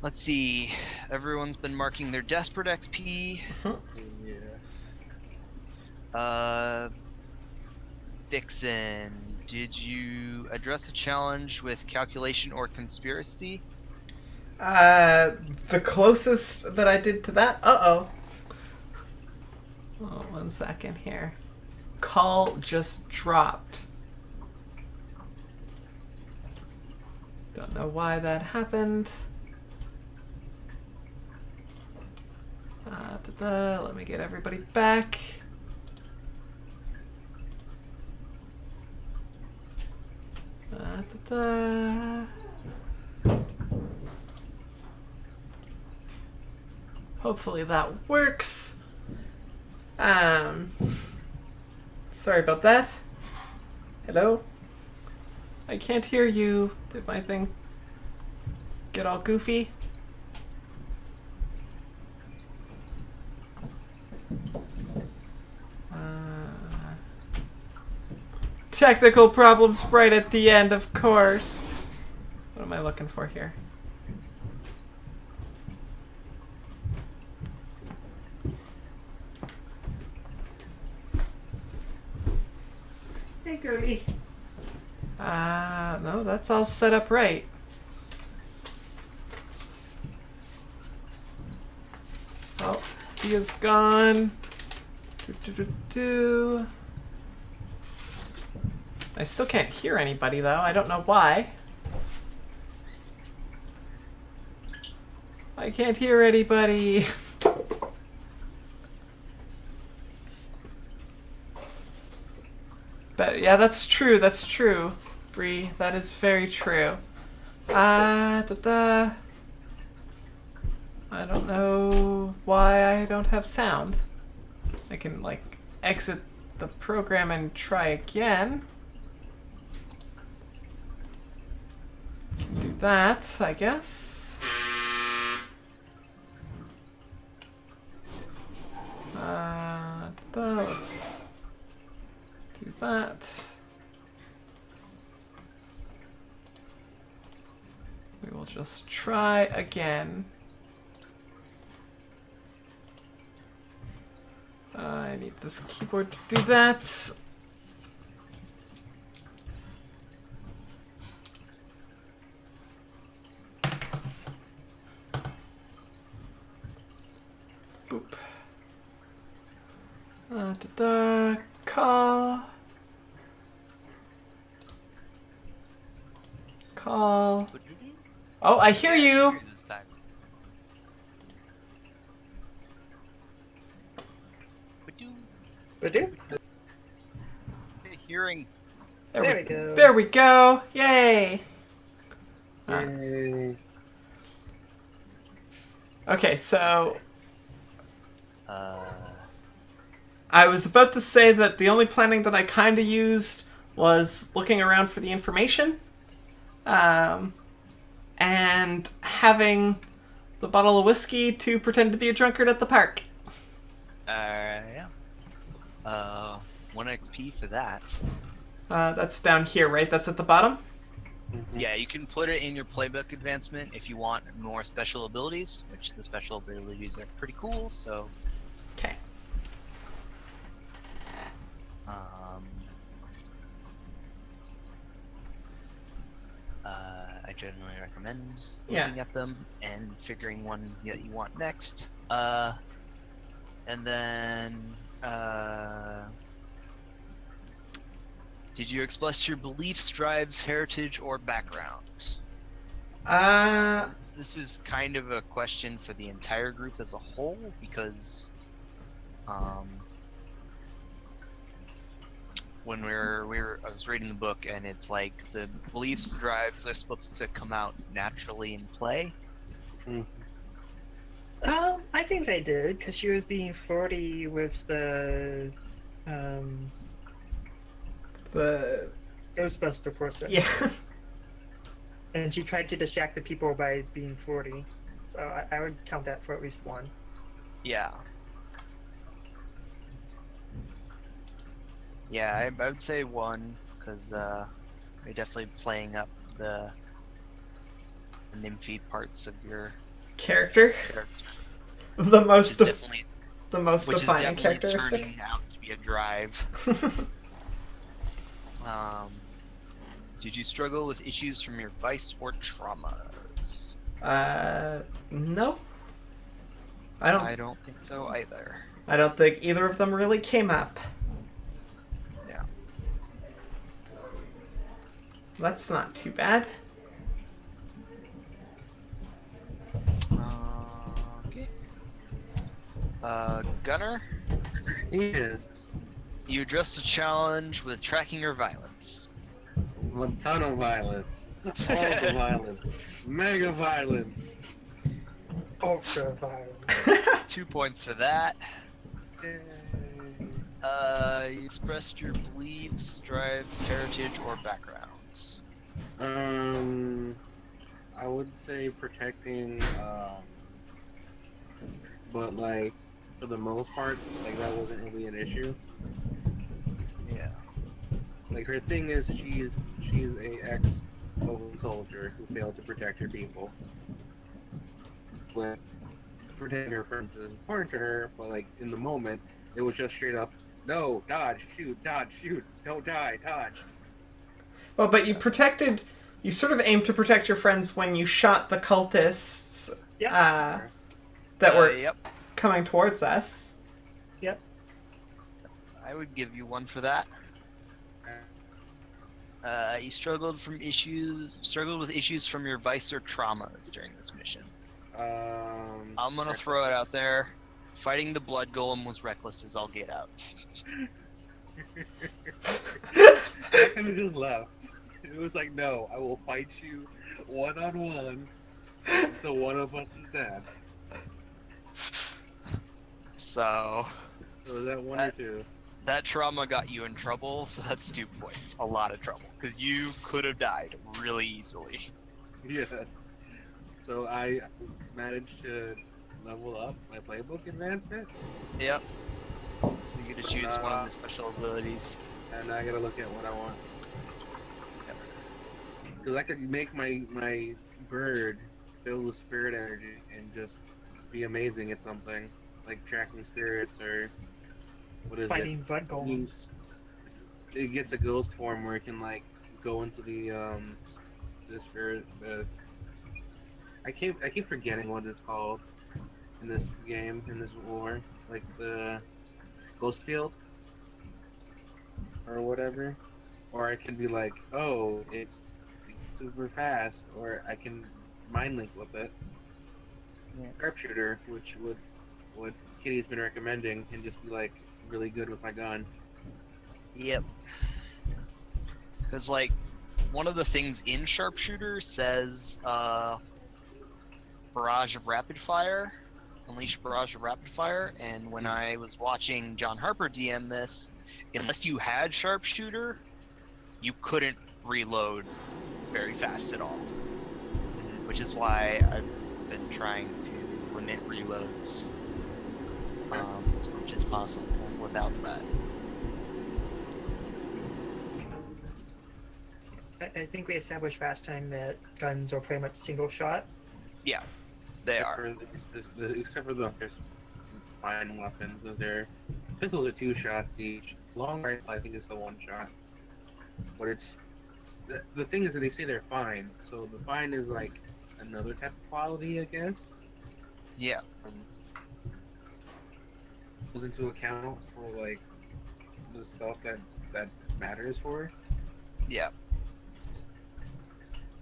C: let's see, everyone's been marking their desperate XP.
D: Yeah.
C: Vixen, did you address a challenge with calculation or conspiracy?
A: the closest that I did to that. Oh, 1 second here. Call just dropped. Don't know why that happened. Let me get everybody back. Hopefully that works. Sorry about that. Hello? I can't hear you. Did my thing get all goofy? Technical problems right at the end, of course. What am I looking for here? Hey, Gertie. No, that's all set up right. Oh, he is gone. I still can't hear anybody, though. I don't know why. I can't hear anybody. But yeah, that's true. That's true, Bree. That is very true. I don't know why I don't have sound. I can like exit the program and try again. Do that, I guess. Let's do that. We will just try again. I need this keyboard to do that. Boop. Call. Call. Oh, I hear you.
C: Hearing.
B: There we go.
A: There we go. Yay.
D: Yay.
A: Okay, so I was about to say that the only planning that I kind of used was looking around for the information, and having the bottle of whiskey to pretend to be a drunkard at the park.
C: Yeah. 1 XP for that.
A: That's down here, right? That's at the bottom?
C: Yeah, you can put it in your playbook advancement if you want more special abilities, which the special abilities are pretty cool, so...
A: Okay.
C: I generally recommend
A: Yeah.
C: looking at them and figuring one that you want next. And then, did you express your beliefs, drives, heritage, or background? This is kind of a question for the entire group as a whole, because, when I was reading the book, and it's like the beliefs, drives are supposed to come out naturally in play.
B: I think they did, because she was being flirty with the Ghostbuster person.
A: Yeah.
B: And she tried to distract the people by being flirty. So I would count that for at least one.
C: Yeah. Yeah, I would say 1, because you're definitely playing up the nymphy parts of your
A: Character.
C: character.
A: The most
C: Which is definitely,
A: defining characteristic.
C: turning out to be a drive. Did you struggle with issues from your vice or traumas?
A: No.
C: I don't think so either.
A: I don't think either of them really came up.
C: Yeah.
A: That's not too bad.
C: Okay. Gunner,
D: Yes.
C: you addressed the challenge with tracking your violence.
D: A ton of violence. All the violence. Mega violence.
B: Ultra violent.
C: 2 points for that.
D: Yay.
C: You expressed your beliefs, drives, heritage, or backgrounds.
D: I would say protecting, but like, for the most part, like that wasn't really an issue.
C: Yeah.
D: Like her thing is she's a ex-Owen soldier who failed to protect her people. But protecting her friends is important to her, but like in the moment, it was just straight up, no, dodge, shoot, don't die, dodge.
A: Well, but you sort of aimed to protect your friends when you shot the cultists that were
C: Yep.
A: coming towards us.
B: Yep.
C: I would give you 1 for that. You struggled with issues from your vice or traumas during this mission. I'm gonna throw it out there. Fighting the blood golem was reckless as all get out.
D: I could have just left. It was like, no, I will fight you one-on-one until one of us is dead.
C: So
D: So was that 1 or 2?
C: that trauma got you in trouble, so that's 2 points. A lot of trouble, because you could have died really easily.
D: Yeah. So I managed to level up my playbook advancement,
C: Yep. So you get to choose one of the special abilities.
D: and I gotta look at what I want.
C: Yep.
D: Because I could make my bird filled with spirit energy and just be amazing at something, like tracking spirits or what is
B: Fighting blood golems.
D: it gets a ghost form where it can like go into the spirit. I keep forgetting what it's called in this game, in this war, like the ghost field or whatever. Or I can be like, oh, it's super fast, or I can mind link with it.
C: Yeah.
D: Sharpshooter, which what Kitty's been recommending, can just be like really good with my gun.
C: Yep. Because, like, one of the things in Sharpshooter says, barrage of rapid fire. Unleash Barrage of Rapid Fire, and when I was watching John Harper DM this, unless you had Sharpshooter, you couldn't reload very fast at all. Which is why I've been trying to limit reloads as much as possible without that.
B: I think we established last time that guns are pretty much single shot.
C: Yeah, they are.
D: Except for the fine weapons. Their pistols are 2 shots each. Long rifle, I think, is the 1 shot. But it's the thing is that they say they're fine. So the fine is like another type of quality, I guess.
C: Yeah.
D: Goes into account for like the stuff that matters for.
C: Yeah.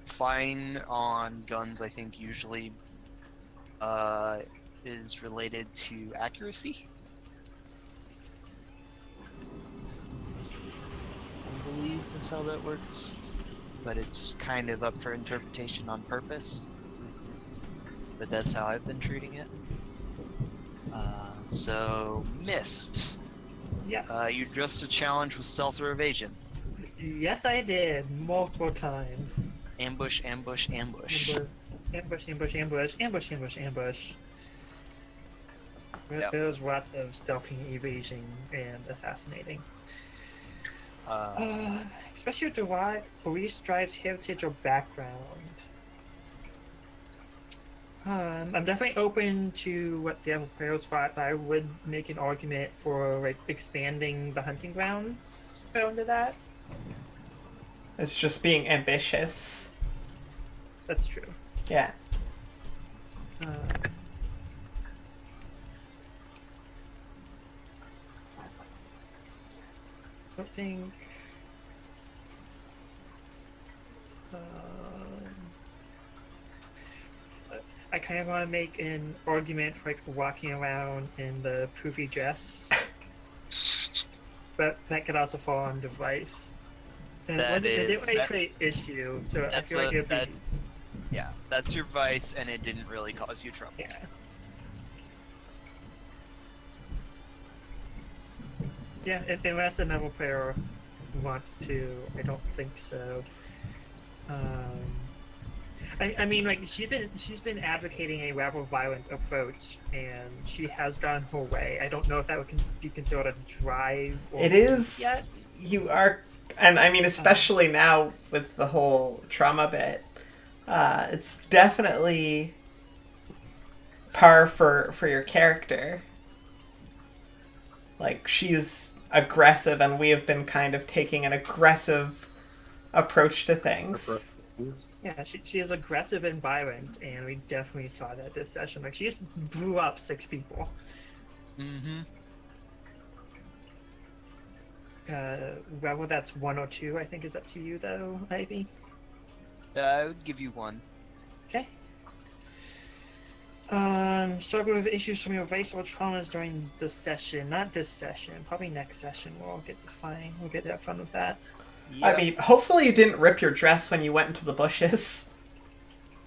C: Fine on guns, I think, usually is related to accuracy. I believe that's how that works. But it's kind of up for interpretation on purpose. But that's how I've been treating it. So, Mist.
B: Yes.
C: You addressed a challenge with stealth or evasion.
B: Yes, I did multiple times.
C: Ambush, ambush, ambush.
B: Ambush, ambush, ambush, ambush, ambush, ambush.
C: Yep.
B: There's lots of stealthing, evasion, and assassinating. Especially with the police drives heritage or background. I'm definitely open to what the other players thought, but I would make an argument for like expanding the hunting grounds into that.
A: It's just being ambitious.
B: That's true.
A: Yeah.
B: I think. I kind of want to make an argument for like walking around in the poofy dress, but that could also fall on device. And it didn't really create issue, so I feel like it'd be.
C: Yeah, that's your vice, and it didn't really cause you trouble.
B: Yeah. Yeah, unless another player wants to, I don't think so. I mean, like she's been advocating a rather violent approach, and she has gone her way. I don't know if that would be considered a drive. Or
A: It is.
B: yet.
A: You are, and I mean, especially now with the whole trauma bit, it's definitely par for your character. Like, she's aggressive, and we have been kind of taking an aggressive approach to things.
B: Yeah, she is aggressive and violent, and we definitely saw that this session. Like, she just blew up 6 people.
C: Mm-hmm.
B: Whether that's 1 or 2, I think is up to you, though, Ivy.
C: I would give you 1.
B: Okay. Struggle with issues from your race or traumas during the session. Not this session. Probably next session we'll get to have fun with that.
C: Yep.
A: I mean, hopefully you didn't rip your dress when you went into the bushes.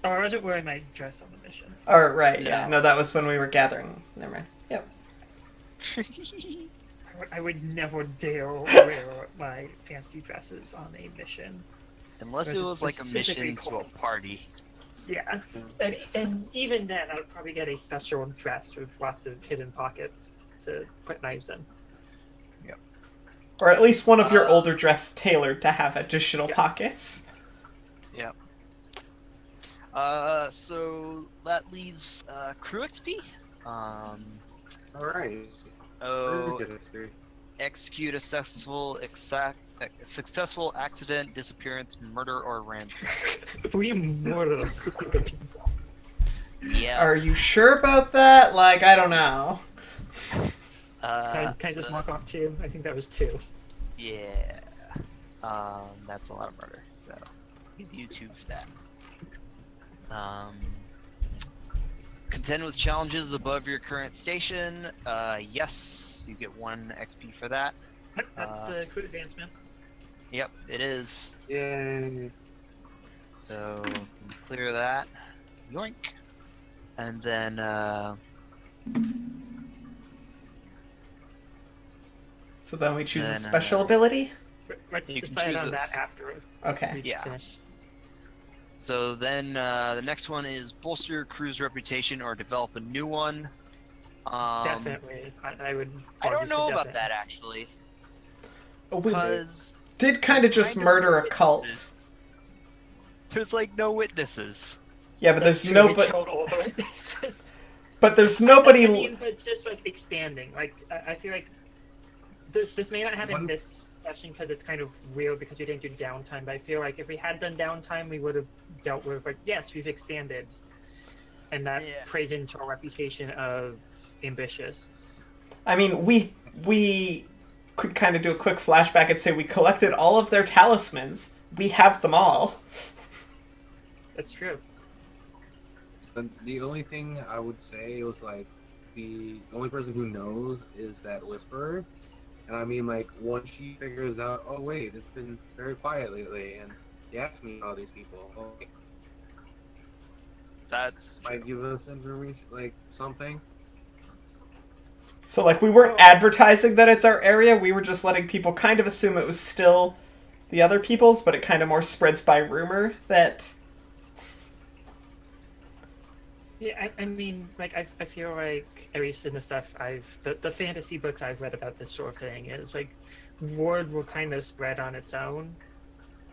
B: Or I wasn't wearing my dress on the mission.
A: Oh, right, yeah.
C: No.
A: No, that was when we were gathering. Never mind. Yep.
B: I would never dare wear my fancy dresses on a mission.
C: Unless it was like a mission to a party.
B: Yeah, and even then, I would probably get a special dress with lots of hidden pockets to put knives in.
A: Or at least one of your older dress tailored to have additional pockets.
C: Yep. So that leaves crew XP.
D: Alright.
C: Oh, execute a successful accident, disappearance, murder, or ransom.
B: We murder.
C: Yeah.
A: Are you sure about that? Like, I don't know.
B: Can I just mark off 2? I think that was 2.
C: Yeah. That's a lot of murder, so give you 2 for that. Contend with challenges above your current station. Yes, you get 1 XP for that.
B: That's the crew advancement.
C: Yep, it is.
D: Yay.
C: So clear that. Yoink. And then
A: So then we choose a
C: Then,
A: special ability?
B: Let's
C: You can
B: decide
C: choose
B: on
C: this.
B: that after
A: Okay.
B: we
C: Yeah.
B: finish.
C: So then the next one is bolster your crew's reputation or develop a new one.
B: Definitely. I would.
C: I don't
B: argue
C: know
B: for
C: about
B: definitely.
C: that actually,
A: We
C: because
A: did kind of just murder a cult.
C: There's like no witnesses.
A: Yeah, but
B: That's
A: there's
B: true,
A: no...
B: we
A: But,
B: killed all the witnesses.
A: but there's nobody...
B: I mean, but just like expanding. Like I feel like this may not happen
D: One-
B: this session because it's kind of weird because we didn't do downtime. But I feel like if we had done downtime, we would have dealt with like, yes, we've expanded, and that
C: Yeah.
B: plays into our reputation of ambitious.
A: I mean, we could kind of do a quick flashback and say we collected all of their talismans. We have them all.
B: That's true.
D: The only thing I would say was like the only person who knows is that Whisperer. And I mean, like, once she figures out, oh wait, it's been very quiet lately, and he asked me all these people. Okay,
C: That's
D: might give us information, like something.
A: So, like, we weren't advertising that it's our area. We were just letting people kind of assume it was still the other people's, but it kind of more spreads by rumor that...
B: Yeah, I mean, like, I feel like, at least in the stuff the fantasy books I've read about this sort of thing is, like, word will kind of spread on its own.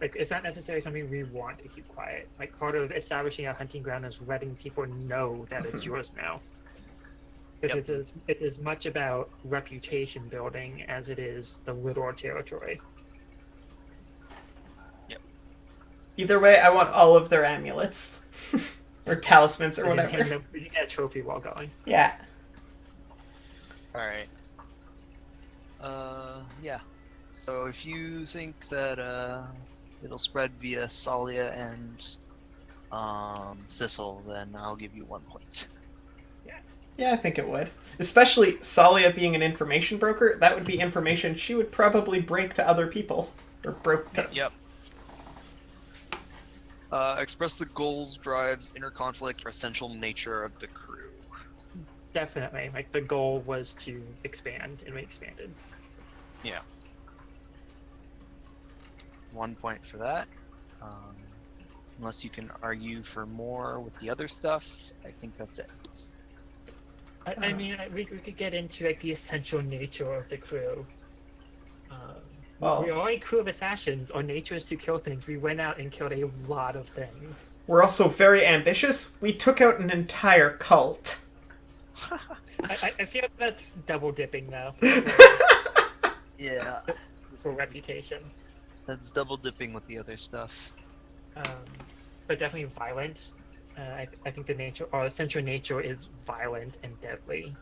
B: Like, it's not necessarily something we want to keep quiet. Like, part of establishing a hunting ground is letting people know that it's yours now. Because it's as much about reputation building as it is the literal territory.
A: Either way, I want all of their amulets. Or talismans or
B: And then
A: whatever.
B: you get a trophy wall going.
A: Yeah.
C: alright. Yeah. So if you think that it'll spread via Salia and Thistle, then I'll give you 1 point.
A: Yeah, I think it would. Especially Salia being an information broker, that would be information she would probably break to other people. Or broke to...
C: Yep. Express the goals, drives, inner conflict, or essential nature of the crew.
B: Definitely. Like, the goal was to expand, and we expanded.
C: Yeah. 1 point for that. Unless you can argue for more with the other stuff, I think that's it.
B: I mean, we could get into, like, the essential nature of the crew.
A: Well,
B: We are a crew of assassins. Our nature is to kill things. We went out and killed a lot of things.
A: we're also very ambitious. We took out an entire cult.
B: I feel that's double dipping, though,
C: Yeah.
B: for reputation.
C: That's double dipping with the other stuff.
B: But definitely violent. I think the nature, our essential nature is violent and deadly.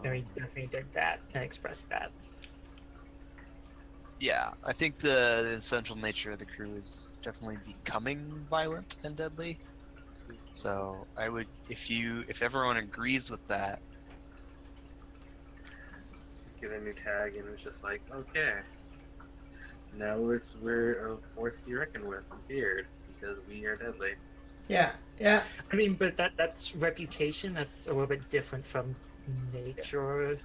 B: And we definitely did that and expressed that.
C: Yeah, I think the essential nature of the crew is definitely becoming violent and deadly. So I would, if everyone agrees with that,
D: Get a new tag, and it's just like, okay, now we're a force to be reckoned with and feared because we are deadly.
A: Yeah, yeah.
B: I mean, but that's reputation. That's a little bit different from nature.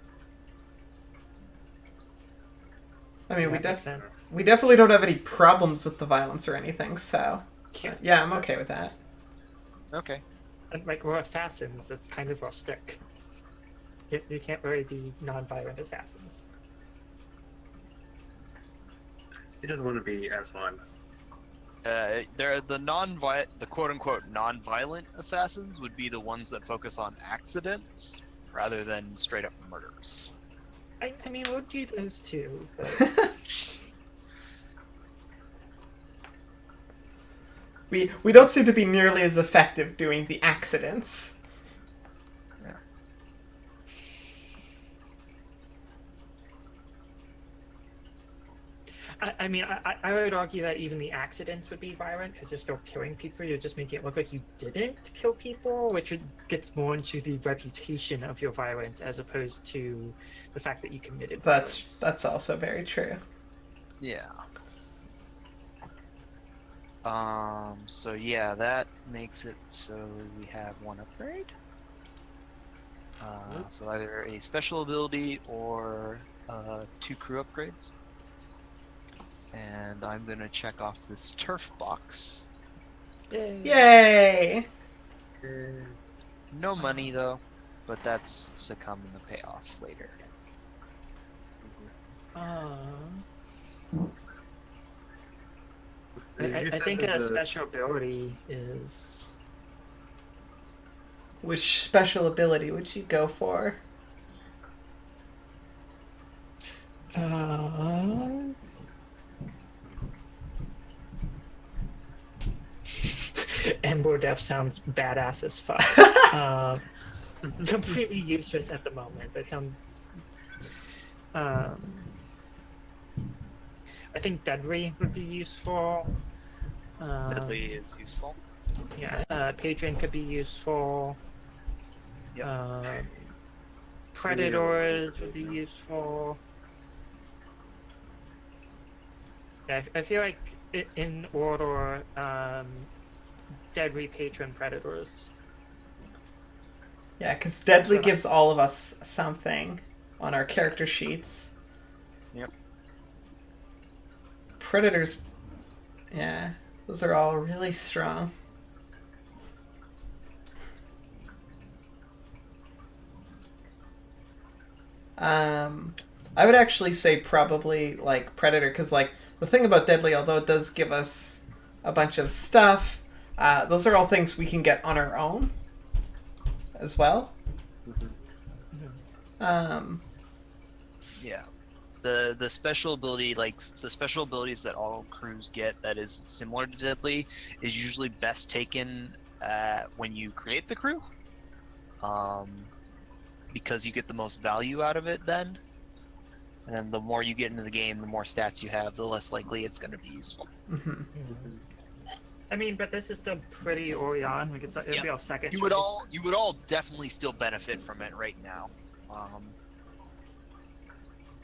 A: I mean,
B: That makes sense.
A: we definitely don't have any problems with the violence or anything, so...
B: Yeah.
A: Yeah, I'm okay with that.
C: okay.
B: And, like, we're assassins. That's kind of our stick. You can't really be non-violent assassins.
D: He doesn't want to be S1.
C: They're the quote-unquote non-violent assassins would be the ones that focus on accidents rather than straight-up murders.
B: I mean, we'll do those too, but
A: We don't seem to be nearly as effective doing the accidents.
B: I mean, I would argue that even the accidents would be violent because you're still killing people. You're just making it look like you didn't kill people, which gets more into the reputation of your violence as opposed to the fact that you committed violence.
A: That's also very true.
C: Yeah. So yeah, that makes it so we have 1 upgrade. So either a special ability or 2 crew upgrades. And I'm gonna check off this turf box.
B: Yay.
A: Yay!
C: No money though, but that's to come in the payoff later.
B: I think a special ability is.
A: Which special ability would you go for?
B: Ember Death sounds badass as fuck. Completely useless at the moment, but sounds. I think Deadly would be useful.
C: Deadly is useful.
B: Yeah, Patron could be useful.
C: Yep.
B: Predators would be useful. Yeah, I feel like in order, Deadly, Patron, Predators.
A: Yeah, because Deadly gives all of us something on our character sheets.
C: Yep.
A: Predators, yeah, those are all really strong. I would actually say probably like Predator, because like the thing about Deadly, although it does give us a bunch of stuff, those are all things we can get on our own as well.
C: Yeah. The special ability, like the special abilities that all crews get that is similar to Deadly, is usually best taken when you create the crew. Because you get the most value out of it then. And the more you get into the game, the more stats you have, the less likely it's going to be useful.
B: I mean, but this is still pretty early on. We could it'd be our second.
C: You would all definitely still benefit from it right now.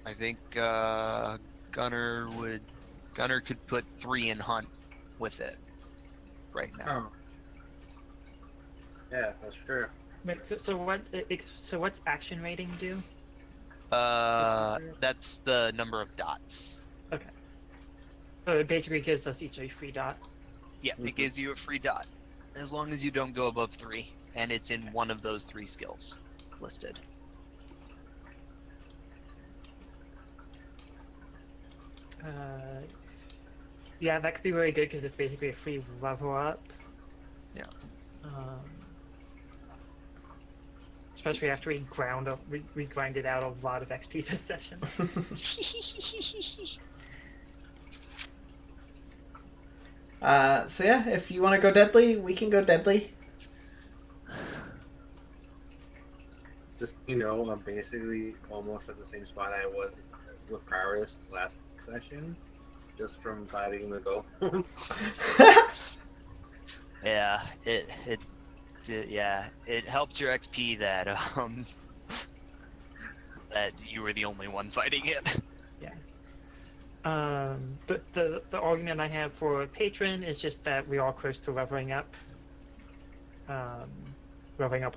C: I think Gunner could put 3 in Hunt with it right now.
D: Oh. Yeah, that's true.
B: Wait, so what's action rating do?
C: That's the number of dots.
B: Okay. So it basically gives us each a free dot.
C: Yeah, it gives you a free dot as long as you don't go above 3, and it's in one of those 3 skills listed.
B: Yeah, that could be really good because it's basically a free level up.
C: Yeah.
B: Especially after we grinded out a lot of XP this session.
A: So yeah, if you want to go Deadly, we can go Deadly.
D: Just, I'm basically almost at the same spot I was with Kyrus last session, just from fighting the go.
C: Yeah, it helped your XP that that you were the only one fighting it.
B: Yeah. But the argument I have for Patron is just that we are close to leveling up our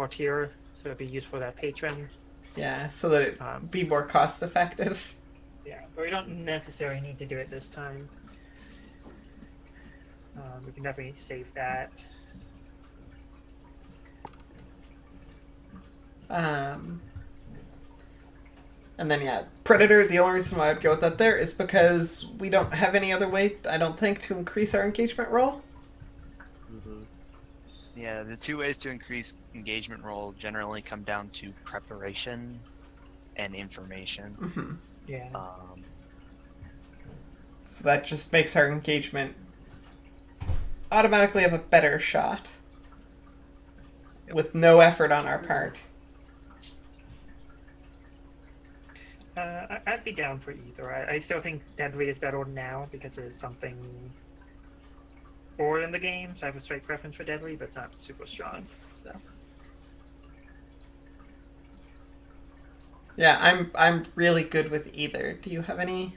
B: tier, so it'd be useful to have Patron.
A: Yeah, so that it be more cost effective.
B: Yeah, but we don't necessarily need to do it this time. We can definitely save that.
A: And then yeah, Predator, the only reason why I'd go with that there is because we don't have any other way, I don't think, to increase our engagement roll.
C: Yeah, the 2 ways to increase engagement roll generally come down to preparation and information.
B: Yeah.
A: So that just makes our engagement automatically have a better shot. With no effort on our part.
B: I'd be down for either. I still think Deadly is better now because there's something forward in the game, so I have a straight preference for Deadly, but it's not super strong. So
A: Yeah, I'm really good with either. Do you have any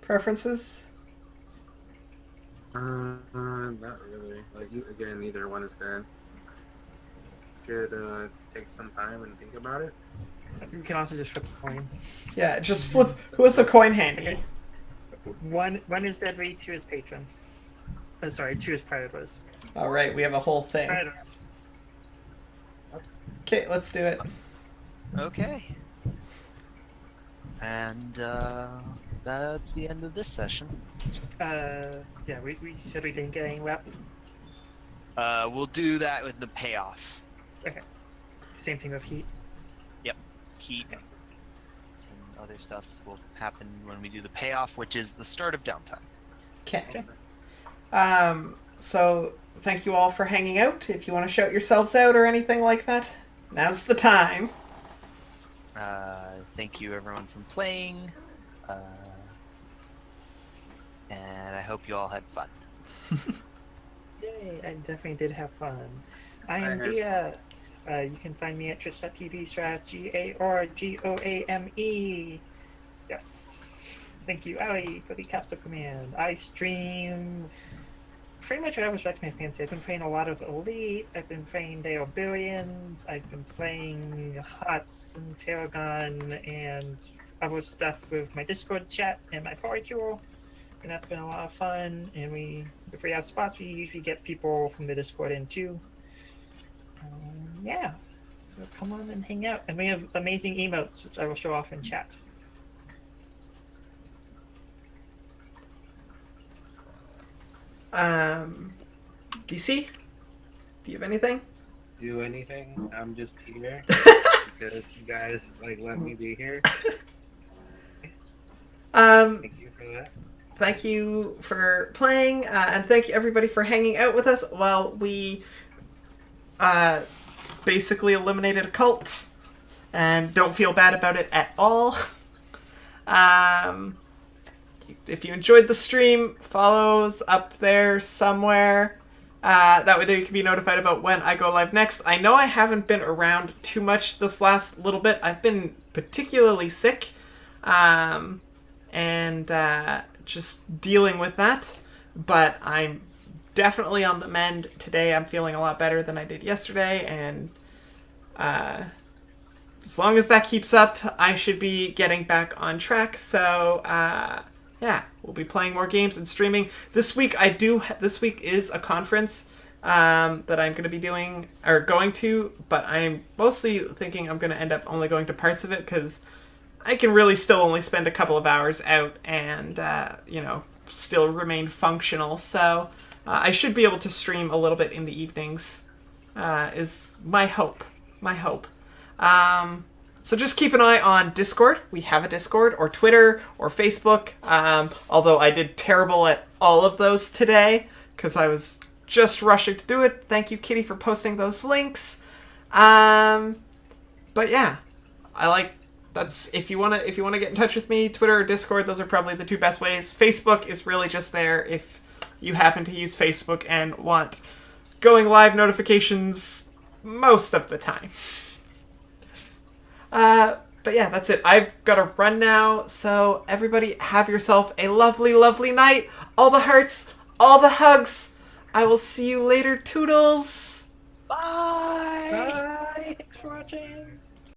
A: preferences?
D: Not really. Like, again, neither one is good. should take some time and think about it.
B: You can also just flip a coin.
A: Yeah, just flip. Who has a coin handy?
B: One is Deadly, 2 is Patron. Sorry, 2 is Predators.
A: All right, we have a whole thing.
B: Predators.
A: Okay, let's do it.
C: Okay. And that's the end of this session.
B: Yeah, we said we didn't get any rep.
C: We'll do that with the payoff.
B: Okay. Same thing with Heat.
C: Heat and other stuff will happen when we do the payoff, which is the start of downtime.
A: Okay. So thank you all for hanging out. If you want to shout yourselves out or anything like that, now's the time.
C: Thank you everyone for playing. And I hope you all had fun.
B: Yay, I definitely did have fun. I am Dia. You can find me at twitch.tv/GARGOAME. Yes. Thank you, Ali, for the caster command. I stream pretty much whatever's right to my fancy. I've been playing a lot of Elite. I've been playing They Are Billions. I've been playing Huts and Paragon and other stuff with my Discord chat and my Polycule. And that's been a lot of fun. And if we have spots, we usually get people from the Discord in too. Yeah, so come on and hang out. And we have amazing emotes, which I will show off in chat.
A: DC, do you have anything?
D: Do anything? I'm just here because you guys let me be here. Thank you for that.
A: Thank you for playing, and thank you everybody for hanging out with us while we basically eliminated a cult, and don't feel bad about it at all. If you enjoyed the stream, follows up there somewhere. That way there you can be notified about when I go live next. I know I haven't been around too much this last little bit. I've been particularly sick, and just dealing with that. But I'm definitely on the mend today. I'm feeling a lot better than I did yesterday, and as long as that keeps up, I should be getting back on track. So yeah, we'll be playing more games and streaming this week. This week is a conference that I'm going to be doing or going to, but I'm mostly thinking I'm going to end up only going to parts of it because I can really still only spend a couple of hours out and still remain functional. So I should be able to stream a little bit in the evenings, is my hope. So just keep an eye on Discord. We have a Discord, or Twitter, or Facebook. Although I did terrible at all of those today, because I was just rushing to do it. Thank you, Kitty, for posting those links. But yeah, that's if you wanna get in touch with me, Twitter or Discord, those are probably the two best ways. Facebook is really just there if you happen to use Facebook and want going live notifications most of the time. But yeah, that's it. I've got to run now, so everybody have yourself a lovely, lovely night. All the hearts, all the hugs. I will see you later, Toodles!
C: Bye!
B: Bye! Thanks for watching!